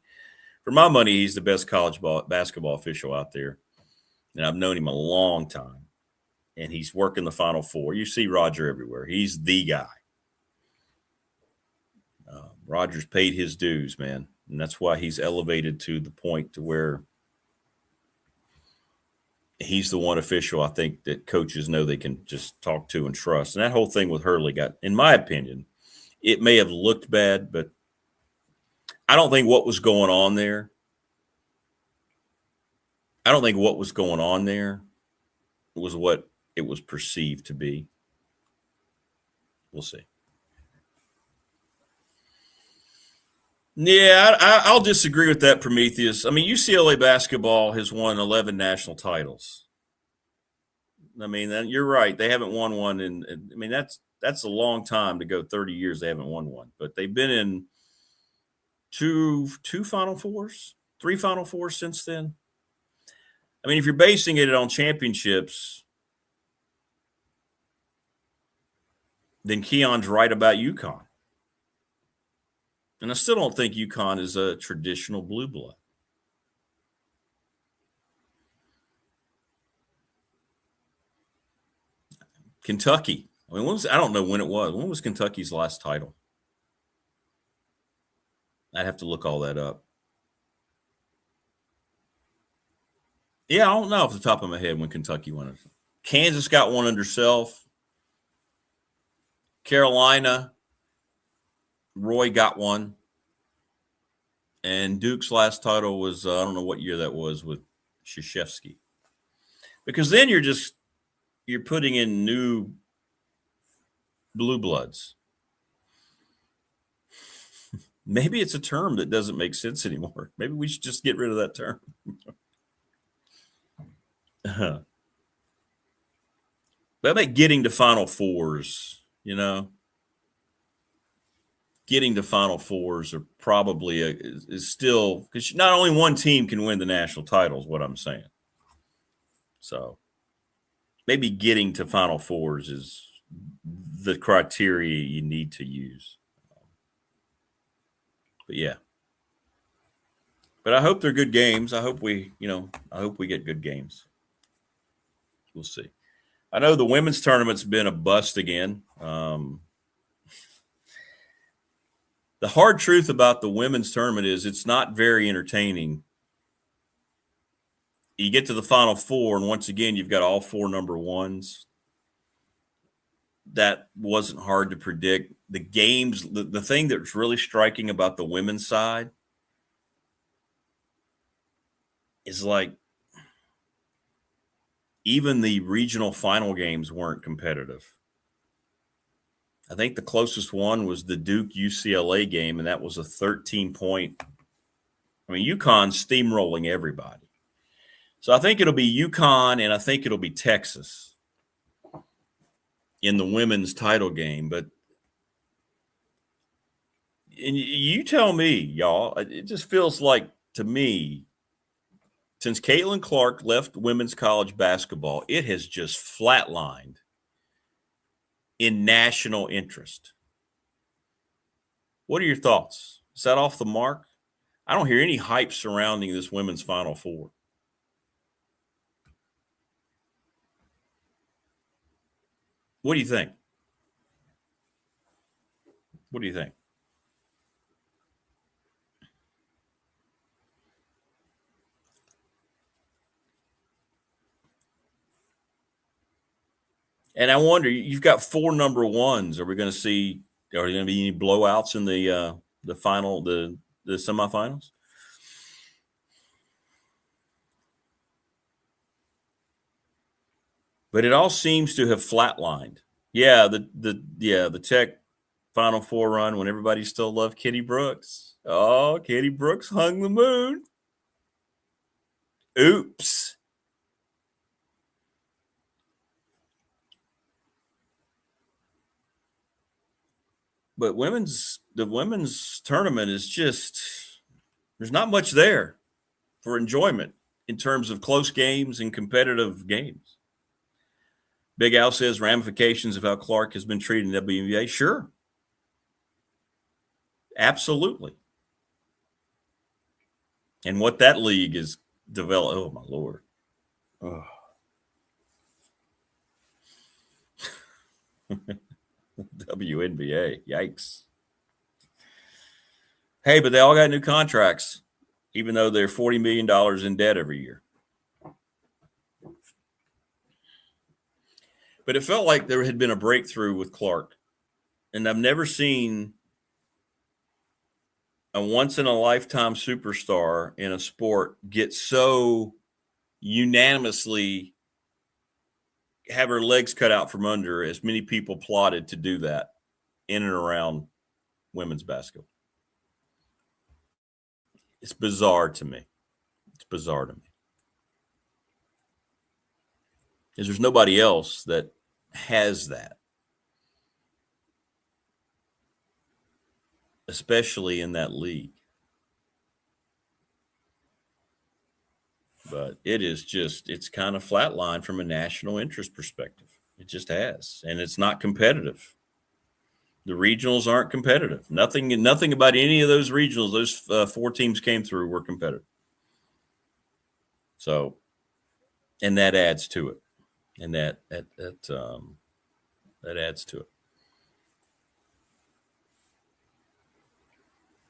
For my money, he's the best college basketball official out there. and I've known him a long time, and he's working the Final Four. You see Roger everywhere. He's the guy. Roger's paid his dues, man, and that's why he's elevated to the point to where he's the one official I think that coaches know they can just talk to and trust. And that whole thing with Hurley got, in my opinion, it may have looked bad, but I don't think what was going on there was what it was perceived to be. We'll see. Yeah, I'll disagree with that, Prometheus. I mean, UCLA basketball has won 11 national titles. I mean, you're right. They haven't won one I mean, that's a long time to go. 30 years they haven't won one, but they've been in two Final Fours, 3 Final Fours since then. I mean, if you're basing it on championships, then Keon's right about UConn. And I still don't think UConn is a traditional blue blood. Kentucky. I mean, I don't know when it was. When was Kentucky's last title? I'd have to look all that up. Yeah, I don't know off the top of my head when Kentucky won it. Kansas got one under Self. Carolina, Roy got one. And Duke's last title was, I don't know what year that was, with Krzyzewski. Because then you're putting in new blue bloods. Maybe it's a term that doesn't make sense anymore. Maybe we should just get rid of that term. But I think getting to Final Fours, getting to Final Fours are probably is still, because not only one team can win the national title is what I'm saying. So maybe getting to Final Fours is the criteria you need to use. But yeah. But I hope they're good games. I hope we get good games. We'll see. I know the women's tournament's been a bust again. The hard truth about the women's tournament is it's not very entertaining. You get to the Final Four, and once again, you've got all 4 number ones. That wasn't hard to predict. The games, the thing that's really striking about the women's side is like even the regional final games weren't competitive. I think the closest one was the Duke UCLA game, and that was a 13-point. I mean, UConn's steamrolling everybody. So I think it'll be UConn, and I think it'll be Texas in the women's title game. But and you tell me, y'all, it just feels like to me, since Caitlin Clark left women's college basketball, it has just flatlined in national interest. What are your thoughts? Is that off the mark? I don't hear any hype surrounding this women's Final Four. What do you think? What do you think? And I wonder, you've got 4 number ones. Are there going to be any blowouts in the final, the semifinals? But it all seems to have flatlined. Yeah, the Tech Final Four run when everybody still loved Kitty Brooks. Oh, Kitty Brooks hung the moon. Oops. But the women's tournament is just, there's not much there for enjoyment in terms of close games and competitive games. Big Al says ramifications of how Clark has been treated in WNBA. Sure. Absolutely. And what that league is developed. Oh, my Lord. Oh. WNBA. Yikes. Hey, but they all got new contracts, even though they're $40 million in debt every year. But it felt like there had been a breakthrough with Clark. And I've never seen a once-in-a-lifetime superstar in a sport get so unanimously have her legs cut out from under as many people plotted to do that in and around women's basketball. It's bizarre to me. It's bizarre to me. Because there's nobody else that has that, especially in that league. But it is just, it's kind of flatlined from a national interest perspective. It just has. And it's not competitive. The regionals aren't competitive. Nothing about any of those regionals, those 4 teams came through, were competitive. So, and that adds to it. And that adds to it.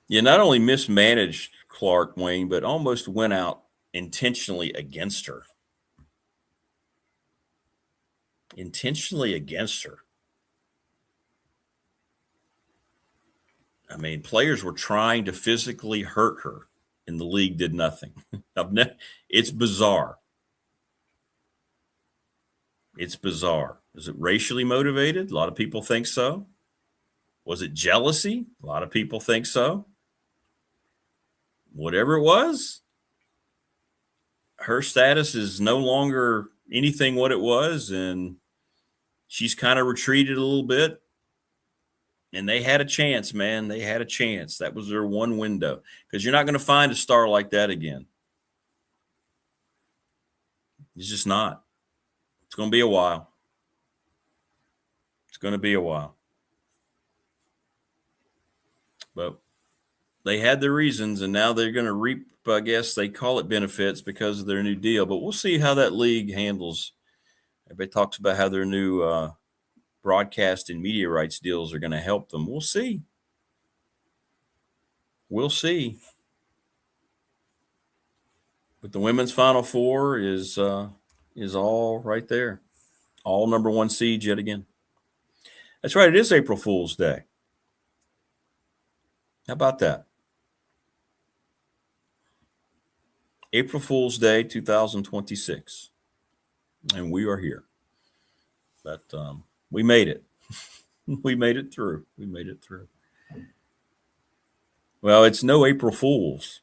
You not only mismanaged Clark, Wayne, but almost went out intentionally against her. Intentionally against her. I mean, players were trying to physically hurt her, and the league did nothing. It's bizarre. It's bizarre. Is it racially motivated? A lot of people think so. Was it jealousy? A lot of people think so. Whatever it was, her status is no longer anything what it was, and she's kind of retreated a little bit. And they had a chance, man. They had a chance. That was their one window, because you're not going to find a star like that again. It's just not. It's going to be a while. It's going to be a while. But they had their reasons, and now they're going to reap, I guess they call it benefits because of their new deal. But we'll see how that league handles. Everybody talks about how their new broadcast and media rights deals are going to help them. We'll see. We'll see. But the women's Final Four is all right there. All number 1 seeds yet again. That's right. It is April Fool's Day. How about that? April Fool's Day, 2026. And we are here. But we made it. We made it through. We made it through. Well, it's no April Fools.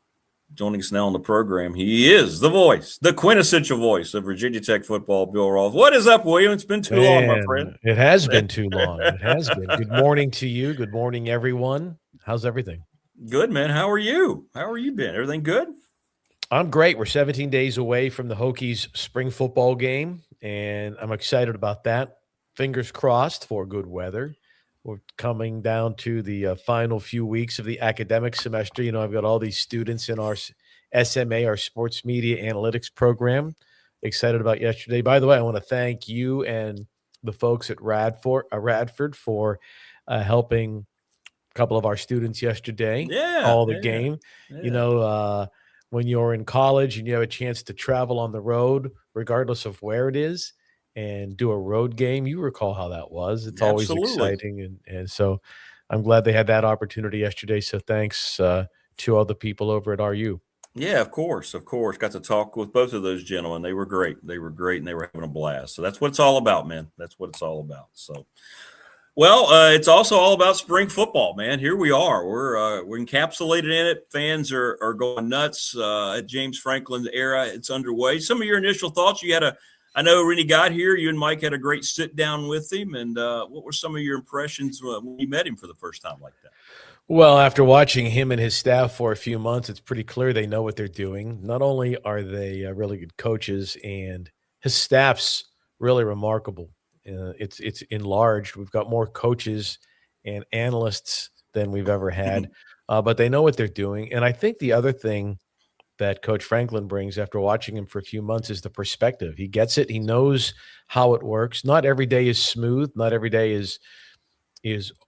Joining us now on the program, he is the voice, the quintessential voice of Virginia Tech football, Bill Roth. What is up, William? It's been too long, my friend. It has been too long. It has been. Good morning to you. Good morning, everyone. How's everything? Good, man. How are you? How are you been? Everything good? I'm great. We're 17 days away from the Hokies spring football game, and I'm excited about that. Fingers crossed for good weather. We're coming down to the final few weeks of the academic semester. You know, I've got all these students in our SMA, our sports media analytics program. Excited about yesterday. By the way, I want to thank you and the folks at Radford for helping a couple of our students yesterday. Game. Yeah. You know, when you're in college and you have a chance to travel on the road, regardless of where it is, and do a road game, you recall how that was. It's always exciting. And so I'm glad they had that opportunity yesterday. So thanks to all the people over at RU. Yeah, of course. Got to talk with both of those gentlemen. They were great. And they were having a blast. So that's what it's all about, man. That's what it's all about. So, well, it's also all about spring football, man. Here we are. We're encapsulated in it. Fans are going nuts at James Franklin's era. It's underway. Some of your initial thoughts, I know when he got here, you and Mike had a great sit down with him. And what were some of your impressions when you met him for the first time like that? Well, after watching him and his staff for a few months, it's pretty clear they know what they're doing. Not only are they really good coaches, and his staff's really remarkable. It's enlarged. We've got more coaches and analysts than we've ever had, but they know what they're doing. And I think the other thing that Coach Franklin brings after watching him for a few months is the perspective. He gets it. He knows how it works. Not every day is smooth. Not every day is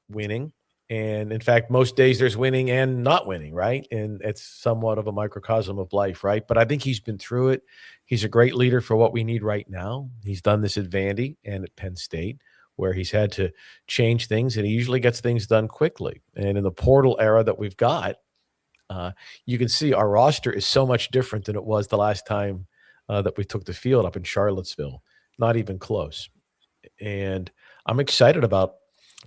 winning. And in fact, most days there's winning and not winning, right? And it's somewhat of a microcosm of life, right? But I think he's been through it. He's a great leader for what we need right now. He's done this at Vandy and at Penn State, where he's had to change things, and he usually gets things done quickly. And in the portal era that we've got, you can see our roster is so much different than it was the last time that we took the field up in Charlottesville. Not even close. And I'm excited about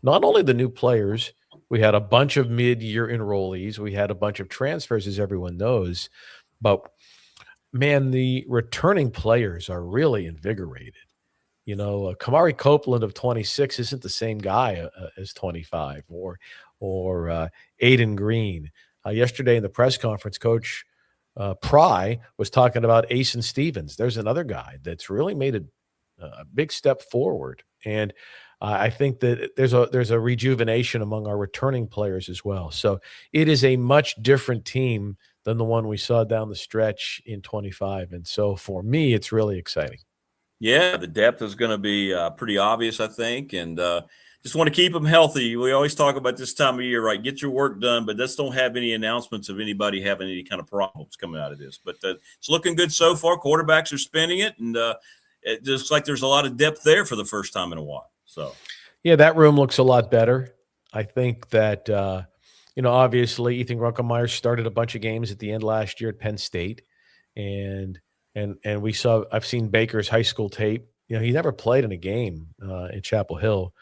not only the new players. We had a bunch of mid-year enrollees. We had a bunch of transfers, as everyone knows. But, man, the returning players are really invigorated. You know, Kamari Copeland of 26 isn't the same guy as 25, or Aiden Green. Yesterday in the press conference, Coach Pry was talking about Asen Stevens. There's another guy that's really made a big step forward. And I think that there's a rejuvenation among our returning players as well. So it is a much different team than the one we saw down the stretch in 25. And so for me, it's really exciting. Yeah, the depth is going to be pretty obvious, I think. And just want to keep them healthy. We always talk about this time of year, right? Get your work done, but let's don't have any announcements of anybody having any kind of problems coming out of this. But it's looking good so far. Quarterbacks are spinning it, and it looks like there's a lot of depth there for the first time in a while. So, yeah, that room looks a lot better. I think that, obviously Ethan Grunkelmeyer started a bunch of games at the end last year at Penn State. And I've seen Baker's high school tape. You know, he never played in a game in Chapel Hill,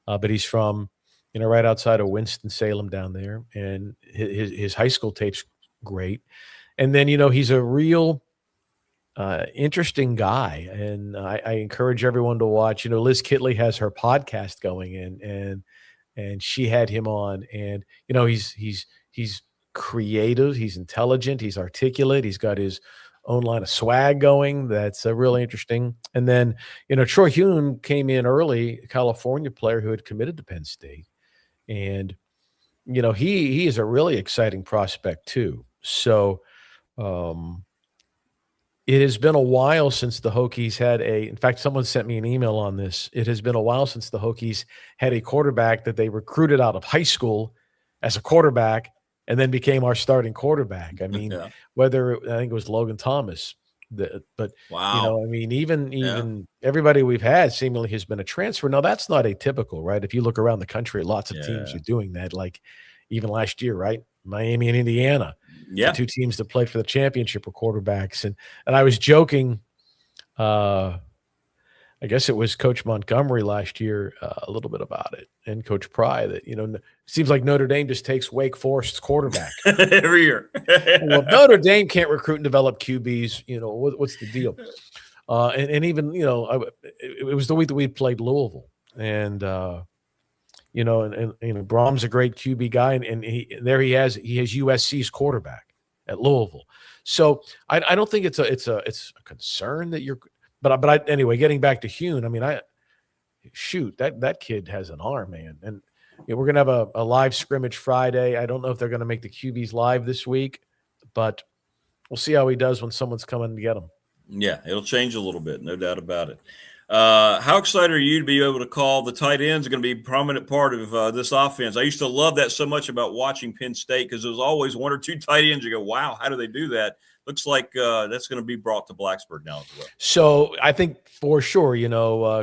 but he's from, right outside of Winston-Salem down there. And his high school tape's great. And then, he's a real interesting guy. And I encourage everyone to watch. Liz Kitley has her podcast going, and she had him on. And, he's creative. He's intelligent. He's articulate. He's got his own line of swag going. That's really interesting. And then, Troy Hume came in early, a California player who had committed to Penn State. And, he is a really exciting prospect too. So it has been a while since the Hokies had in fact, someone sent me an email on this. It has been a while since the Hokies had a quarterback that they recruited out of high school as a quarterback and then became our starting quarterback. I mean, I think it was Logan Thomas, but wow. Even everybody we've had seemingly has been a transfer. Now that's not atypical, right? If you look around the country, lots of teams are doing that. Like even last year, right? Miami and Indiana, the two teams that played for the championship were quarterbacks. And I was joking, I guess it was Coach Montgomery last year a little bit about it, and Coach Pry, that, it seems like Notre Dame just takes Wake Forest's quarterback every year. Well, if Notre Dame can't recruit and develop QBs, what's the deal? And even, it was the week that we played Louisville, and Brom's a great QB guy, and he has USC's quarterback at Louisville. So I don't think it's a concern that you're. But anyway, getting back to Hune, that kid has an arm, man. And we're going to have a live scrimmage Friday. I don't know if they're going to make the QBs live this week, but we'll see how he does when someone's coming to get him. Yeah, it'll change a little bit, no doubt about it. How excited are you to be able to call the tight ends are going to be a prominent part of this offense? I used to love that so much about watching Penn State, because there was always one or two tight ends. You go, wow, how do they do that? Looks like that's going to be brought to Blacksburg now as well. So I think for sure,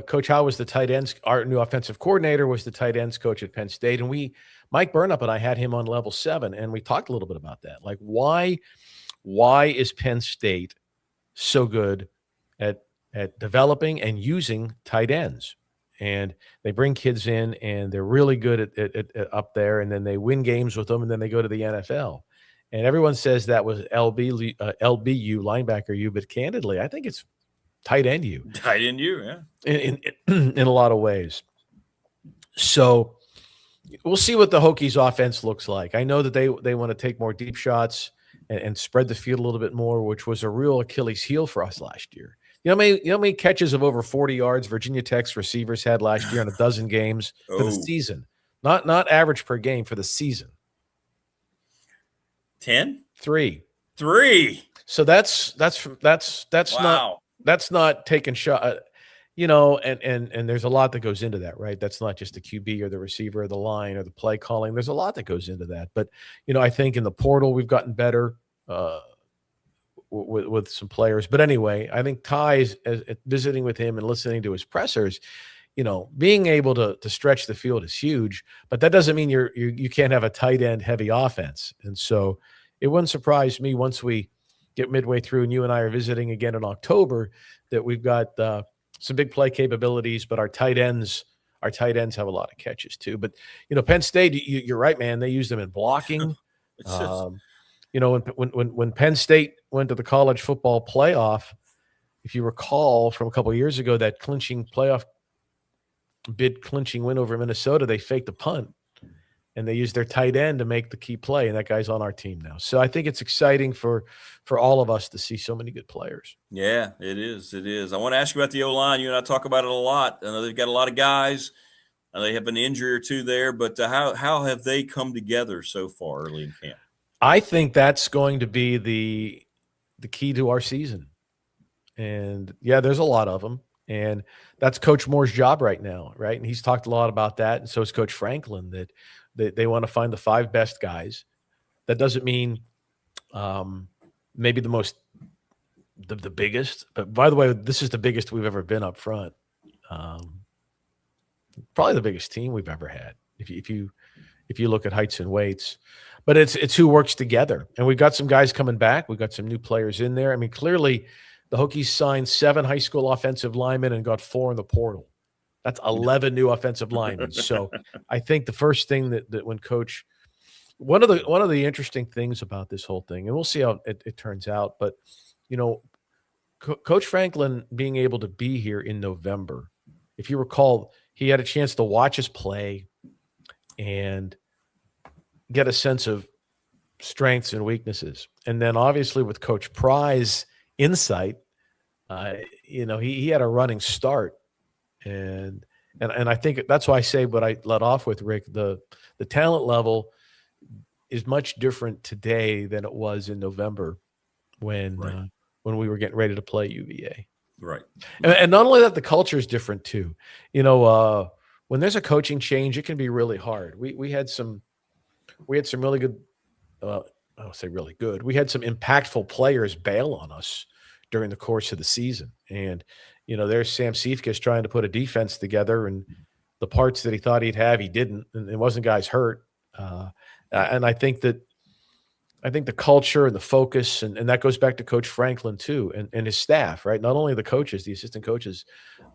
Coach Howe was the tight ends. Our new offensive coordinator was the tight ends coach at Penn State. And Mike Burnup and I had him on level 7, and we talked a little bit about that. Like, why is Penn State so good at developing and using tight ends? And they bring kids in, and they're really good at up there, and then they win games with them, and then they go to the NFL. And everyone says that was LBU, linebacker U, but candidly, I think it's tight end U. Tight end U, yeah. In a lot of ways. So we'll see what the Hokies offense looks like. I know that they want to take more deep shots and spread the field a little bit more, which was a real Achilles heel for us last year. You know how many catches of over 40 yards Virginia Tech's receivers had last year in a dozen games for the season? Not average per game, for the season. 10? 3. So that's Wow. that's not taking shot. And there's a lot that goes into that, right? That's not just the QB or the receiver or the line or the play calling. There's a lot that goes into that. But I think in the portal we've gotten better with some players. But anyway, I think Ty's visiting with him and listening to his pressers. Being able to stretch the field is huge, but that doesn't mean you can't have a tight end heavy offense. And so it wouldn't surprise me once we get midway through and you and I are visiting again in October that we've got some big play capabilities, but our tight ends have a lot of catches too. But Penn State, you're right, man. They use them in blocking. When Penn State went to the college football playoff, if you recall from a couple of years ago, that clinching win over Minnesota, they faked a punt and they used their tight end to make the key play, and that guy's on our team now. So I think it's exciting for all of us to see so many good players. Yeah, it is. It is. I want to ask you about the O-line. You and I talk about it a lot. I know they've got a lot of guys. They have an injury or two there, but how have they come together so far early in camp? I think that's going to be the key to our season. And yeah, there's a lot of them. And that's Coach Moore's job right now, right? And he's talked a lot about that. And so is Coach Franklin, that they want to find the 5 best guys. That doesn't mean maybe the biggest. But by the way, this is the biggest we've ever been up front. Probably the biggest team we've ever had, if you look at heights and weights. But it's who works together. And we've got some guys coming back. We've got some new players in there. I mean, clearly – the Hokies signed 7 high school offensive linemen and got 4 in the portal. That's 11 new offensive linemen. So I think the first thing that when Coach – one of the interesting things about this whole thing, and we'll see how it turns out, but, Coach Franklin being able to be here in November, if you recall, he had a chance to watch us play and get a sense of strengths and weaknesses. And then obviously with Coach Pry's insight, he had a running start, and I think that's why I say what I let off with, Rick. The talent level is much different today than it was in November when we were getting ready to play UVA. Right. And not only that, the culture is different too. When there's a coaching change, it can be really hard. We had some really good. I'll say really good. We had some impactful players bail on us during the course of the season. And, there's Sam Seifkes trying to put a defense together, and the parts that he thought he'd have, he didn't. And it wasn't guys hurt. And I think the culture and the focus, and that goes back to Coach Franklin too, and his staff, right? Not only the coaches, the assistant coaches,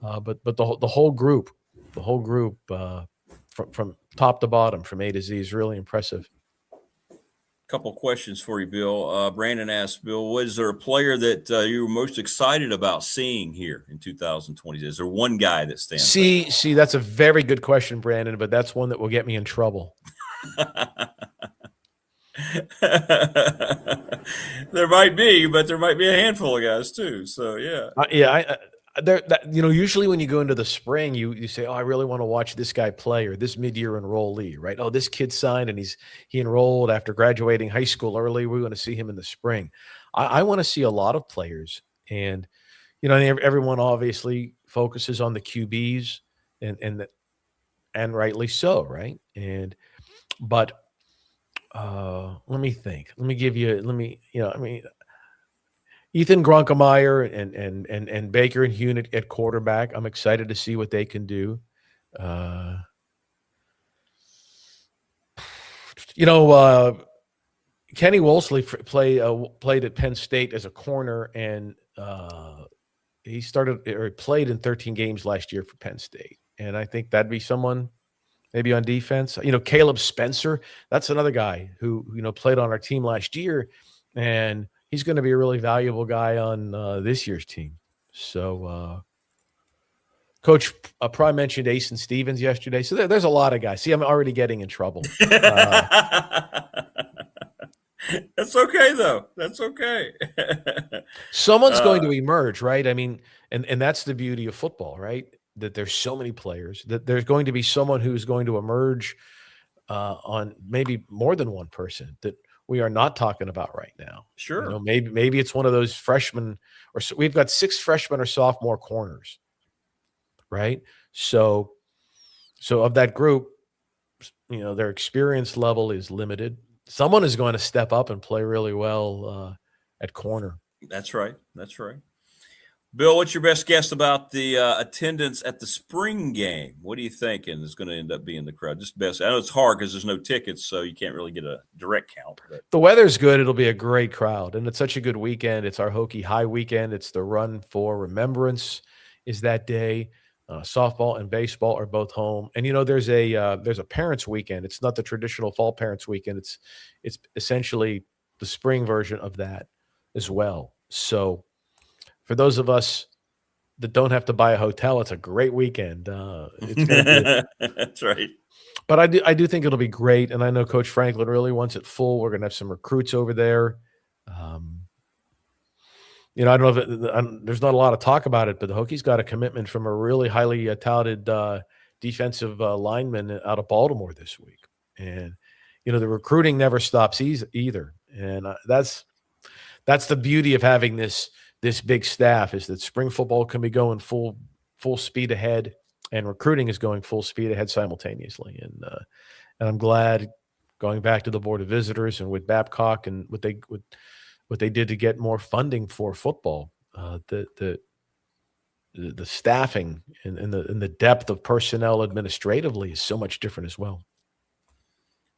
but the whole group, from top to bottom, from A to Z, is really impressive. Couple questions for you, Bill. Brandon asked, Bill, was there a player that you were most excited about seeing here in 2020? Is there one guy that stands out? See, that's a very good question, Brandon, but that's one that will get me in trouble. There might be, but there might be a handful of guys too. So yeah. Usually when you go into the spring, you say, oh, I really want to watch this guy play, or this mid-year enrollee, right? Oh, this kid signed and he enrolled after graduating high school early. We're going to see him in the spring. I want to see a lot of players, and everyone obviously focuses on the QBs, and rightly so, right? But let me think. Ethan Gronkemeyer and Baker and Hune at quarterback. I'm excited to see what they can do. Kenny Wolseley played at Penn State as a corner, and he played in 13 games last year for Penn State. And I think that'd be someone maybe on defense. Caleb Spencer, that's another guy who played on our team last year, and he's going to be a really valuable guy on this year's team. So Coach Pry mentioned Asen Stevens yesterday. So there's a lot of guys. See, I'm already getting in trouble. That's okay, though. That's okay. Someone's going to emerge, right? I mean, and that's the beauty of football, right? That there's so many players, that there's going to be someone who's going to emerge on maybe more than one person, that we are not talking about right now. Sure. You know, maybe it's one of those freshmen, or so we've got 6 freshmen or sophomore corners, right? So of that group, you know, their experience level is limited. Someone is going to step up and play really well at corner. That's right. That's right. Bill, what's your best guess about the attendance at the spring game? What are you thinking is going to end up being the crowd? Just best. I know it's hard because there's no tickets, so you can't really get a direct count. But the weather's good. It'll be a great crowd, and it's such a good weekend. It's our Hokie High weekend. It's the Run for Remembrance is that day. Softball and baseball are both home, and you know there's a parents' weekend. It's not the traditional fall parents' weekend. It's essentially the spring version of that as well. So for those of us that don't have to buy a hotel, it's a great weekend. It's gonna be That's right. But I do think it'll be great, and I know Coach Franklin really wants it full. We're going to have some recruits over there. You know, I don't know if there's not a lot of talk about it, but the Hokies got a commitment from a really highly touted defensive lineman out of Baltimore this week. And, you know, the recruiting never stops either. And that's the beauty of having this big staff, is that spring football can be going full speed ahead, and recruiting is going full speed ahead simultaneously. And I'm glad, going back to the Board of Visitors and with Babcock and what they did to get more funding for football, the staffing and the depth of personnel administratively is so much different as well.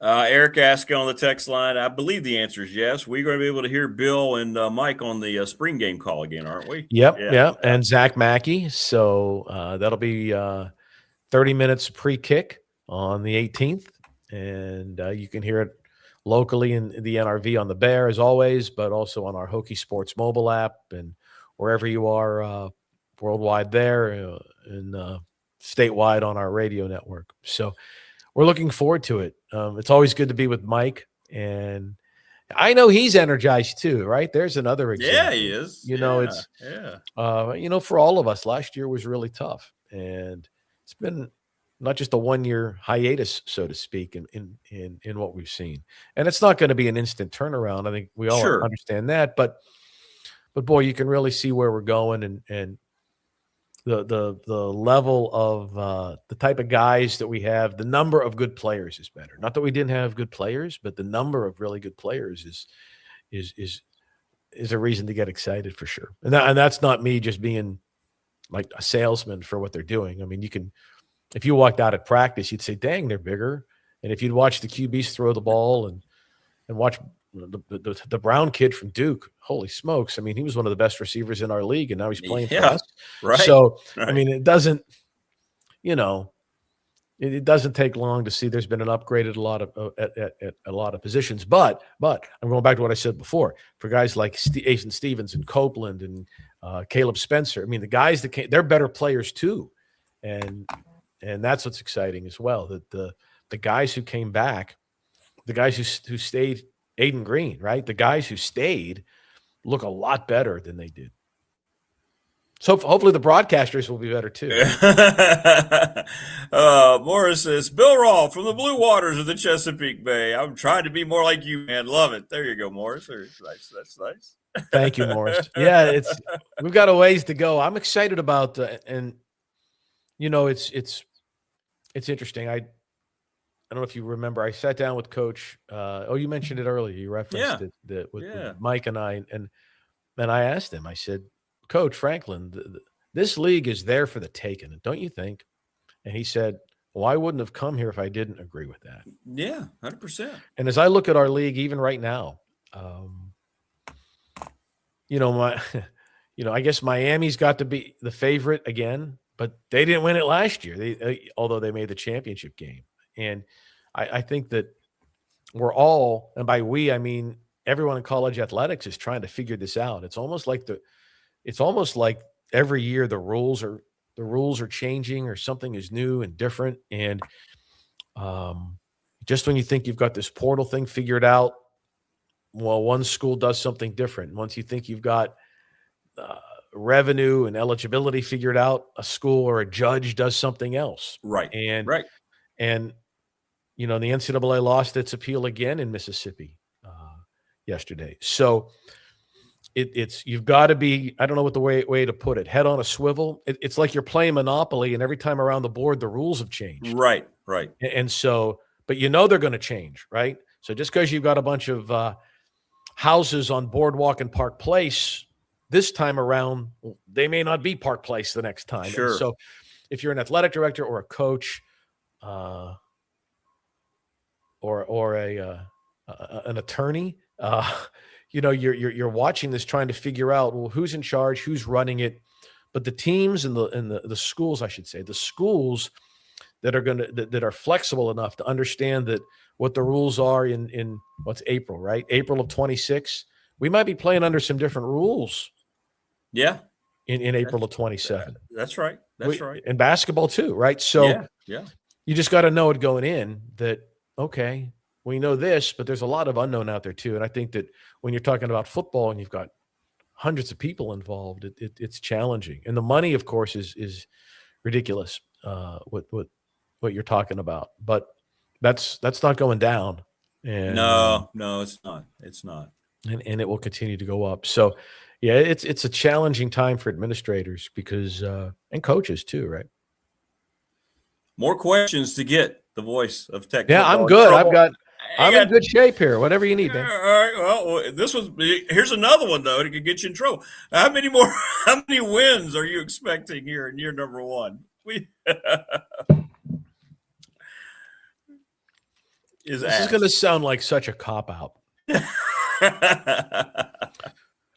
Eric asking on the text line, I believe the answer is yes. We're going to be able to hear Bill and Mike on the spring game call again, aren't we? Yep, yeah. And Zach Mackey. So that'll be 30 minutes pre-kick on the 18th, and you can hear it locally in the NRV on the Bear, as always, but also on our Hokie Sports mobile app and wherever you are worldwide there, and statewide on our radio network. So we're looking forward to it. It's always good to be with Mike, and I know he's energized too, right? There's another example. Yeah, he is. You know, it's you know, for all of us, last year was really tough, and it's been not just a 1-year hiatus, so to speak, in what we've seen. And it's not going to be an instant turnaround. I think we all understand that, but boy, you can really see where we're going, and the level of the type of guys that we have. The number of good players is better. Not that we didn't have good players, but the number of really good players is a reason to get excited for sure. And that's not me just being like a salesman for what they're doing. I mean, if you walked out at practice, you'd say, dang, they're bigger. And if you'd watch the QBs throw the ball and watch the Brown kid from Duke, holy smokes. I mean, he was one of the best receivers in our league, and now he's playing for us. Right. So, right. I mean, it doesn't, you know, it doesn't take long to see there's been an upgrade at a lot of positions. But I'm going back to what I said before. For guys like Asen Stevens and Copeland and Caleb Spencer, I mean, the guys that came, they're better players too. And that's what's exciting as well, that the guys who came back, the guys who stayed, Aiden Green, right? The guys who stayed look a lot better than they did. So hopefully the broadcasters will be better too. Morris says, Bill Roth from the blue waters of the Chesapeake Bay. I'm trying to be more like you, man. Love it. There you go, Morris. Nice. That's nice. Thank you, Morris. Yeah, we've got a ways to go. I'm excited about and you know, it's interesting. I don't know if you remember, I sat down with Coach. You mentioned it earlier. You referenced it with Mike and I, and I asked him. I said, Coach Franklin, this league is there for the taking, don't you think? And he said, well, I wouldn't have come here if I didn't agree with that. Yeah, 100%. And as I look at our league, even right now, you know, I guess Miami's got to be the favorite again, but they didn't win it last year. Although they made the championship game. And I think that we're all, and by we, I mean everyone in college athletics is trying to figure this out. It's almost like every year the rules are changing, or something is new and different. And just when you think you've got this portal thing figured out, well, one school does something different. Once you think you've got revenue and eligibility figured out, a school or a judge does something else. Right. And you know, the NCAA lost its appeal again in Mississippi. yesterday. So it's you've got to be, I don't know what the way to put it, head on a swivel. It's like you're playing Monopoly, and every time around the board, the rules have changed. Right. And so, but they're going to change, right? So just because you've got a bunch of houses on Boardwalk and Park Place this time around, they may not be Park Place the next time. Sure. And so if you're an athletic director or a coach, or an attorney, you're watching this, trying to figure out, well, who's in charge, who's running it. But the teams and the schools, I should say, the schools that are flexible enough to understand that what the rules are in what's April, right? April of 26. We might be playing under some different rules. Yeah. In April of 27. That's right. That's right. And basketball too, right? So yeah. You just got to know it going in that, okay, we know this, but there's a lot of unknown out there too. And I think that when you're talking about football and you've got hundreds of people involved, it's challenging. And the money, of course, is ridiculous, what you're talking about. But that's not going down. And no, it's not. It's not. And it will continue to go up. So yeah, it's a challenging time for administrators because and coaches too, right? More questions to get the voice of tech. Yeah, I'm good. I'm in good shape here. Whatever you need, man. All right. Well, here's another one though. It could get you in trouble. How many wins are you expecting here in year number one? This is going to sound like such a cop-out.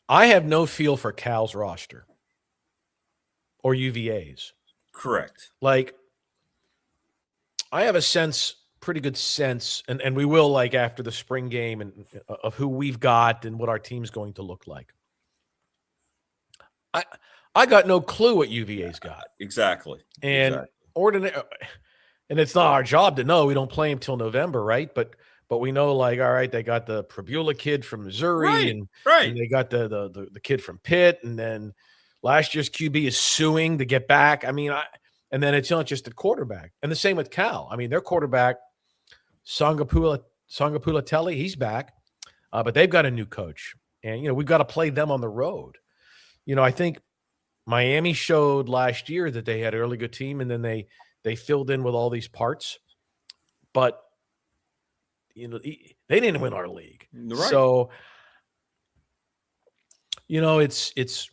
I have no feel for Cal's roster or UVA's. Correct. Like, I have a pretty good sense, and we will, like, after the spring game, and of who we've got and what our team's going to look like. I got no clue what UVA's got. Exactly. And and it's not our job to know. We don't play them till November, right? But we know, like, all right, they got the Prabula kid from Missouri, and they got the kid from Pitt, and then last year's QB is suing to get back. I mean, and then it's not just the quarterback. And the same with Cal. I mean, their quarterback, Sangapula Telly, he's back, but they've got a new coach, and we've got to play them on the road. I think Miami showed last year that they had a really good team, and then they filled in with all these parts, but they didn't win our league. Right. So, it's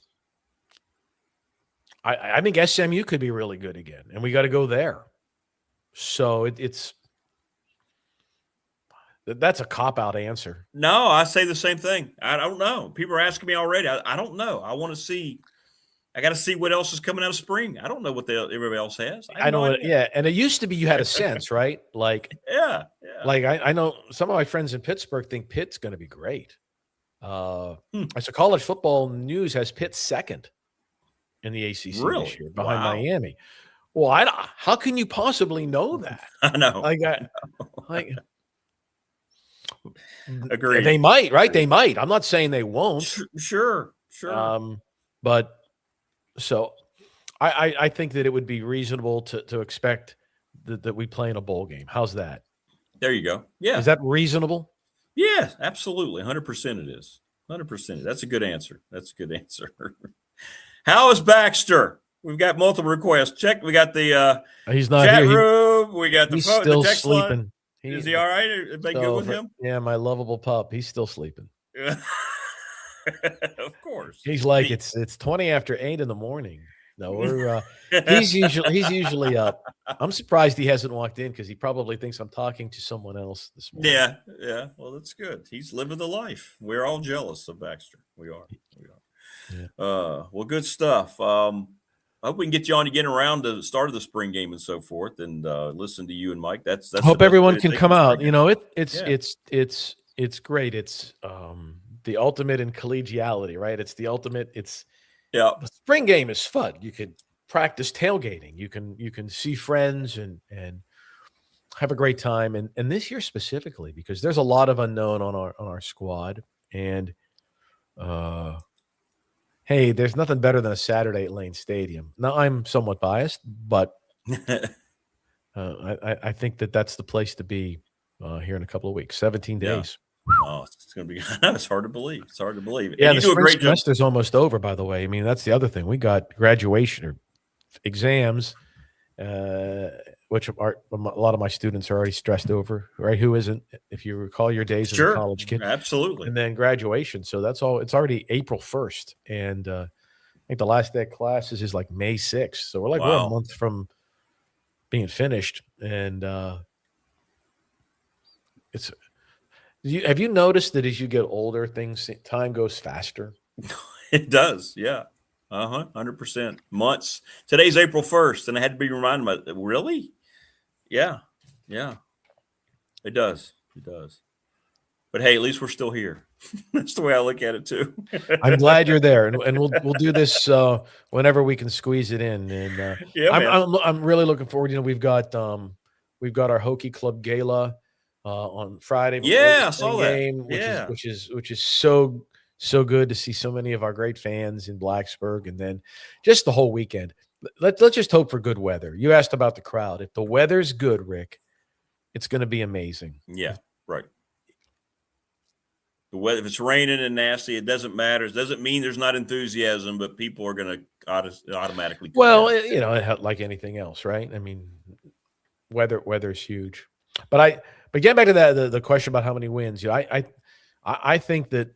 I think SMU could be really good again, and we got to go there. So that's a cop-out answer. No, I say the same thing. I don't know. People are asking me already. I don't know. I want to see. I got to see what else is coming out of spring. I don't know what everybody else has. I know. Yeah, and it used to be you had a sense, right? Like, yeah. Like I know some of my friends in Pittsburgh think Pitt's going to be great. So College Football News has Pitt second in the ACC this year, behind Miami. Well, how can you possibly know that? I know. Agreed. They might, right? They might. I'm not saying they won't. Sure. But so I think that it would be reasonable to expect that we play in a bowl game. How's that? There you go. Yeah. Is that reasonable? Yeah, absolutely. 100% it is. 100%. That's a good answer. How is Baxter? We've got multiple requests. Check. We got the he's not chat here. room. We got the he's phone, still the text sleeping. line. Is he all right? Everybody good with him? Yeah, my lovable pup. He's still sleeping. Of course. He's like, it's 20 after 8 in the morning. No, we're he's usually up. I'm surprised he hasn't walked in because he probably thinks I'm talking to someone else this morning. Yeah. Well, that's good. He's living the life. We're all jealous of Baxter. We are. Yeah. Well, good stuff. I hope we can get you on again around the start of the spring game and so forth, and listen to you and Mike. That's hope everyone can come out. It's great. It's the ultimate in collegiality, right? It's the ultimate. The spring game is fun. You can practice tailgating. You can see friends and have a great time. And this year specifically, because there's a lot of unknown on our squad. And hey, there's nothing better than a Saturday at Lane Stadium. Now, I'm somewhat biased, but I think that's the place to be here in a couple of weeks. 17 days. Oh, it's going to be – it's hard to believe. It's hard to believe. Yeah, and you the do a spring great job. semester's almost over, by the way. I mean, that's the other thing. We got graduation or exams, which are a lot of my students are already stressed over, right? Who isn't, if you recall your days as a college kid. Absolutely. And then graduation. So that's all. It's already April 1st. And I think the last day of classes is like May 6th. So we're a month from being finished. And have you noticed that as you get older, time goes faster? It does, yeah. 100%. Months. Today's April 1st, and I had to be reminded about it. Really? Yeah. It does. But hey, at least we're still here. That's the way I look at it too. I'm glad you're there, and we'll do this whenever we can squeeze it in. And I'm really looking forward. We've got our Hokie Club Gala on Friday. Yeah, I saw game, that. Which is so good to see so many of our great fans in Blacksburg, and then just the whole weekend. Let's just hope for good weather. You asked about the crowd. If the weather's good, Rick, it's going to be amazing. Yeah, right. The weather, if it's raining and nasty, it doesn't matter. It doesn't mean there's not enthusiasm, but people are going to automatically. Well, like anything else, right? I mean, weather's huge. But getting back to the question about how many wins, I think that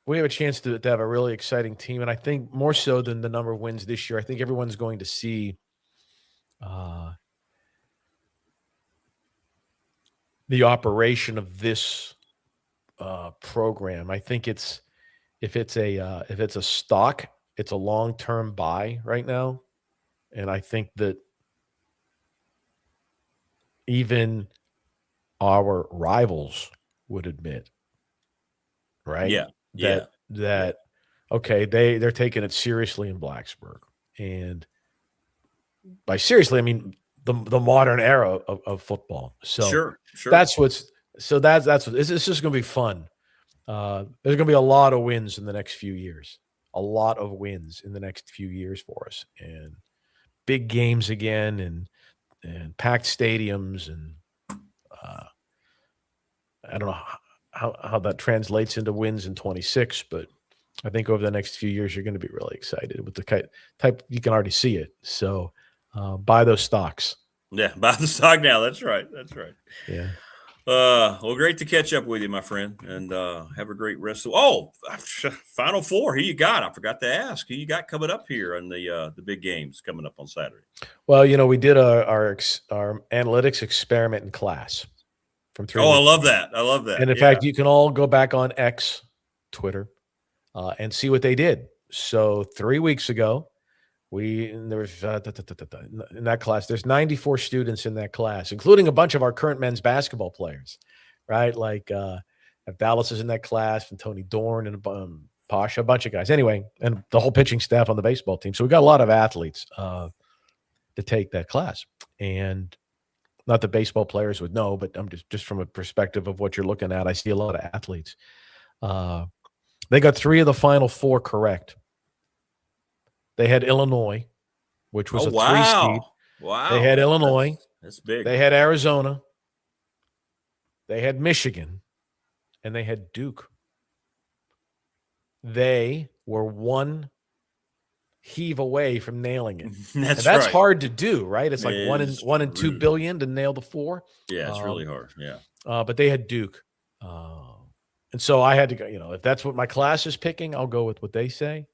we have a chance to have a really exciting team, and I think more so than the number of wins this year, I think everyone's going to see the operation of this program. I think if it's a stock, it's a long-term buy right now, and I think that even our rivals would admit, right? Yeah. That okay, they're taking it seriously in Blacksburg, and by seriously I mean the modern era of football. So sure. That's what this is going to be fun. There's going to be a lot of wins in the next few years. A lot of wins in the next few years for us, and big games again, and packed stadiums, and I don't know how that translates into wins in 26, but I think over the next few years you're going to be really excited with the type. You can already see it. So buy those stocks. Yeah, buy the stock now. That's right. Yeah. Well, great to catch up with you, my friend, and have a great rest of. Final Four. Who you got? I forgot to ask. Who you got coming up here on the big games coming up on Saturday? Well, we did our analytics experiment in class from 3 weeks. I love that. And in fact, you can all go back on X, Twitter, and see what they did. So 3 weeks ago, there was in that class, there's 94 students in that class, including a bunch of our current men's basketball players, right? Like Dallas is in that class, and Tony Dorn and Pasha, a bunch of guys. Anyway, and the whole pitching staff on the baseball team. So we got a lot of athletes to take that class. And not that baseball players would know, but I'm just from a perspective of what you're looking at, I see a lot of athletes. They got 3 of the final 4 correct. They had Illinois, which was a 3 seed. Wow. They had Illinois. That's big. They had Arizona. They had Michigan. And they had Duke. They were one heave away from nailing it. That's right. hard to do, right? It's like one in 2 billion to nail the 4. Yeah, it's really hard. Yeah. But they had Duke. And so I had to go, if that's what my class is picking, I'll go with what they say.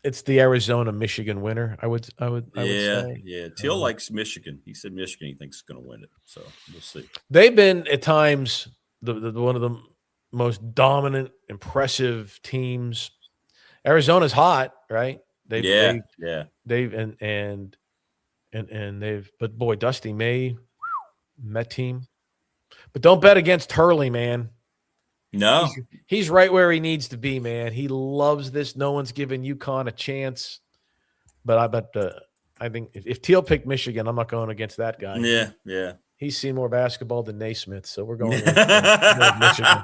It's the Arizona-Michigan winner. I would say. Yeah. Teel likes Michigan. He said Michigan he thinks is going to win it. So we'll see. They've been at times the one of the most dominant, impressive teams. Arizona's hot, right? But boy, Dusty May, that team. But don't bet against Hurley, man. No. He's right where he needs to be, man. He loves this. No one's giving UConn a chance. But I think if Teel picked Michigan, I'm not going against that guy. Yeah. He's seen more basketball than Naismith, so we're going with Michigan.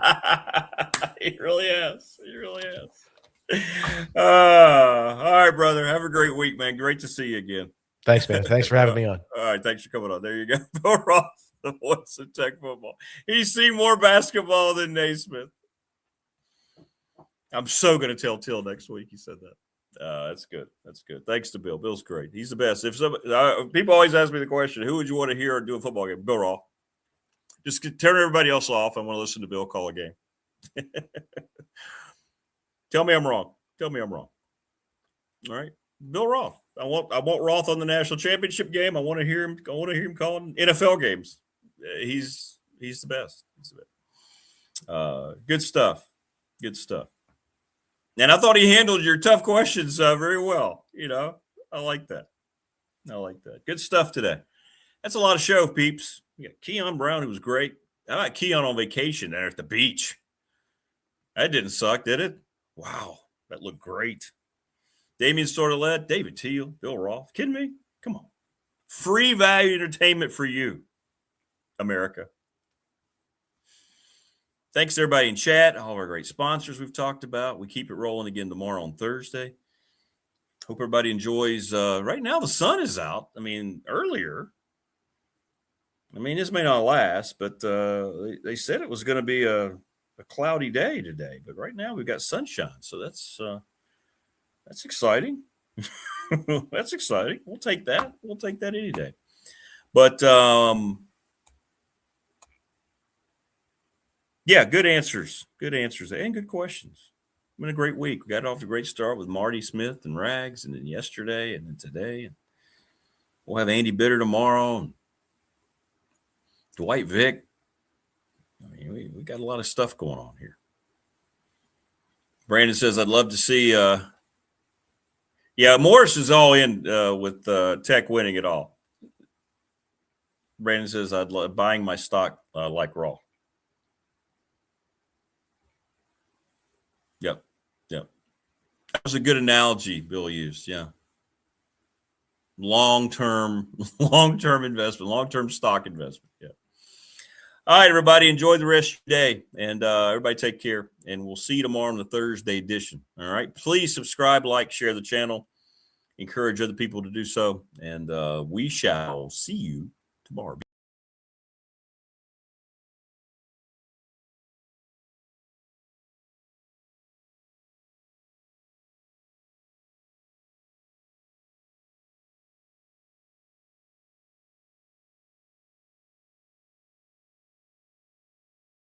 He really has. All right, brother. Have a great week, man. Great to see you again. Thanks, man. Thanks for having me on. All right. Thanks for coming on. There you go. Roth. The voice of Tech football. He's seen more basketball than Naismith. I'm so going to tell Teel next week he said that. That's good. That's good. Thanks to Bill. Bill's great. He's the best. If people always ask me the question, who would you want to hear do a football game? Bill Roth. Just turn everybody else off. I want to listen to Bill call a game. Tell me I'm wrong. Tell me I'm wrong. All right, Bill Roth. I want Roth on the national championship game. I want to hear him. I want to hear him calling NFL games. He's the best. He's the best. Good stuff. Good stuff. And I thought he handled your tough questions very well. You know, I like that. I like that. Good stuff today. That's a lot of show, peeps. We got Kion Brown, who was great. How about Kion on vacation there at the beach? That didn't suck, did it? Wow, that looked great. Damien Sordelett, David Teel, Bill Roth. Kidding me? Come on. Free value entertainment for you, America. Thanks to everybody in chat, all of our great sponsors we've talked about. We keep it rolling again tomorrow on Thursday. Hope everybody enjoys. Right now, the sun is out. I mean, earlier. I mean, this may not last, but they said it was going to be a cloudy day today. But right now, we've got sunshine. So that's exciting. That's exciting. We'll take that. We'll take that any day. But, yeah, good answers. Good answers and good questions. It's been a great week. We got off to a great start with Marty Smith and Rags, and then yesterday, and then today. We'll have Andy Bitter tomorrow, and Dwight Vick. I mean, we got a lot of stuff going on here. Brandon says, I'd love to see Morris is all in with Tech winning it all. Brandon says, I'd love buying my stock like Roth. Yep. That was a good analogy Bill used. Yeah. Long-term investment, long-term stock investment. Yeah. All right, everybody, enjoy the rest of your day, and everybody take care, and we'll see you tomorrow on the Thursday edition. All right. Please subscribe, like, share the channel, encourage other people to do so, and we shall see you tomorrow.